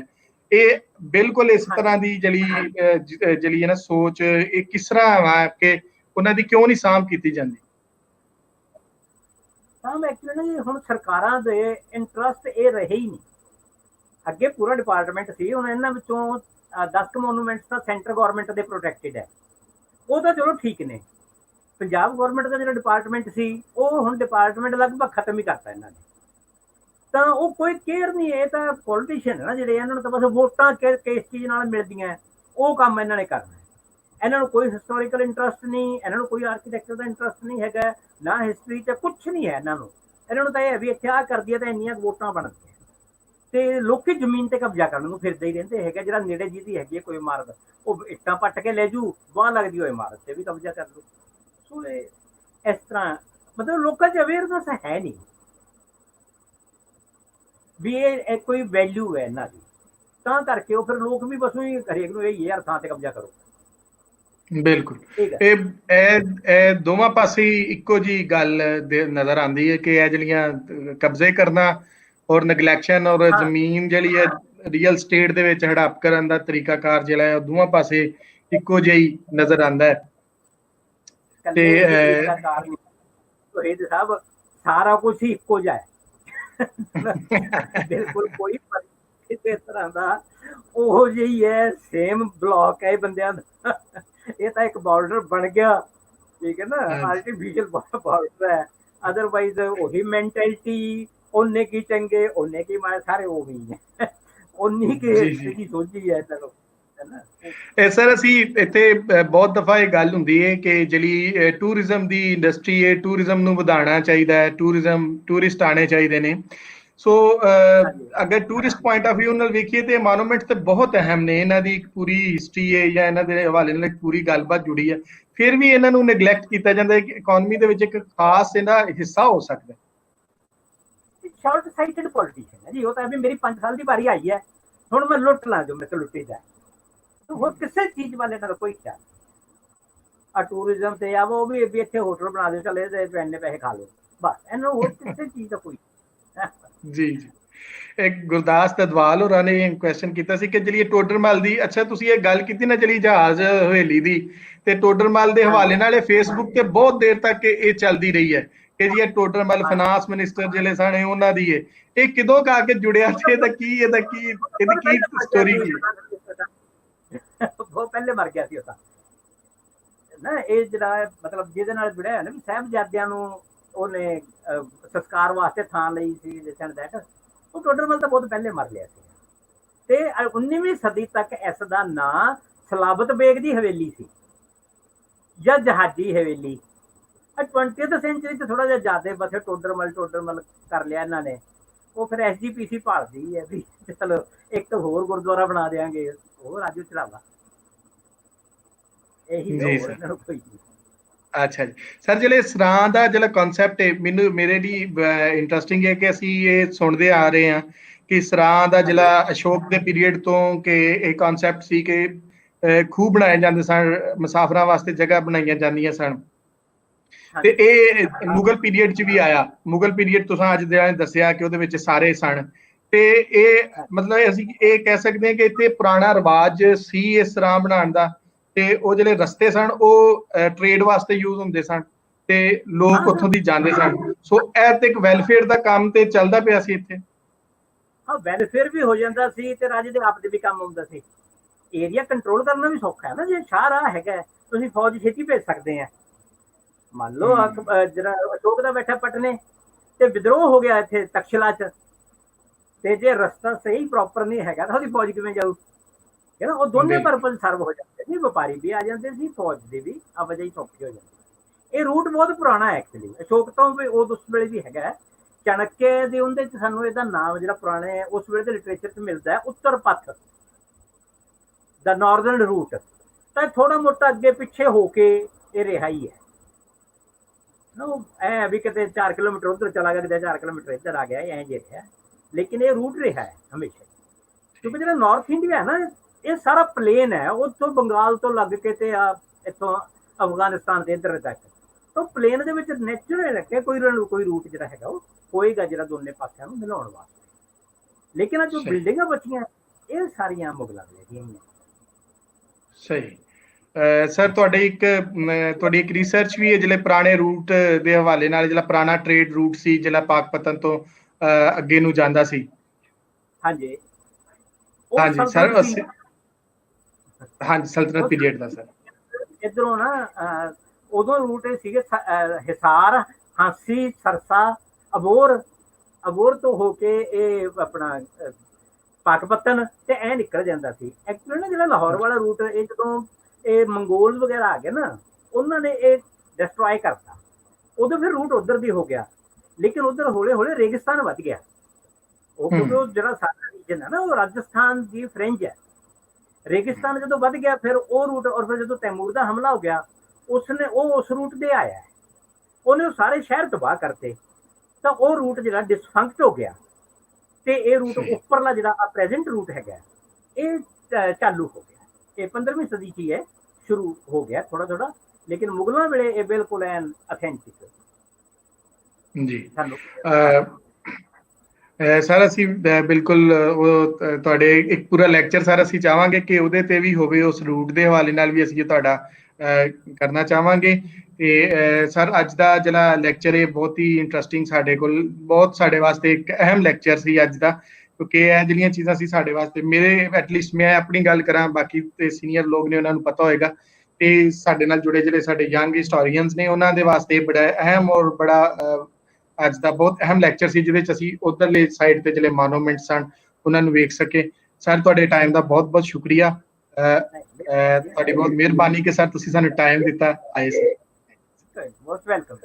ਇਹ ਬਿਲਕੁਲ ਇਸ ਤਰ੍ਹਾਂ ਦੀ ਜਿਹੜੀ ਹੈ ਨਾ ਸੋਚ, ਇਹ ਕਿਸ ਤਰ੍ਹਾਂ ਵਾ ਕਿ ਉਹਨਾਂ ਦੀ ਕਿਉਂ ਨਹੀਂ ਸਾਂਭ ਕੀਤੀ ਜਾਂਦੀ? ਸਾਂਭ ਐਕਚੁਅਲੀ ਨਾ ਜੀ ਹੁਣ ਸਰਕਾਰਾਂ ਦੇ ਇੰਟਰਸਟ ਇਹ ਰਹੇ ਹੀ ਨਹੀਂ। ਅੱਗੇ ਪੂਰਾ ਡਿਪਾਰਟਮੈਂਟ ਸੀ, ਹੁਣ ਇਹਨਾਂ ਵਿੱਚੋਂ 10 ਮੋਨੂਮੈਂਟਸ ਤਾਂ ਸੈਂਟਰ ਗਵਰਨਮੈਂਟ ਦੇ ਪ੍ਰੋਟੈਕਟਿਡ ਹੈ, ਉਹ ਤਾਂ ਚਲੋ ਠੀਕ ਨੇ। ਪੰਜਾਬ ਗਵਰਨਮੈਂਟ ਦਾ ਜਿਹੜਾ ਡਿਪਾਰਟਮੈਂਟ ਸੀ, ਉਹ ਹੁਣ ਡਿਪਾਰਟਮੈਂਟ ਲਗਭਗ ਖਤਮ ਹੀ ਕਰਤਾ ਇਹਨਾਂ ਨੇ। ਤਾਂ ਉਹ ਕੋਈ ਕੇਅਰ ਨਹੀਂ, ਇਹ ਤਾਂ ਪੋਲੀਟੀਸ਼ੀਅਨ ਹੈ ਨਾ ਜਿਹੜੇ, ਇਹਨਾਂ ਨੂੰ ਤਾਂ ਬਸ ਵੋਟਾਂ ਕਿਸ ਚੀਜ਼ ਨਾਲ ਮਿਲਦੀਆਂ, ਉਹ ਕੰਮ ਇਹਨਾਂ ਨੇ ਕਰਨਾ। ਇਹਨਾਂ ਨੂੰ ਕੋਈ ਹਿਸਟੋਰੀਕਲ ਇੰਟਰਸਟ ਨਹੀਂ, ਇਹਨਾਂ ਨੂੰ ਕੋਈ ਆਰਕੀਟੈਕਚਰ ਦਾ ਇੰਟਰਸਟ ਨਹੀਂ ਹੈਗਾ, ਨਾ ਹਿਸਟਰੀ 'ਚ ਕੁਛ ਨਹੀਂ ਹੈ ਇਹਨਾਂ ਨੂੰ। ਇਹਨਾਂ ਨੂੰ ਤਾਂ ਇਹ ਹੈ ਵੀ ਇੱਥੇ ਆਹ ਕਰਦੀ ਹੈ ਤਾਂ ਇੰਨੀਆਂ ਵੋਟਾਂ ਬਣਦੀਆਂ, ਤੇ ਲੋਕੀ ਜ਼ਮੀਨ ਤੇ ਕਬਜ਼ਾ ਕਰਨ ਨੂੰ ਫਿਰਦੇ ਹੀ ਰਹਿੰਦੇ ਹੈਗੇ। ਜਿਹੜਾ ਨੇੜੇ ਜਿਹਦੀ ਹੈਗੀ ਹੈ ਕੋਈ ਇਮਾਰਤ, ਉਹ ਇੱਟਾਂ ਪੱਟ ਕੇ ਲੈ ਜੂ, ਬਾਂਹ ਲੱਗਦੀ ਹੋਏ ਇਮਾਰਤ ਤੇ ਵੀ ਕਬਜ਼ਾ ਕਰ ਲੂ। ਸੋ ਇਸ ਤਰ੍ਹਾਂ ਮਤਲਬ ਲੋਕਾਂ 'ਚ ਅਵੇਅਰਨੈਸ ਹੈ ਨਹੀਂ ਵੀ ਇਹ ਕੋਈ ਵੈਲਿਊ ਹੈ ਇਹਨਾਂ ਦੀ, ਤਾਂ ਕਰਕੇ ਉਹ ਫਿਰ ਲੋਕ ਵੀ ਬਸ ਹੀ ਹਰੇਕ ਨੂੰ ਇਹ ਯਾਰ ਥਾਂ ਤੇ ਕਬਜ਼ਾ ਕਰੋ। ਬਿਲਕੁਲ, ਇਹ ਦੋਵਾਂ ਪਾਸੇ ਇੱਕੋ ਜੀ ਗੱਲ ਨਜ਼ਰ ਆਉਂਦੀ ਹੈ ਕਿ ਇਹ ਜਿਹੜੀਆਂ ਕਬਜ਼ੇ ਕਰਨਾ ਔਰ ਨੈਗਲੈਕਸ਼ਨ ਔਰ ਜ਼ਮੀਨ ਜਿਹੜੀ ਹੈ ਰੀਅਲ ਸਟੇਟ ਦੇ ਵਿੱਚ ਹੜਪ ਕਰਨ ਦਾ ਤਰੀਕਾਕਾਰ ਜਿਹੜਾ ਹੈ, ਉਹ ਦੋਵਾਂ ਪਾਸੇ ਇੱਕੋ ਜਿਹੀ ਨਜ਼ਰ ਆਉਂਦਾ ਹੈ। ਤੇ ਸਾਹਿਬ ਸਾਰਾ ਕੁਝ ਹੀ ਇੱਕੋ ਜਿਹਾ ਹੈ ਬਿਲਕੁਲ ਕੋਈ ਕਿਸੇ ਤਰ੍ਹਾਂ ਦਾ ਉਹ ਜਿਹੀ ਹੈ, ਸੇਮ ਬਲੌਕ ਹੈ ਬੰਦਿਆਂ ਦਾ। ਇਹ ਤਾਂ ਇੱਕ ਬਾਰਡਰ ਬਣ ਗਿਆ, ਠੀਕ ਹੈ ਨਾ, ਆਰਟੀਫਿਸ਼ੀਅਲ ਬਾਰਡਰ ਹੈ। ਅਦਰਵਾਈਜ਼ ਉਹੀ ਮੈਂਟੈਲਿਟੀ, ਉਹਨੇ ਕੀ ਚੰਗੇ ਉਹਨੇ ਕੀ ਮਾੜੇ, ਸਾਰੇ ਉਹ ਵੀ ਹੈ, ਉਨੀ ਕੀ ਸੋਚੀ ਹੈ ਇਹਨਾਂ ਨੂੰ। ਸਰ, ਅਸੀਂ ਇੱਥੇ ਬਹੁਤ ਦਫਾ ਇਹ ਗੱਲ ਹੁੰਦੀ ਹੈ ਕਿ ਜਿਹੜੀ ਟੂਰਿਜ਼ਮ ਦੀ ਇੰਡਸਟਰੀ ਹੈ, ਟੂਰਿਜ਼ਮ ਨੂੰ ਵਧਾਉਣਾ ਚਾਹੀਦਾ ਹੈ, ਟੂਰਿਸਟ ਆਉਣੇ ਚਾਹੀਦੇ ਨੇ। ਸੋ ਅਗਰ ਟੂਰਿਸਟ ਪੁਆਇੰਟ ਆਫ ਵਿਊ ਨਾਲ ਵੇਖੀਏ ਤੇ ਮੋਨੂਮੈਂਟ ਤੇ ਬਹੁਤ ਅਹਿਮ ਨੇ, ਇਹਨਾਂ ਦੀ ਇੱਕ ਪੂਰੀ ਹਿਸਟਰੀ ਹੈ ਜਾਂ ਇਹਨਾਂ ਦੇ ਹਵਾਲੇ ਨਾਲ ਇੱਕ ਪੂਰੀ ਗੱਲਬਾਤ ਜੁੜੀ ਹੈ, ਫਿਰ ਵੀ ਇਹਨਾਂ ਨੂੰ ਨੈਗਲੈਕਟ ਕੀਤਾ ਜਾਂਦਾ ਹੈ ਕਿ ਇਕਨੋਮੀ ਦੇ ਵਿੱਚ ਇੱਕ ਖਾਸ ਇਹਦਾ ਹਿੱਸਾ ਹੋ ਸਕਦਾ। ਸ਼ਾਰਟ ਸਾਈਟਡ ਪੋਲੀਟੀਸ਼ੀਅਨ ਹੈ ਜੀ ਉਹ ਤਾਂ, ਵੀ ਮੇਰੀ 5 ਸਾਲ ਦੀ ਵਾਰੀ ਆਈ ਹੈ, ਹੁਣ ਮੈਂ ਲੁੱਟ ਲਾਂ ਜੋ ਮੇਰੇ ਤੋਂ ਲੁੱਟੀ ਜਾਏ। ਹੋਰ ਕਿਸੇ ਚੀਜ਼ ਵਾਲੇ ਨਾਲ ਕੋਈ ਖਿਆਲ। ਆ ਟੂਰਿਜ਼ਮ ਤੇ ਆ ਉਹ ਵੀ ਇੱਥੇ ਹੋਟਲ ਬਣਾ ਦਿਓ, ਚਲੇ ਤੇ ਇੰਨੇ ਪੈਸੇ ਖਾ ਲਓ, ਬਸ ਇਹਨੂੰ ਹੋਰ ਕਿਸੇ ਚੀਜ਼ ਦਾ ਕੋਈ। ਜੀ ਜੀ, ਇੱਕ ਗੁਰਦਾਸ ਦਦਵਾਲ ਹੋਰਾਂ ਨੇ ਕੁਐਸਚਨ ਕੀਤਾ ਸੀ ਕਿ ਜਿਹੜੀ ਟੋਡਰਮਲ ਦੀ, ਅੱਛਾ ਤੁਸੀਂ ਇਹ ਗੱਲ ਕੀਤੀ ਨਾ ਜਿਹੜੀ ਜਹਾਜ਼ ਹਵੇਲੀ ਦੀ, ਤੇ ਟੋਡਰਮਲ ਦੇ ਹਵਾਲੇ ਨਾਲ ਇਹ ਫੇਸਬੁੱਕ ਤੇ ਬਹੁਤ ਦੇਰ ਤੱਕ ਇਹ ਚੱਲਦੀ ਰਹੀ ਹੈ ਕਿ ਜੀ ਇਹ ਟੋਡਰਮਲ ਫਾਈਨਾਂਸ ਮਿਨਿਸਟਰ ਜਿਹੜੇ ਸਨ ਉਹਨਾਂ ਦੀ ਹੈ। ਇਹ ਕਿਦੋਂ ਕਾ ਕੇ ਜੁੜਿਆ ਸੀ, ਇਹਦੀ ਕੀ ਸਟੋਰੀ ਕੀ? ਬਹੁਤ ਪਹਿਲੇ ਮਰ ਗਿਆ ਸੀ ਉਹ ਤਾਂ ਨਾ। ਇਹ ਜਿਹੜਾ ਮਤਲਬ ਜਿਹਦੇ ਨਾਲ ਜੁੜਿਆ ਹੈ ਨਾ, ਵੀ ਸਾਹਿਬਜ਼ਾਦਿਆਂ ਨੂੰ ਉਹਨੇ ਸੰਸਕਾਰ ਵਾਸਤੇ ਥਾਂ ਲਈ ਸੀ, ਉਹ ਟੋਡਰਮਲ ਤਾਂ ਬਹੁਤ ਪਹਿਲੇ ਮਰ ਲਿਆ ਸੀ। ਤੇ 19ਵੀਂ ਸਦੀ ਤੱਕ ਇਸ ਦਾ ਨਾਂ ਸਲਾਬਤ ਬੇਗ ਦੀ ਹਵੇਲੀ ਸੀ ਜਾਂ ਜਹਾਜੀ ਹਵੇਲੀ। 20th ਸੈਂਚੁਰੀ ਚ ਥੋੜਾ ਜਿਹਾ ਜ਼ਿਆਦਾ ਬਸ ਟੋਡਰਮਲ ਕਰ ਲਿਆ ਇਹਨਾਂ ਨੇ। ਉਹ ਫਿਰ SGPC ਭਾਲਦੀ ਹੈ ਵੀ ਚਲੋ ਇੱਕ ਹੋਰ ਗੁਰਦੁਆਰਾ ਬਣਾ ਦਿਆਂਗੇ, ਹੋਰ ਰਾਜੂ ਚੜਾਵਾ ਇਹੀ। ਅੱਛਾ ਜੀ ਸਰ, ਜਿਹੜੇ ਸਰਾਂ ਦਾ ਜਿਹੜਾ ਕਨਸੈਪਟ ਹੈ, ਮੇਰੇ ਲਈ ਇੰਟਰਸਟਿੰਗ ਹੈ ਕਿ ਅਸੀਂ ਇਹ ਸੁਣਦੇ ਆ ਰਹੇ ਹਾਂ ਕਿ ਸਰਾਂ ਦਾ ਜਿਹੜਾ ਅਸ਼ੋਕ ਦੇ ਪੀਰੀਅਡ ਤੋਂ ਕਿ ਇਹ ਕਨਸੈਪਟ ਸੀ ਕਿ ਖੂਹ ਬਣਾਏ ਜਾਂਦੇ ਸਨ, ਮੁਸਾਫਰਾਂ ਵਾਸਤੇ ਜਗ੍ਹਾ ਬਣਾਈਆਂ ਜਾਂਦੀਆਂ ਸਨ, ਤੇ ਇਹ ਮੁਗਲ ਪੀਰੀਅਡ ਚ ਵੀ ਆਇਆ। ਮੁਗਲ ਪੀਰੀਅਡ ਤੁਸੀਂ ਅੱਜ ਦੇ ਦੱਸਿਆ ਕਿ ਉਹਦੇ ਵਿੱਚ ਸਾਰੇ ਸਨ, ਤੇ ਇਹ ਮਤਲਬ ਅਸੀਂ ਇਹ ਕਹਿ ਸਕਦੇ ਹਾਂ ਕਿ ਇੱਥੇ ਪੁਰਾਣਾ ਰਿਵਾਜ ਸੀ ਇਸ ਤਰ੍ਹਾਂ ਬਣਾਉਣ ਦਾ, ਤੇ ਉਹ ਜਿਹੜੇ ਰਸਤੇ ਸਨ ਉਹ ਟ੍ਰੇਡ ਵਾਸਤੇ ਯੂਜ਼ ਹੁੰਦੇ ਸਨ ਤੇ ਲੋਕ ਉੱਥੋਂ ਦੀ ਜਾਂਦੇ ਸਨ। ਸੋ ਇਹ ਤੇ ਇੱਕ ਵੈਲਫੇਅਰ ਦਾ ਕੰਮ ਤੇ ਚੱਲਦਾ ਪਿਆ ਸੀ ਇੱਥੇ। ਹਾਂ, ਵੈਲਫੇਅਰ ਵੀ ਹੋ ਜਾਂਦਾ ਸੀ ਤੇ ਰਾਜੇ ਦੇ ਆਪ ਦੇ ਵੀ ਕੰਮ ਹੁੰਦਾ ਸੀ। ਏਰੀਆ ਕੰਟਰੋਲ ਕਰਨਾ ਵੀ ਸੌਖਾ ਹੈ ਨਾ, ਜੇ ਸ਼ਾਹਰਾਹ ਹੈਗਾ ਤੁਸੀਂ ਫੌਜ ਛੇਤੀ ਭੇਜ ਸਕਦੇ ਆ। ਮੰਨ ਲਓ ਜਿਹੜਾ ਅਸ਼ੋਕ ਦਾ ਬੈਠਾ ਪਟਨੇ ਤੇ ਵਿਦਰੋਹ ਹੋ ਗਿਆ ਇੱਥੇ ਤਕਸ਼ਲਾ ਚ, ਤੇ ਜੇ ਰਸਤਾ ਸਹੀ ਪ੍ਰੋਪਰ ਨਹੀਂ ਹੈਗਾ ਤਾਂ ਉਹਦੀ ਫੌਜ ਕਿਵੇਂ ਜਾਊ? ਹੈ ਨਾ, ਉਹ ਦੋਨੇ ਪਰਪਸ ਸਰਵ ਹੋ ਜਾਂਦੇ ਸੀ, ਵਪਾਰੀ ਵੀ ਆ ਜਾਂਦੇ ਸੀ, ਫੌਜ ਦੀ ਵੀ ਆਵਾਜਾਈ ਸੌਖੀ ਹੋ ਜਾਂਦੀ। ਇਹ ਰੂਟ ਬਹੁਤ ਪੁਰਾਣਾ ਹੈ ਐਕਚੁਅਲੀ, ਅਸ਼ੋਕ ਤੋਂ ਵੀ ਉਹ ਉਸ ਵੇਲੇ ਵੀ ਹੈਗਾ ਚਾਣਕੇ ਦੇ ਉਹਦੇ ਚ ਸਾਨੂੰ ਇਹਦਾ ਨਾਮ ਜਿਹੜਾ ਪੁਰਾਣੇ ਉਸ ਵੇਲੇ ਦੇ ਲਿਟਰੇਚਰ ਚ ਮਿਲਦਾ ਹੈ ਉੱਤਰ ਪੱਥ ਦਾ ਨਾਰਦਰਨ ਰੂਟ, ਤਾਂ ਥੋੜਾ ਮੋਟਾ ਅੱਗੇ ਪਿੱਛੇ ਹੋ ਕੇ ਇਹ ਰਿਹਾ ਹੀ ਹੈ। ਐ ਵੀ ਕਿਤੇ 4 ਕਿਲੋਮੀਟਰ ਉਧਰ ਚਲਾ ਗਿਆ, ਕਿਤੇ 4 ਕਿਲੋਮੀਟਰ ਇੱਧਰ ਆ ਗਿਆ, ਐਂ ਜੇ ਰਿਹਾ, ਲੇਕਿਨ ਇਹ ਰੂਟ ਰਿਹਾ ਹੈ ਹਮੇਸ਼ਾ, ਕਿਉਂਕਿ ਜਿਹੜਾ ਨਾਰਥ ਇੰਡੀਆ ਹੈ ਨਾ ਇਹ ਸਾਰਾ ਪਲੇਨ ਹੈ, ਉੱਥੋਂ ਬੰਗਾਲ ਤੋਂ ਲੱਗ ਕੇ ਤੇ ਆ ਇੱਥੋਂ ਅਫਗਾਨਿਸਤਾਨ ਦੇ ਇੱਧਰ ਤੱਕ, ਤਾਂ ਪਲੇਨ ਦੇ ਵਿੱਚ ਨੈਚੁਰਲ ਰੱਖਿਆ ਕੋਈ ਰੂਟ ਜਿਹੜਾ ਹੈਗਾ ਉਹ ਹੋਏਗਾ ਜਿਹੜਾ ਦੋਨੇ ਪਾਸਿਆਂ ਨੂੰ ਮਿਲਾਉਣ ਵਾਸਤੇ। ਲੇਕਿਨ ਜੋ ਬਿਲਡਿੰਗਾਂ ਬਚੀਆਂ ਇਹ ਸਾਰੀਆਂ ਮੁਗਲਾਂ ਦੀਆਂ ਨੇ। ਸਹੀ। ਸਰ ਤੁਹਾਡੀ ਇੱਕ ਰਿਸਰਚ ਵੀ ਹੈ ਜਿਹੜੇ ਪੁਰਾਣੇ ਰੂਟ ਦੇ ਹਵਾਲੇ ਨਾਲ, ਜਿਹੜਾ ਪੁਰਾਣਾ ਟ੍ਰੇਡ ਰੂਟ ਸੀ ਜਿਹੜਾ ਪਾਕਪਤਨ ਤੋਂ ਅੱਗੇ ਨੂੰ ਜਾਂਦਾ ਸੀ। ਹਾਂਜੀ ਹਾਂਜੀ ਸਰ, ਹਾਂਜੀ ਸਲਤਨਤ ਪੀਰੀਅਡ ਦਾ ਸਰ। ਇਧਰੋਂ ਨਾ ਉਦੋਂ ਰੂਟ ਇਹ ਸੀਗੇ ਹਿਸਾਰ, ਹਾਂਸੀ, ਸਰਸਾ, ਅਬੋਰ ਤੋਂ ਹੋ ਕੇ ਇਹ ਆਪਣਾ ਪਾਕਪਤਨ ਤੇ ਐ ਨਿਕਲ ਜਾਂਦਾ ਸੀ। ਐਕਚੁਅਲੀ ਨਾ ਜਿਹੜਾ ਲਾਹੌਰ ਵਾਲਾ ਰੂਟ ਇਹ ਜਦੋਂ ਇਹ ਮੰਗੋਲ ਵਗੈਰਾ ਆ ਗਏ ਨਾ, ਉਹਨਾਂ ਨੇ ਇਹ ਡਿਸਟਰੋਏ ਕਰਤਾ, ਉਦੋਂ ਫਿਰ ਰੂਟ ਉਧਰ ਦੀ ਹੋ ਗਿਆ, ਲੇਕਿਨ ਉਧਰ ਹੌਲੇ ਹੌਲੇ ਰੇਗਿਸਤਾਨ ਵੱਧ ਗਿਆ। ਉਹ ਕਿਉਂਕਿ ਜਿਹੜਾ ਸਾਡਾ ਰੀਜਨ ਹੈ ਨਾ ਉਹ ਰਾਜਸਥਾਨ ਦੀ ਫ੍ਰਿੰਜ ਹੈ, ਰੇਗਿਸਤਾਨ ਜਦੋਂ ਵੱਧ ਗਿਆ ਫਿਰ ਉਹ ਰੂਟ, ਔਰ ਫਿਰ ਜਦੋਂ ਤੈਮੂਰ ਦਾ ਹਮਲਾ ਹੋ ਗਿਆ ਉਸਨੇ ਉਹ ਉਸ ਰੂਟ ਤੇ ਆਇਆ, ਉਹਨੇ ਸਾਰੇ ਸ਼ਹਿਰ ਤਬਾਹ ਕਰਤੇ, ਤਾਂ ਉਹ ਰੂਟ ਜਿਹੜਾ ਡਿਸਫੰਕਟ ਹੋ ਗਿਆ ਤੇ ਇਹ ਰੂਟ ਉੱਪਰਲਾ ਜਿਹੜਾ ਪ੍ਰੈਜ਼ੈਂਟ ਰੂਟ ਹੈਗਾ ਇਹ ਚਾਲੂ ਹੋ ਗਿਆ। ਇਹ 15ਵੀਂ ਸਦੀ 'ਚ ਹੀ ਹੈ ਸ਼ੁਰੂ ਹੋ ਗਿਆ ਥੋੜਾ ਥੋੜਾ, ਲੇਕਿਨ ਮੁਗਲਾਂ ਵੇਲੇ ਇਹ ਬਿਲਕੁਲ ਐਨ ਅਥੈਂਟਿਕ ਜੀ। ਸਰ ਅਸੀਂ ਬਿਲਕੁਲ ਉਹ ਤੁਹਾਡੇ ਇੱਕ ਪੂਰਾ ਲੈਕਚਰ ਸਰ ਅਸੀਂ ਚਾਹਾਂਗੇ ਕਿ ਉਹਦੇ ਤੇ ਵੀ ਹੋਵੇ, ਉਸ ਰੂਟ ਦੇ ਹਵਾਲੇ ਨਾਲ ਵੀ ਅਸੀਂ ਤੁਹਾਡਾ ਕਰਨਾ ਚਾਹਾਂਗੇ। ਤੇ ਸਰ ਅੱਜ ਦਾ ਜਿਹੜਾ ਲੈਕਚਰ ਹੈ ਬਹੁਤ ਹੀ ਇੰਟਰਸਟਿੰਗ, ਸਾਡੇ ਵਾਸਤੇ ਇੱਕ ਅਹਿਮ ਲੈਕਚਰ ਸੀ ਅੱਜ ਦਾ, ਕਿਉਂਕਿ ਇਹ ਜਿਹੜੀਆਂ ਚੀਜ਼ਾਂ ਸੀ ਸਾਡੇ ਵਾਸਤੇ, ਮੇਰੇ ਐਟਲੀਸਟ ਮੈਂ ਆਪਣੀ ਗੱਲ ਕਰਾਂ, ਬਾਕੀ ਤੇ ਸੀਨੀਅਰ ਲੋਕ ਨੇ ਉਹਨਾਂ ਨੂੰ ਪਤਾ ਹੋਏਗਾ, ਤੇ ਸਾਡੇ ਨਾਲ ਜੁੜੇ ਜਿਹੜੇ ਸਾਡੇ ਯੰਗ ਹਿਸਟੋਰੀਅਨਸ ਨੇ ਉਹਨਾਂ ਦੇ ਵਾਸਤੇ ਬੜਾ ਅਹਿਮ ਔਰ ਬੜਾ ਅੱਜ ਦਾ ਬਹੁਤ ਅਹਿਮ ਲੈਕਚਰ ਸੀ, ਜਿਹਦੇ ਚ ਅਸੀਂ ਉਧਰਲੇ ਸਾਈਡ ਤੇ ਜਿਹੜੇ ਮੋਨੂਮੈਂਟਸ ਹਨ ਉਹਨਾਂ ਨੂੰ ਵੇਖ ਸਕੇ। ਸਰ ਤੁਹਾਡੇ ਟਾਈਮ ਦਾ ਬਹੁਤ ਬਹੁਤ ਸ਼ੁਕਰੀਆ, ਤੁਹਾਡੀ ਬਹੁਤ ਮਿਹਰਬਾਨੀ ਕਿ ਸਰ ਤੁਸੀਂ ਸਾਨੂੰ ਟਾਈਮ ਦਿੱਤਾ ਆਏ ਸਰ। ਬਹੁਤ ਵੈਲਕਮ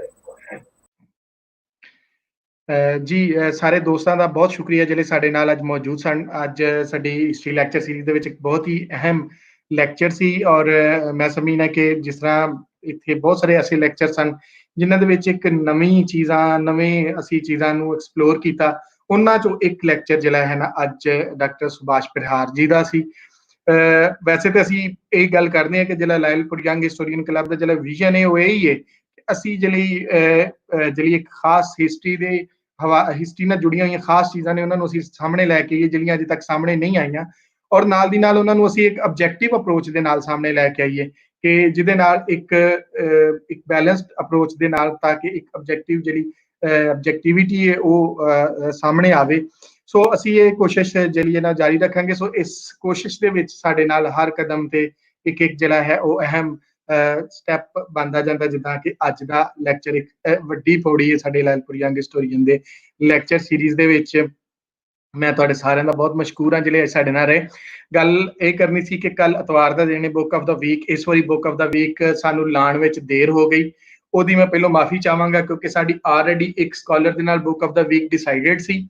ਜੀ। ਸਾਰੇ ਦੋਸਤਾਂ ਦਾ ਬਹੁਤ ਸ਼ੁਕਰੀਆ ਜਿਹੜੇ ਸਾਡੇ ਨਾਲ ਅੱਜ ਮੌਜੂਦ ਸਨ। ਅੱਜ ਸਾਡੀ ਹਿਸਟਰੀ ਲੈਕਚਰ ਸੀਰੀਜ਼ ਦੇ ਵਿੱਚ ਇੱਕ ਬਹੁਤ ਹੀ ਅਹਿਮ ਲੈਕਚਰ ਸੀ, ਔਰ ਮੈਂ ਸਮਝਦਾ ਕਿ ਜਿਸ ਤਰ੍ਹਾਂ ਇੱਥੇ ਬਹੁਤ ਸਾਰੇ ਐਸੇ ਲੈਕਚਰ ਸਨ ਜਿਨ੍ਹਾਂ ਦੇ ਵਿੱਚ ਇੱਕ ਨਵੀਂ ਚੀਜ਼ਾਂ ਨੂੰ ਐਕਸਪਲੋਰ ਕੀਤਾ, ਉਹਨਾਂ ਚੋਂ ਇੱਕ ਲੈਕਚਰ ਜਿਹੜਾ ਹੈ ਨਾ ਅੱਜ ਡਾਕਟਰ ਸੁਭਾਸ਼ ਪਰਿਹਾਰ ਜੀ ਦਾ ਸੀ। ਵੈਸੇ ਤਾਂ ਅਸੀਂ ਇਹ ਗੱਲ ਕਰਦੇ ਹਾਂ ਕਿ ਜਿਹੜਾ ਲਾਇਲਪੁਰ ਯੰਗ ਹਿਸਟੋਰੀਅਨ ਕਲੱਬ ਦਾ ਜਿਹੜਾ ਵਿਜ਼ਨ ਹੈ ਉਹ ਇਹ ਹੀ ਹੈ ਕਿ ਅਸੀਂ ਜਿਹੜੀ ਇੱਕ ਖਾਸ ਹਿਸਟਰੀ ਨਾਲ ਜੁੜੀਆਂ ਹੋਈਆਂ ਖਾਸ ਚੀਜ਼ਾਂ ਨੇ ਉਹਨਾਂ ਨੂੰ ਅਸੀਂ ਸਾਹਮਣੇ ਲੈ ਕੇ ਆਈਏ, ਜਿਹੜੀਆਂ ਅਜੇ ਤੱਕ ਸਾਹਮਣੇ ਨਹੀਂ ਆਈਆਂ, ਔਰ ਨਾਲ ਦੀ ਨਾਲ ਉਹਨਾਂ ਨੂੰ ਅਸੀਂ ਇੱਕ ਆਬਜੈਕਟਿਵ ਅਪਰੋਚ ਦੇ ਨਾਲ ਸਾਹਮਣੇ ਲੈ ਕੇ ਆਈਏ, ਕਿ ਜਿਹਦੇ ਨਾਲ ਇੱਕ ਬੈਲੈਂਸਡ ਅਪਰੋਚ ਦੇ ਨਾਲ, ਤਾਂ ਕਿ ਇੱਕ ਆਬਜੈਕਟਿਵਿਟੀ ਹੈ ਉਹ ਸਾਹਮਣੇ ਆਵੇ। ਸੋ ਅਸੀਂ ਇਹ ਕੋਸ਼ਿਸ਼ ਜਿਹੜੀ ਹੈ ਨਾ ਜਾਰੀ ਰੱਖਾਂਗੇ। ਸੋ ਇਸ ਕੋਸ਼ਿਸ਼ ਦੇ ਵਿੱਚ ਸਾਡੇ ਨਾਲ ਹਰ ਕਦਮ ਤੇ ਇੱਕ ਜਿਹੜਾ ਹੈ ਉਹ ਅਹਿਮ ਸਟੈਪ ਬਣਦਾ ਜਾਂਦਾ, ਜਿੱਦਾਂ ਕਿ ਅੱਜ ਦਾ ਲੈਕਚਰ ਇੱਕ ਵੱਡੀ ਪੌੜੀ ਹੈ ਸਾਡੇ ਲਾਇਲਪੁਰ ਯੰਗ ਹਿਸਟੋਰੀਅਨ ਦੇ ਲੈਕਚਰ ਸੀਰੀਜ਼ ਦੇ ਵਿੱਚ। ਮੈਂ ਤੁਹਾਡੇ ਸਾਰਿਆਂ ਦਾ ਬਹੁਤ ਮਸ਼ਕੂਰ ਹਾਂ ਜਿਹੜੇ ਸਾਡੇ ਨਾਲ ਰਹੇ। ਗੱਲ ਇਹ ਕਰਨੀ ਸੀ ਕਿ ਕੱਲ ਐਤਵਾਰ ਦਾ ਦਿਨ ਬੁੱਕ ਆਫ ਦਾ ਵੀਕ, ਇਸ ਵਾਰੀ ਬੁੱਕ ਆਫ ਦਾ ਵੀਕ ਸਾਨੂੰ ਲਾਉਣ ਵਿੱਚ ਦੇਰ ਹੋ ਗਈ, ਉਹਦੀ ਮੈਂ ਪਹਿਲਾਂ ਮਾਫੀ ਚਾਹਾਂਗਾ, ਕਿਉਂਕਿ ਸਾਡੀ ਆਲਰੇਡੀ ਇੱਕ ਸਕਾਲਰ ਦੇ ਨਾਲ book of the week decided ਸੀ।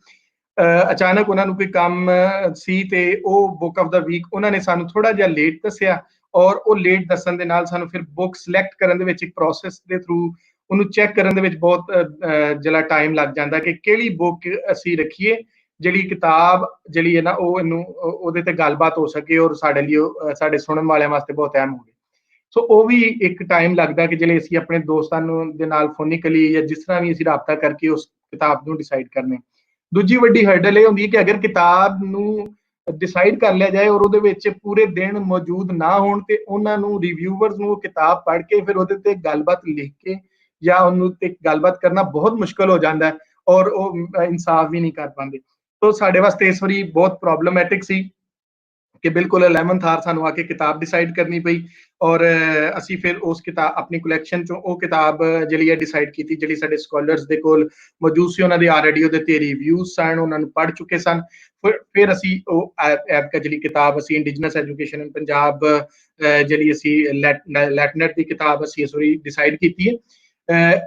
ਅਚਾਨਕ ਉਹਨਾਂ ਨੂੰ ਕੋਈ ਕੰਮ ਸੀ ਤੇ ਉਹ ਬੁੱਕ ਆਫ ਦਾ ਵੀਕ ਉਹਨਾਂ ਨੇ ਸਾਨੂੰ ਥੋੜਾ ਜਿਹਾ ਲੇਟ ਦੱਸਿਆ, ਔਰ ਉਹ ਲੇਟ ਦੱਸਣ ਦੇ ਨਾਲ ਸਾਨੂੰ ਫਿਰ ਬੁੱਕ ਸਿਲੈਕਟ ਕਰਨ ਦੇ ਵਿੱਚ ਇੱਕ ਪ੍ਰੋਸੈਸ ਦੇ ਥਰੂ ਉਹਨੂੰ ਚੈੱਕ ਕਰਨ ਦੇ ਵਿੱਚ ਬਹੁਤ ਜਿਹੜਾ ਟਾਈਮ ਲੱਗ ਜਾਂਦਾ ਕਿ ਕਿਹੜੀ ਬੁੱਕ ਅਸੀਂ ਰੱਖੀਏ, ਜਿਹੜੀ ਕਿਤਾਬ ਜਿਹੜੀ ਹੈ ਨਾ ਉਹ ਉਹਦੇ ਤੇ ਗੱਲਬਾਤ ਹੋ ਸਕੇ ਔਰ ਸਾਡੇ ਲਈ ਸਾਡੇ ਸੁਣਨ ਵਾਲਿਆਂ ਵਾਸਤੇ ਬਹੁਤ ਅਹਿਮ ਹੋਵੇ। ਸੋ ਉਹ ਵੀ ਇੱਕ ਟਾਈਮ ਲੱਗਦਾ ਕਿ ਜਿਹੜੇ ਅਸੀਂ ਆਪਣੇ ਦੋਸਤਾਂ ਨੂੰ ਦੇ ਨਾਲ ਫੋਨਿਕਲੀ ਜਾਂ ਜਿਸ ਤਰ੍ਹਾਂ ਵੀ ਅਸੀਂ ਰਾਬਤਾ ਕਰਕੇ ਉਸ ਕਿਤਾਬ ਨੂੰ ਡਿਸਾਈਡ ਕਰਨੇ। ਦੂਜੀ ਵੱਡੀ ਹਰਡਲ ਇਹ ਹੁੰਦੀ ਹੈ ਕਿ ਅਗਰ ਕਿਤਾਬ ਨੂੰ ਡਿਸਾਈਡ ਕਰ ਲਿਆ ਜਾਏ ਔਰ ਉਹਦੇ ਵਿੱਚ ਪੂਰੇ ਦਿਨ ਮੌਜੂਦ ਨਾ ਹੋਣ, ਤੇ ਉਹਨਾਂ ਨੂੰ ਰਿਵਿਊਵਰਸ ਨੂੰ ਕਿਤਾਬ ਪੜ੍ਹ ਕੇ ਫਿਰ ਉਹਦੇ ਤੇ ਗੱਲਬਾਤ ਲਿਖ ਕੇ ਜਾਂ ਉਹਨੂੰ ਤੇ ਗੱਲਬਾਤ ਕਰਨਾ ਬਹੁਤ ਮੁਸ਼ਕਲ ਹੋ ਜਾਂਦਾ ਹੈ, ਔਰ ਉਹ ਇਨਸਾਫ ਵੀ ਨਹੀਂ ਕਰ ਪਾਉਂਦੇ। ਸੋ ਸਾਡੇ ਵਾਸਤੇ ਇਸ ਵਾਰੀ ਬਹੁਤ ਪ੍ਰੋਬਲਮੈਟਿਕ ਸੀ ਕਿ ਬਿਲਕੁਲ 11th ਆਰ ਸਾਨੂੰ ਆ ਕੇ ਕਿਤਾਬ ਡਿਸਾਈਡ ਕਰਨੀ ਪਈ, ਔਰ ਅਸੀਂ ਫਿਰ ਉਸ ਕਿਤਾਬ ਆਪਣੀ ਕਲੈਕਸ਼ਨ ਚੋਂ ਉਹ ਕਿਤਾਬ ਜਿਹੜੀ ਹੈ ਡਿਸਾਈਡ ਕੀਤੀ, ਜਿਹੜੀ ਸਾਡੇ ਸਕਾਲਰਸ ਦੇ ਕੋਲ ਮੌਜੂਦ ਸੀ, ਉਹਨਾਂ ਦੇ ਆਲਰੇਡੀ ਉਹਦੇ ਤੇ ਰਿਵਿਊਜ਼ ਸਨ, ਉਹਨਾਂ ਨੂੰ ਪੜ੍ਹ ਚੁੱਕੇ ਸਨ। ਫਿਰ ਅਸੀਂ ਉਹ ਜਿਹੜੀ ਕਿਤਾਬ ਅਸੀਂ ਇੰਡੀਜਨਸ ਐਜੂਕੇਸ਼ਨ ਇਨ ਪੰਜਾਬ ਜਿਹੜੀ ਅਸੀਂ ਲੈਟਨਰ ਦੀ ਕਿਤਾਬ ਅਸੀਂ ਇਸ ਵਾਰੀ ਡਿਸਾਈਡ ਕੀਤੀ ਹੈ।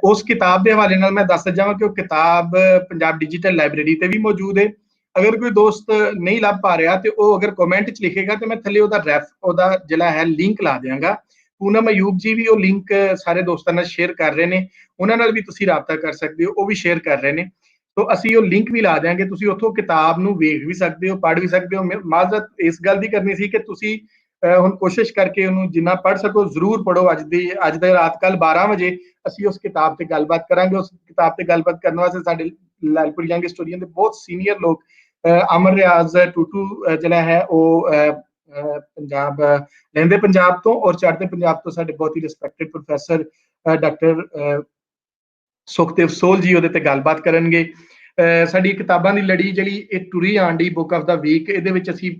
उस किताब के हवाले नाल मैं दस जावां कि किताब पंजाब डिजिटल लाइब्रेरी ते भी मौजूद है। अगर कोई दोस्त नहीं लभ पा रहा तो वो अगर कमेंट च लिखेगा तो मैं थल्ले ओदा जिहड़ा है लिंक ला देंगा। पूनम अयूब जी भी वो लिंक सारे दोस्तों नाल शेयर कर रहे हैं, उन्हां नाल भी तुसीं राबता कर सकते हो, वो भी शेयर कर रहे हैं। तो असीं वो लिंक भी ला देंगे, तुसीं उत्थों किताब नूं वेख भी सकते हो, पढ़ भी सकते हो। माजरत इस गल दी करनी सी कि तुसीं हुण कोशिश करके उन्होंने जिन्ना पढ़ सको जरूर पढ़ो। अज दे रात कल 12 वजे असीं उस किताब ते गलबात करांगे। उस किताब ते गलबात करने वास्ते साडे लालपुर यंग हिस्टोरियन दे बहुत सीनियर लोग अमर रियाज टूटू जिहड़ा है वो पंजाब लैंदे पंजाब तो और चढ़ते पंजाब तो साडे बहुत ही रिस्पैक्टेड प्रोफैसर डॉक्टर सुखदेव सोल जी ਉਹਦੇ ਤੇ ਗੱਲਬਾਤ ਕਰਨਗੇ। ਸਾਡੀ ਕਿਤਾਬਾਂ ਦੀ ਲੜੀ ਜਿਹੜੀ ਇਹ ਟੁਰੀ ਆਣ ਦੀ ਬੁੱਕ ਆਫ ਦਾ ਵੀਕ, ਇਹਦੇ ਵਿੱਚ ਅਸੀਂ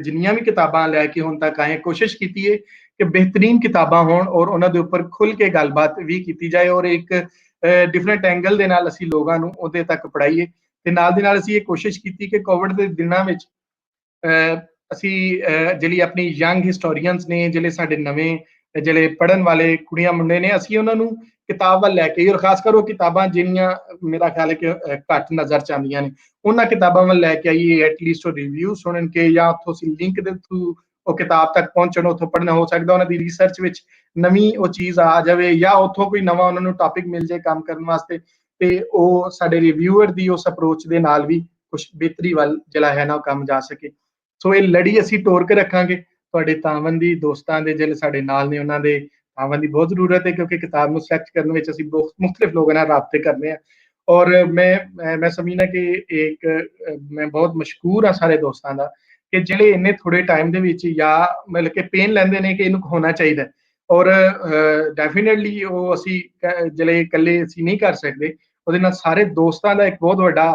ਜਿੰਨੀਆਂ ਵੀ ਕਿਤਾਬਾਂ ਲੈ ਕੇ ਹੁਣ ਤੱਕ ਆਏ ਕੋਸ਼ਿਸ਼ ਕੀਤੀ ਹੈ ਕਿ ਬਿਹਤਰੀਨ ਕਿਤਾਬਾਂ ਹੋਣ ਔਰ ਉਹਨਾਂ ਦੇ ਉੱਪਰ ਖੁੱਲ ਕੇ ਗੱਲਬਾਤ ਵੀ ਕੀਤੀ ਜਾਏ ਔਰ ਇੱਕ ਡਿਫਰੈਂਟ ਐਂਗਲ ਦੇ ਨਾਲ ਅਸੀਂ ਲੋਕਾਂ ਨੂੰ ਉਹਦੇ ਤੱਕ ਪੜਾਈਏ। ਤੇ ਨਾਲ ਦੇ ਨਾਲ ਅਸੀਂ ਇਹ ਕੋਸ਼ਿਸ਼ ਕੀਤੀ ਕਿ ਕੋਵਿਡ ਦੇ ਦਿਨਾਂ ਵਿੱਚ ਅਸੀਂ ਜਿਹੜੀ ਆਪਣੀ ਯੰਗ ਹਿਸਟੋਰੀਅਨਸ ਨੇ, ਜਿਹੜੇ ਸਾਡੇ ਨਵੇਂ ਜਿਹੜੇ ਪੜ੍ਹਨ ਵਾਲੇ ਕੁੜੀਆਂ ਮੁੰਡੇ ਨੇ, ਅਸੀਂ ਉਹਨਾਂ ਨੂੰ किताब वाल लैके और खास कर वो किताबां जिहड़ियां मेरा ख्याल है कि घट नजर च आंदियां ने, उन्हां किताबां वाल लैके आइए। एटलीस्ट रिव्यू सुन के या उत्थों असीं लिंक दे थ्रू वो किताब तक पहुंचण, उत्थों पढ़ना हो सकदा, उन्हां दी रिसर्च विच नवीं वो चीज़ आ जावे या उत्थों कोई नवां उन्हां नूं टॉपिक मिल जाए काम करन वास्ते, ते वो साडे रिव्यूअर दी उस अप्रोच दे नाल भी कुछ बेहतरी वाल जिहड़ा है ना काम जा सके। सो ये लड़ी असीं टोर के रखांगे। तुहाडे तावंदी दोस्तां दे जिहड़े साडे नाल ने उन्हां दे आवन की बहुत जरूरत है, क्योंकि किताब में सिलेक्ट करने में असीं मुख्तलिफ लोगों नाल राबते करने हैं। और मैं समझना कि एक मैं बहुत मशहूर हाँ सारे दोस्तों का कि जिहड़े इन्ने थोड़े टाइम दे विच या मतलब कि पेन लैंदे ने कि इहनूं होना चाहिए और डेफिनेटली वो असीं जिहड़े इकल्ले असीं नहीं कर सकते, उहदे नाल सारे दोस्तां दा एक बहुत वड्डा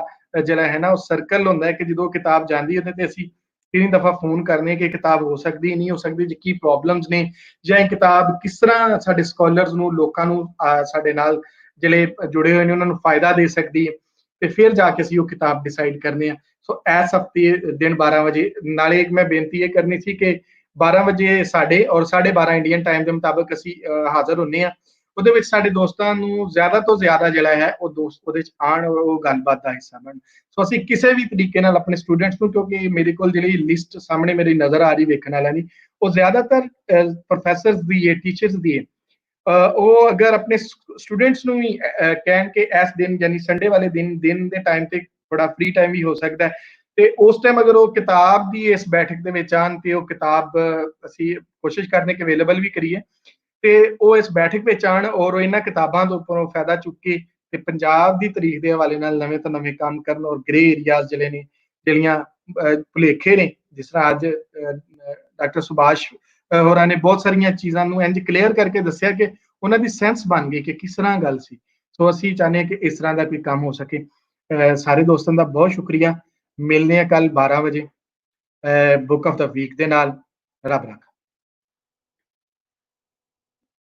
जिहड़ा है ना वो सर्कल हुंदा है कि जदों किताब जांदी है ते असीं कितनी दफा फोन करने कि किताब हो सकती नहीं हो सकती, की प्रॉब्लम्स ने ਜਾਂ ਇਹ ਕਿਤਾਬ ਕਿਸ ਤਰ੍ਹਾਂ ਸਾਡੇ ਸਕਾਲਰਸ ਨੂੰ, ਲੋਕਾਂ ਨੂੰ ਸਾਡੇ ਨਾਲ ਜਿਹੜੇ ਜੁੜੇ ਹੋਏ ਨੇ ਉਹਨਾਂ ਨੂੰ ਫਾਇਦਾ ਦੇ ਸਕਦੀ ਹੈ, ਤੇ ਫਿਰ ਜਾ ਕੇ ਅਸੀਂ ਉਹ ਕਿਤਾਬ ਡਿਸਾਈਡ ਕਰਨੇ ਆ। ਸੋ ਇਸ ਹਫਤੇ ਦਿਨ 12 ਵਜੇ ਨਾਲੇ ਇੱਕ ਮੈਂ ਬੇਨਤੀ ਇਹ ਕਰਨੀ ਸੀ ਕਿ 12 ਵਜੇ ਸਾਡੇ ਔਰ 12:30 ਇੰਡੀਅਨ ਟਾਈਮ ਦੇ ਮੁਤਾਬਕ ਅਸੀਂ ਹਾਜ਼ਰ ਹੁੰਨੇ ਆ। ਉਹਦੇ ਵਿੱਚ ਸਾਡੇ ਦੋਸਤਾਂ ਨੂੰ ਜ਼ਿਆਦਾ ਤੋਂ ਜ਼ਿਆਦਾ ਜਿਹੜਾ ਹੈ ਉਹ ਦੋਸਤ ਉਹਦੇ ਚ ਆਣ ਔਰ ਉਹ ਗੱਲਬਾਤ ਦਾ ਹਿੱਸਾ ਬਣਨ। ਸੋ ਅਸੀਂ ਕਿਸੇ ਵੀ ਤਰੀਕੇ ਨਾਲ ਆਪਣੇ ਸਟੂਡੈਂਟਸ ਨੂੰ, ਕਿਉਂਕਿ ਮੇਰੇ ਕੋਲ ਜਿਹੜੀ ਲਿਸਟ ਸਾਹਮਣੇ ਮੇਰੀ ਨਜ਼ਰ ਆ ਰਹੀ ਵੇਖਣ ਵਾਲਿਆਂ ਦੀ, वो ज्यादातर प्रोफेसर्स दी है, टीचर्स दी है। वो अगर अपने स्टूडेंट्स ਨੂੰ ਵੀ ਕਹਿਣ ਕਿ ਇਸ ਦਿਨ यानी संडे वाले दिन ਦੇ ਟਾਈਮ ਤੇ ਥੋੜਾ ਫ੍ਰੀ ਟਾਈਮ ਵੀ ਹੋ ਸਕਦਾ ਹੈ, ਤੇ ਉਸ ਟਾਈਮ ਅਗਰ ਉਹ ਕਿਤਾਬ ਦੀ ਇਸ ਬੈਠਕ ਦੇ ਵਿੱਚ ਆਣ ਤੇ ਉਹ ਕਿਤਾਬ ਅਸੀਂ ਕੋਸ਼ਿਸ਼ ਕਰਨੇ ਕਿ ਅਵੇਲੇਬਲ ਵੀ ਕਰੀਏ, ਤੇ ਉਹ ਇਸ ਬੈਠਕ ਵਿੱਚ ਆਣ ਔਰ ਇਹਨਾਂ ਕਿਤਾਬਾਂ ਦੇ ਉੱਪਰੋਂ ਫਾਇਦਾ ਚੁੱਕ ਕੇ ਤੇ ਪੰਜਾਬ ਦੀ ਤਾਰੀਖ ਦੇ ਹਵਾਲੇ ਨਾਲ ਨਵੇਂ ਤੋਂ ਨਵੇਂ ਕੰਮ ਕਰਨ ਔਰ ਗ੍ਰੇ ਏਰੀਆਜ਼ ਜਿਹੜੇ ਨੇ, ਜਿਹੜੀਆਂ ਭੁਲੇਖੇ ਨੇ, जिस तरह अज डॉक्टर सुभाष होरां ने बहुत सारिया चीज़ों को इंज क्लीयर करके दसिया कि उन्होंने सेंस बन गई कि किस तरह गल सी। सो असीं चाहते हैं कि इस तरह का कोई काम हो सके। सारे दोस्तों का बहुत शुक्रिया। मिलने कल 12 बजे बुक ऑफ द वीक दे नाल। रब रखा।